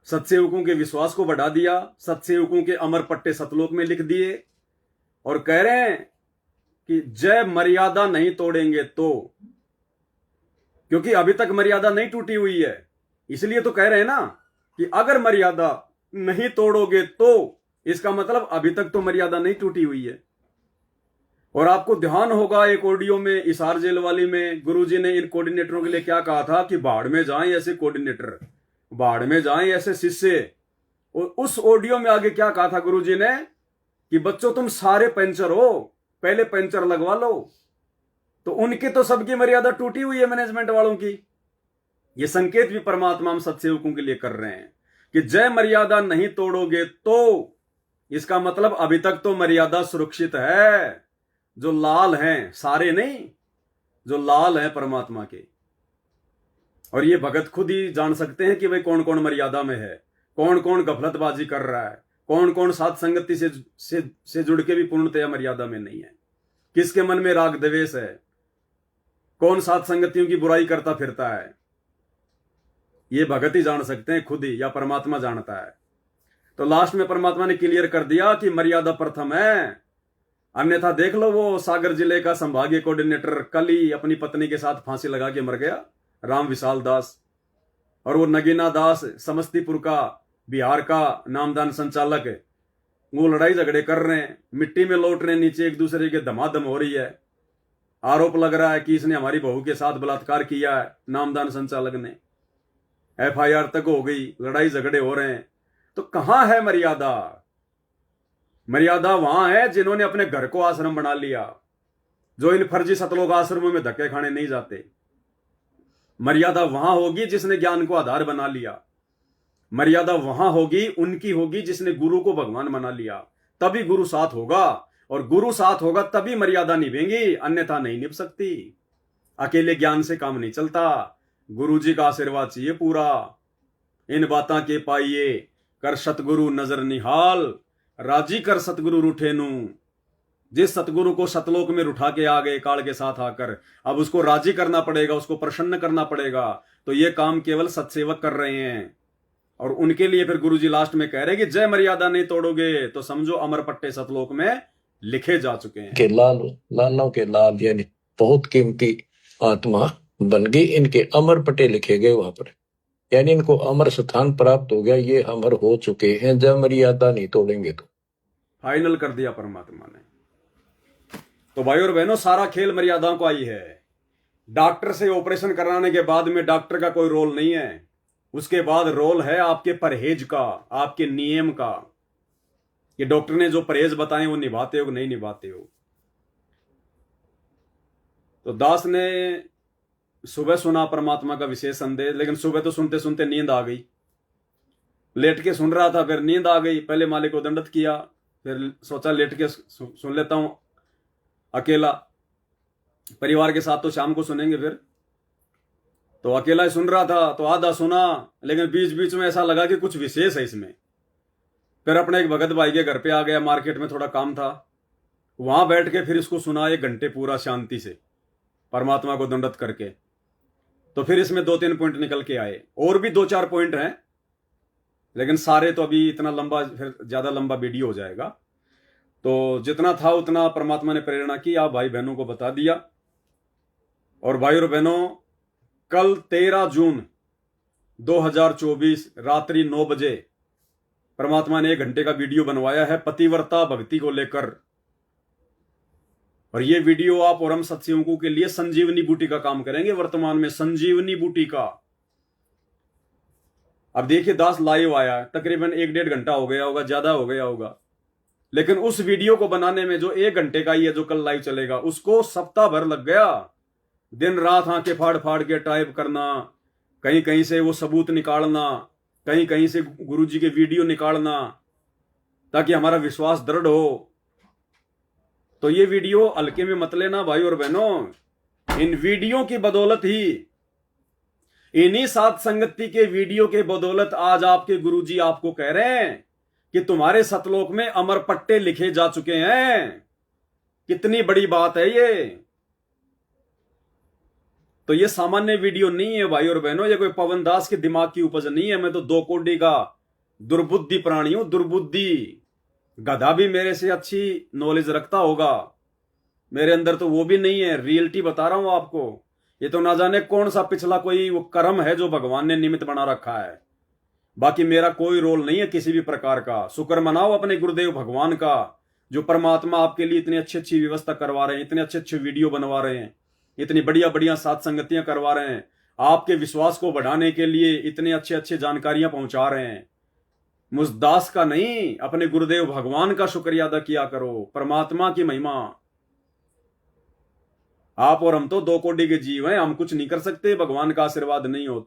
सत्सेवकों के विश्वास को बढ़ा दिया, सत्सेवकों के अमर पट्टे सतलोक में लिख दिए और कह रहे हैं कि जय मर्यादा नहीं तोड़ेंगे तो, क्योंकि अभी तक मर्यादा नहीं टूटी हुई है। इसलिए तो कह रहे हैं ना कि अगर मर्यादा नहीं तोड़ोगे तो, इसका मतलब अभी तक तो मर्यादा नहीं टूटी हुई है। और आपको ध्यान होगा एक ऑडियो में इसार जेल वाली में गुरुजी ने इन कोऑर्डिनेटरों के लिए क्या कहा था कि बाढ़ में जाएं ऐसे कोऑर्डिनेटर, बाढ़ में जाएं ऐसे शिष्य। और उस ऑडियो में आगे क्या कहा था गुरुजी ने कि बच्चों तुम सारे पंचर हो, पहले पंचर लगवा लो। तो उनकी तो सबकी मर्यादा टूटी हुई है, मैनेजमेंट वालों की। ये संकेत भी परमात्मा हम सत्सेवकों के लिए कर रहे हैं कि जय मर्यादा नहीं तोड़ोगे तो, इसका मतलब अभी तक तो मर्यादा सुरक्षित है। जो लाल हैं, सारे नहीं, जो लाल हैं परमात्मा के। और ये भगत खुद ही जान सकते हैं कि भाई कौन कौन मर्यादा में है, कौन कौन गफलतबाजी कर रहा है, कौन कौन साथ संगति से जुड़ के भी पूर्णतया मर्यादा में नहीं है, किसके मन में राग द्वेष है, कौन साथ संगतियों की बुराई करता फिरता है। ये भगत ही जान सकते हैं खुद ही, या परमात्मा जानता है। तो लास्ट में परमात्मा ने क्लियर कर दिया कि मर्यादा प्रथम है, अन्यथा देख लो वो सागर जिले का संभागीय कोऑर्डिनेटर कल ही अपनी पत्नी के साथ फांसी लगा के मर गया, राम विशाल दास। और वो नगीना दास समस्तीपुर का, बिहार का नामदान संचालक है, वो लड़ाई झगड़े कर रहे हैं, मिट्टी में लौट रहे हैं, नीचे एक दूसरे के धमाधम हो रही है। आरोप लग रहा है कि इसने हमारी बहू के साथ बलात्कार किया है, नामदान संचालक ने। FIR तक हो गई, लड़ाई झगड़े हो रहे हैं। तो कहां है मर्यादा? मर्यादा वहां है जिन्होंने अपने घर को आश्रम बना लिया, जो इन फर्जी सतलोक आश्रमों में धक्के खाने नहीं जाते। मर्यादा वहां होगी जिसने ज्ञान को आधार बना लिया। मर्यादा वहां होगी, उनकी होगी जिसने गुरु को भगवान बना लिया। तभी गुरु साथ होगा, और गुरु साथ होगा तभी मर्यादा निभेंगी, अन्यथा नहीं निभ सकती। अकेले ज्ञान से काम नहीं चलता, गुरु जी का आशीर्वाद चाहिए पूरा। इन बातां के पाइए कर सतगुरु नजर निहाल, राजी कर सतगुरु रूठेनु। जिस सतगुरु को सतलोक में उठा के आ गए काल के साथ आकर, अब उसको राजी करना पड़ेगा, उसको प्रसन्न करना पड़ेगा। तो ये काम केवल सत्सेवक कर रहे हैं। और उनके लिए फिर गुरुजी लास्ट में कह रहे हैं कि जय मर्यादा नहीं तोड़ोगे तो समझो अमर पट्टे सतलोक में लिखे जा चुके हैं। के लाल, लालों के लाल, यानी बहुत कीमती आत्मा बन गई। इनके अमर पटे लिखे गए वहां पर, यानी इनको अमर स्थान प्राप्त हो गया। ये अमर हो चुके हैं, जब मर्यादा नहीं तोड़ेंगे तो। फाइनल कर दिया परमात्मा ने। तो भाई और बहनों, सारा खेल मर्यादाओं को आई है। डॉक्टर से ऑपरेशन कराने के बाद में डॉक्टर का कोई रोल नहीं है, उसके बाद रोल है आपके परहेज का, आपके नियम का। ये डॉक्टर ने जो परहेज बताए वो निभाते हो कि नहीं निभाते हो। तो दास ने सुबह सुना परमात्मा का विशेष संदेश, लेकिन सुबह तो सुनते सुनते नींद आ गई। लेट के सुन रहा था, फिर नींद आ गई। पहले मालिक को दंडत किया, फिर सोचा लेट के सुन लेता हूं अकेला, परिवार के साथ तो शाम को सुनेंगे। फिर तो अकेला ही सुन रहा था, तो आधा सुना, लेकिन बीच बीच में ऐसा लगा कि कुछ विशेष है इसमें। फिर अपने एक भगत भाई के घर पे आ गया, मार्केट में थोड़ा काम था, वहां बैठ के फिर इसको सुना 1 घंटे पूरा शांति से, परमात्मा को दंडत करके। तो फिर इसमें 2-3 पॉइंट निकल के आए, और भी 2-4 पॉइंट हैं, लेकिन सारे तो अभी इतना लंबा, फिर ज्यादा लंबा वीडियो हो जाएगा। तो जितना था उतना परमात्मा ने प्रेरणा की, आप भाई बहनों को बता दिया। और भाई और बहनों, कल 13 जून 2024 रात्रि 9 बजे परमात्मा ने 1 घंटे का वीडियो बनवाया है पतिव्रता भक्ति को लेकर। और ये वीडियो आप और हम सत्सेवकों के लिए संजीवनी बूटी का काम करेंगे। वर्तमान में संजीवनी बूटी का अब देखिए दास लाइव आया है, तकरीबन 1-1.5 घंटा हो गया होगा, ज्यादा हो गया होगा, लेकिन उस वीडियो को बनाने में जो 1 घंटे का ही है जो कल लाइव चलेगा, उसको सप्ताह भर लग गया। दिन रात आंखें फाड़ फाड़ के टाइप करना, कहीं कहीं से वो सबूत निकालना, कहीं कहीं से गुरुजी के वीडियो निकालना, ताकि हमारा विश्वास दृढ़ हो। तो ये वीडियो हल्के में मत लेना भाई और बहनों। इन वीडियो की बदौलत ही, इन्हीं साथ संगति के वीडियो के बदौलत आज आपके गुरुजी आपको कह रहे हैं कि तुम्हारे सतलोक में अमर पट्टे लिखे जा चुके हैं। कितनी बड़ी बात है ये। तो ये सामान्य वीडियो नहीं है भाई और बहनों, ये कोई पवन दास के दिमाग की उपज नहीं है। मैं तो 2 कोड़ी का दुर्बुद्धि प्राणी हूं, दुर्बुद्धि। गधा भी मेरे से अच्छी नॉलेज रखता होगा, मेरे अंदर तो वो भी नहीं है। रियलिटी बता रहा हूं आपको। ये तो ना जाने कौन सा पिछला कोई वो कर्म है जो भगवान ने निमित्त बना रखा है। बाकी मेरा कोई रोल नहीं है किसी भी प्रकार का। शुक्र मनाओ अपने गुरुदेव भगवान का, जो परमात्मा आपके लिए इतनी अच्छी अच्छी व्यवस्था करवा रहे हैं, इतने अच्छे अच्छे वीडियो बनवा रहे हैं, इतनी बढ़िया बढ़िया साथ संगतियां करवा रहे हैं, आपके विश्वास को बढ़ाने के लिए इतने अच्छे अच्छे जानकारियां पहुंचा रहे हैं। मुझ दास का नहीं, अपने गुरुदेव भगवान का शुक्रिया अदा किया करो। परमात्मा की महिमा। आप और हम तो 2 कोड़ी के जीव हैं, हम कुछ नहीं कर सकते भगवान का आशीर्वाद नहीं हो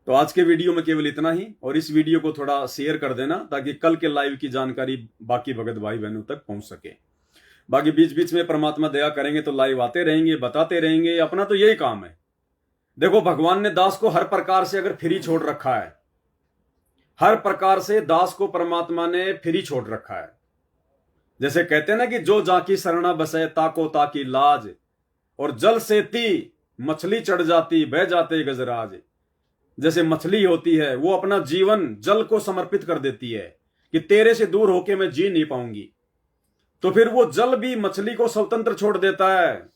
तो आज के वीडियो में केवल इतना ही, और इस वीडियो को थोड़ा शेयर कर देना ताकि कल के लाइव की जानकारी बाकी भगत भाई बहनों तक पहुंच सके। बाकी बीच बीच में परमात्मा दया करेंगे तो लाइव आते रहेंगे, बताते रहेंगे, अपना तो यही काम है। देखो भगवान ने दास को हर प्रकार से अगर फ्री छोड़ रखा है, हर प्रकार से दास को परमात्मा ने फ्री छोड़ रखा है। जैसे कहते हैं ना कि जो जाकी शरणा बसे ताको ताकी लाज, और जल सेती मछली चढ़ जाती बह जाते गजराज। जैसे मछली होती है वो अपना जीवन जल को समर्पित कर देती है कि तेरे से दूर होके मैं जी नहीं पाऊंगी, तो फिर वो जल भी मछली को स्वतंत्र छोड़ देता है।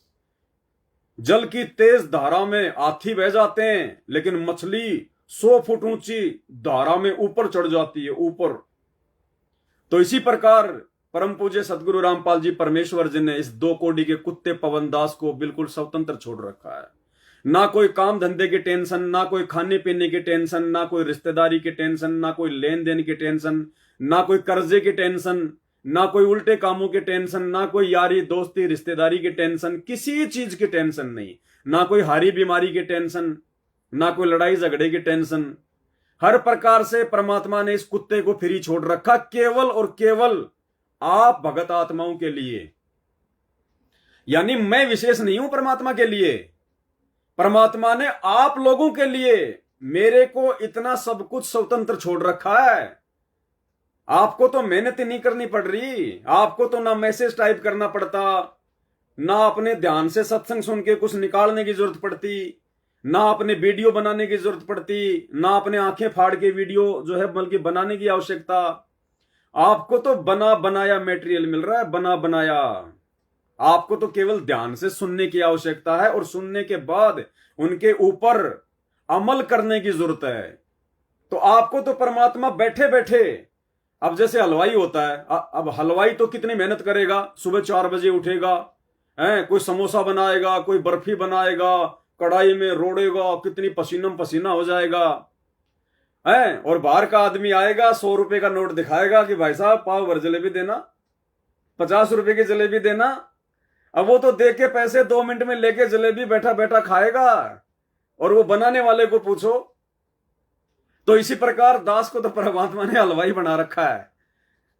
जल की तेज धारा में हाथी बह जाते हैं, लेकिन मछली 100 फुट ऊंची धारा में ऊपर चढ़ जाती है, ऊपर। तो इसी प्रकार परम पूज्य सदगुरु रामपाल जी परमेश्वर जी ने इस 2 कोड़ी के कुत्ते पवन दास को बिल्कुल स्वतंत्र छोड़ रखा है। ना कोई काम धंधे की टेंशन, ना कोई खाने पीने की टेंशन, ना कोई रिश्तेदारी की टेंशन, ना कोई लेन देन की टेंशन, ना कोई कर्जे की टेंशन, ना कोई उल्टे कामों की टेंशन, ना कोई यारी दोस्ती रिश्तेदारी की टेंशन, किसी चीज की टेंशन नहीं। ना कोई हारी बीमारी की टेंशन, ना कोई लड़ाई झगड़े की टेंशन। हर प्रकार से परमात्मा ने इस कुत्ते को फ्री छोड़ रखा, केवल और केवल आप भगत आत्माओं के लिए। यानी मैं विशेष नहीं हूं परमात्मा के लिए, परमात्मा ने आप लोगों के लिए मेरे को इतना सब कुछ स्वतंत्र छोड़ रखा है। आपको तो मेहनत ही नहीं करनी पड़ रही, आपको तो ना मैसेज टाइप करना पड़ता, ना अपने ध्यान से सत्संग सुन के कुछ निकालने की जरूरत पड़ती, ना अपने वीडियो बनाने की जरूरत पड़ती, ना अपने आंखें फाड़ के वीडियो जो है बल्कि बनाने की आवश्यकता। आपको तो बना बनाया मटेरियल मिल रहा है, बना बनाया। आपको तो केवल ध्यान से सुनने की आवश्यकता है, और सुनने के बाद उनके ऊपर अमल करने की जरूरत है। तो आपको तो परमात्मा बैठे बैठे, अब जैसे हलवाई होता है, अब हलवाई तो कितनी मेहनत करेगा, सुबह 4 बजे उठेगा, कोई समोसा बनाएगा, कोई बर्फी बनाएगा, कढ़ाई में रोड़ेगा, कितनी पसीना पसीना हो जाएगा, और बाहर का आदमी आएगा, 100 रुपए का नोट दिखाएगा कि भाई साहब पाव भर जलेबी देना, 50 रुपए की जलेबी देना। अब वो तो दे के पैसे 2 मिनट में लेके जलेबी बैठा बैठा खाएगा, और वो बनाने वाले को पूछो। तो इसी प्रकार दास को तो परमात्मा ने हलवाई बना रखा है।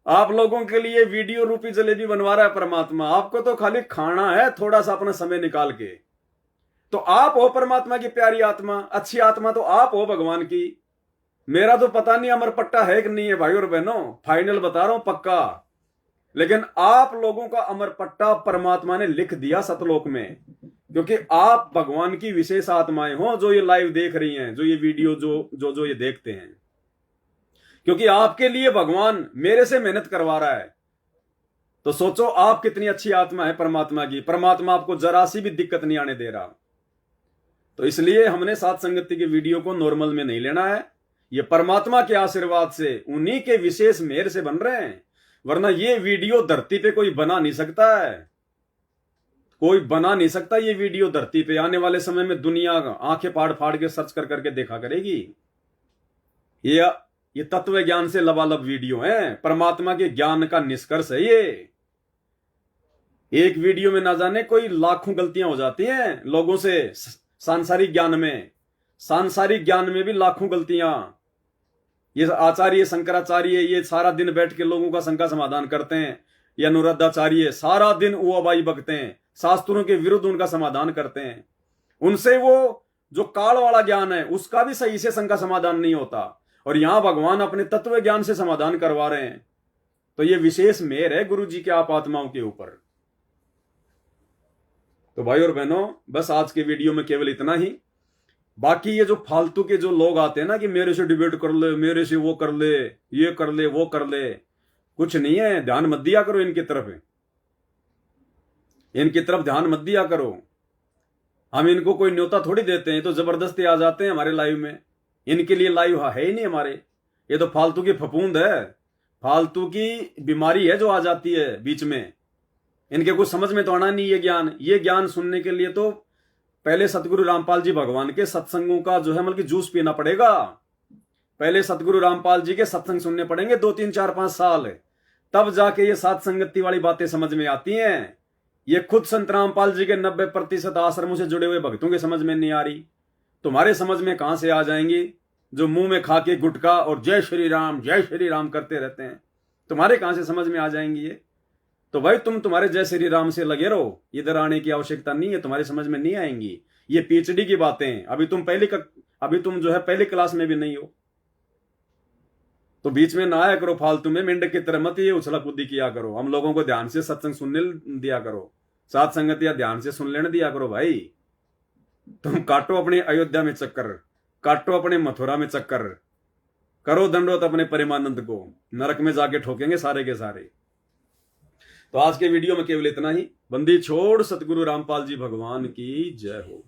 आप लोगों के लिए वीडियो रूपी जलेबी बनवा रहा है परमात्मा, आपको तो खाली खाना है थोड़ा सा अपना समय निकाल के। तो आप हो परमात्मा की प्यारी आत्मा, अच्छी आत्मा तो आप हो भगवान की। मेरा तो पता नहीं अमर पट्टा है कि नहीं है भाई और बहनों, फाइनल बता रहा हूं पक्का। लेकिन आप लोगों का अमर पट्टा परमात्मा ने लिख दिया सतलोक में, क्योंकि आप भगवान की विशेष आत्माएं हो जो ये लाइव देख रही हैं, जो ये वीडियो जो ये देखते हैं। क्योंकि आपके लिए भगवान मेरे से मेहनत करवा रहा है। तो सोचो आप कितनी अच्छी आत्मा है परमात्मा की। परमात्मा आपको जरा सी भी दिक्कत नहीं आने दे रहा। तो इसलिए हमने साथ संगति के वीडियो को नॉर्मल में नहीं लेना है। ये परमात्मा के आशीर्वाद से, उन्हीं के विशेष मेहर से बन रहे हैं, वरना ये वीडियो धरती पे कोई बना नहीं सकता है। कोई बना नहीं सकता ये वीडियो धरती पे। आने वाले समय में दुनिया आंखें फाड़ फाड़ के सर्च कर करके देखा करेगी। ये तत्व ज्ञान से लबालब वीडियो है, परमात्मा के ज्ञान का निष्कर्ष है ये। एक वीडियो में ना जाने कोई लाखों गलतियां हो जाती हैं लोगों से। सांसारिक ज्ञान में भी लाखों गलतियां। ये आचार्य शंकराचार्य ये सारा दिन बैठ के लोगों का शंका समाधान करते हैं, या अनुराधाचार्य सारा दिन उबाई बकते हैं, शास्त्रों के विरुद्ध उनका समाधान करते हैं। उनसे वो जो काल वाला ज्ञान है उसका भी सही से शंका समाधान नहीं होता, और यहां भगवान अपने तत्व ज्ञान से समाधान करवा रहे हैं। तो ये विशेष मेहर है गुरु जी के आप आत्माओं के ऊपर। तो भाई और बहनों, बस आज के वीडियो में केवल इतना ही। बाकी ये जो फालतू के जो लोग आते हैं ना कि मेरे से डिबेट कर ले, मेरे से वो कर ले, ये कर ले, वो कर ले, कुछ नहीं है। ध्यान मत दिया करो इनकी तरफ ध्यान मत दिया करो। हम इनको कोई न्योता थोड़ी देते हैं, तो जबरदस्ती आ जाते हैं हमारे लाइव में। इनके लिए लाइव है ही नहीं हमारे। ये तो फालतू की फफूंद है, फालतू की बीमारी है जो आ जाती है बीच में। इनके कुछ समझ में तो आना नहीं ये ज्ञान सुनने के लिए तो पहले सतगुरु रामपाल जी भगवान के सत्संगों का जो है मतलब कि जूस पीना पड़ेगा। पहले सतगुरु रामपाल जी के सत्संग सुनने पड़ेंगे 2, 3, 4, 5 साल, तब जाके ये सात संगति वाली बातें समझ में आती हैं। ये खुद संत रामपाल जी के 90% आश्रमों से जुड़े हुए भक्तों के समझ में नहीं आ रही, तुम्हारे समझ में कहां से आ जाएंगी? जो मुंह में खा के गुटखा और जय श्री राम करते रहते हैं, तुम्हारे कहां से समझ में आ जाएंगी ये? तो भाई तुम तुम्हारे जय श्री राम से लगे रहो, इधर आने की आवश्यकता नहीं है, तुम्हारी समझ में नहीं आएंगी ये पीएचडी की बातें। अभी तुम जो है पहली क्लास में भी नहीं हो, तो बीच में ना आया करो फालतू में मेंढक की तरह मत ये उछला कूदी किया करो। हम लोगों को ध्यान से सत्संग सुनने दिया करो, सात संगतियां ध्यान से सुन लेने दिया करो। भाई तुम काटो अपने अयोध्या में चक्कर, काटो अपने मथुरा में चक्कर, करो दंडोत अपने प्रेमानंद को, नरक में जाके ठोकेंगे सारे के सारे। तो आज के वीडियो में केवल इतना ही। बंदी छोड़ सतगुरु रामपाल जी भगवान की जय हो।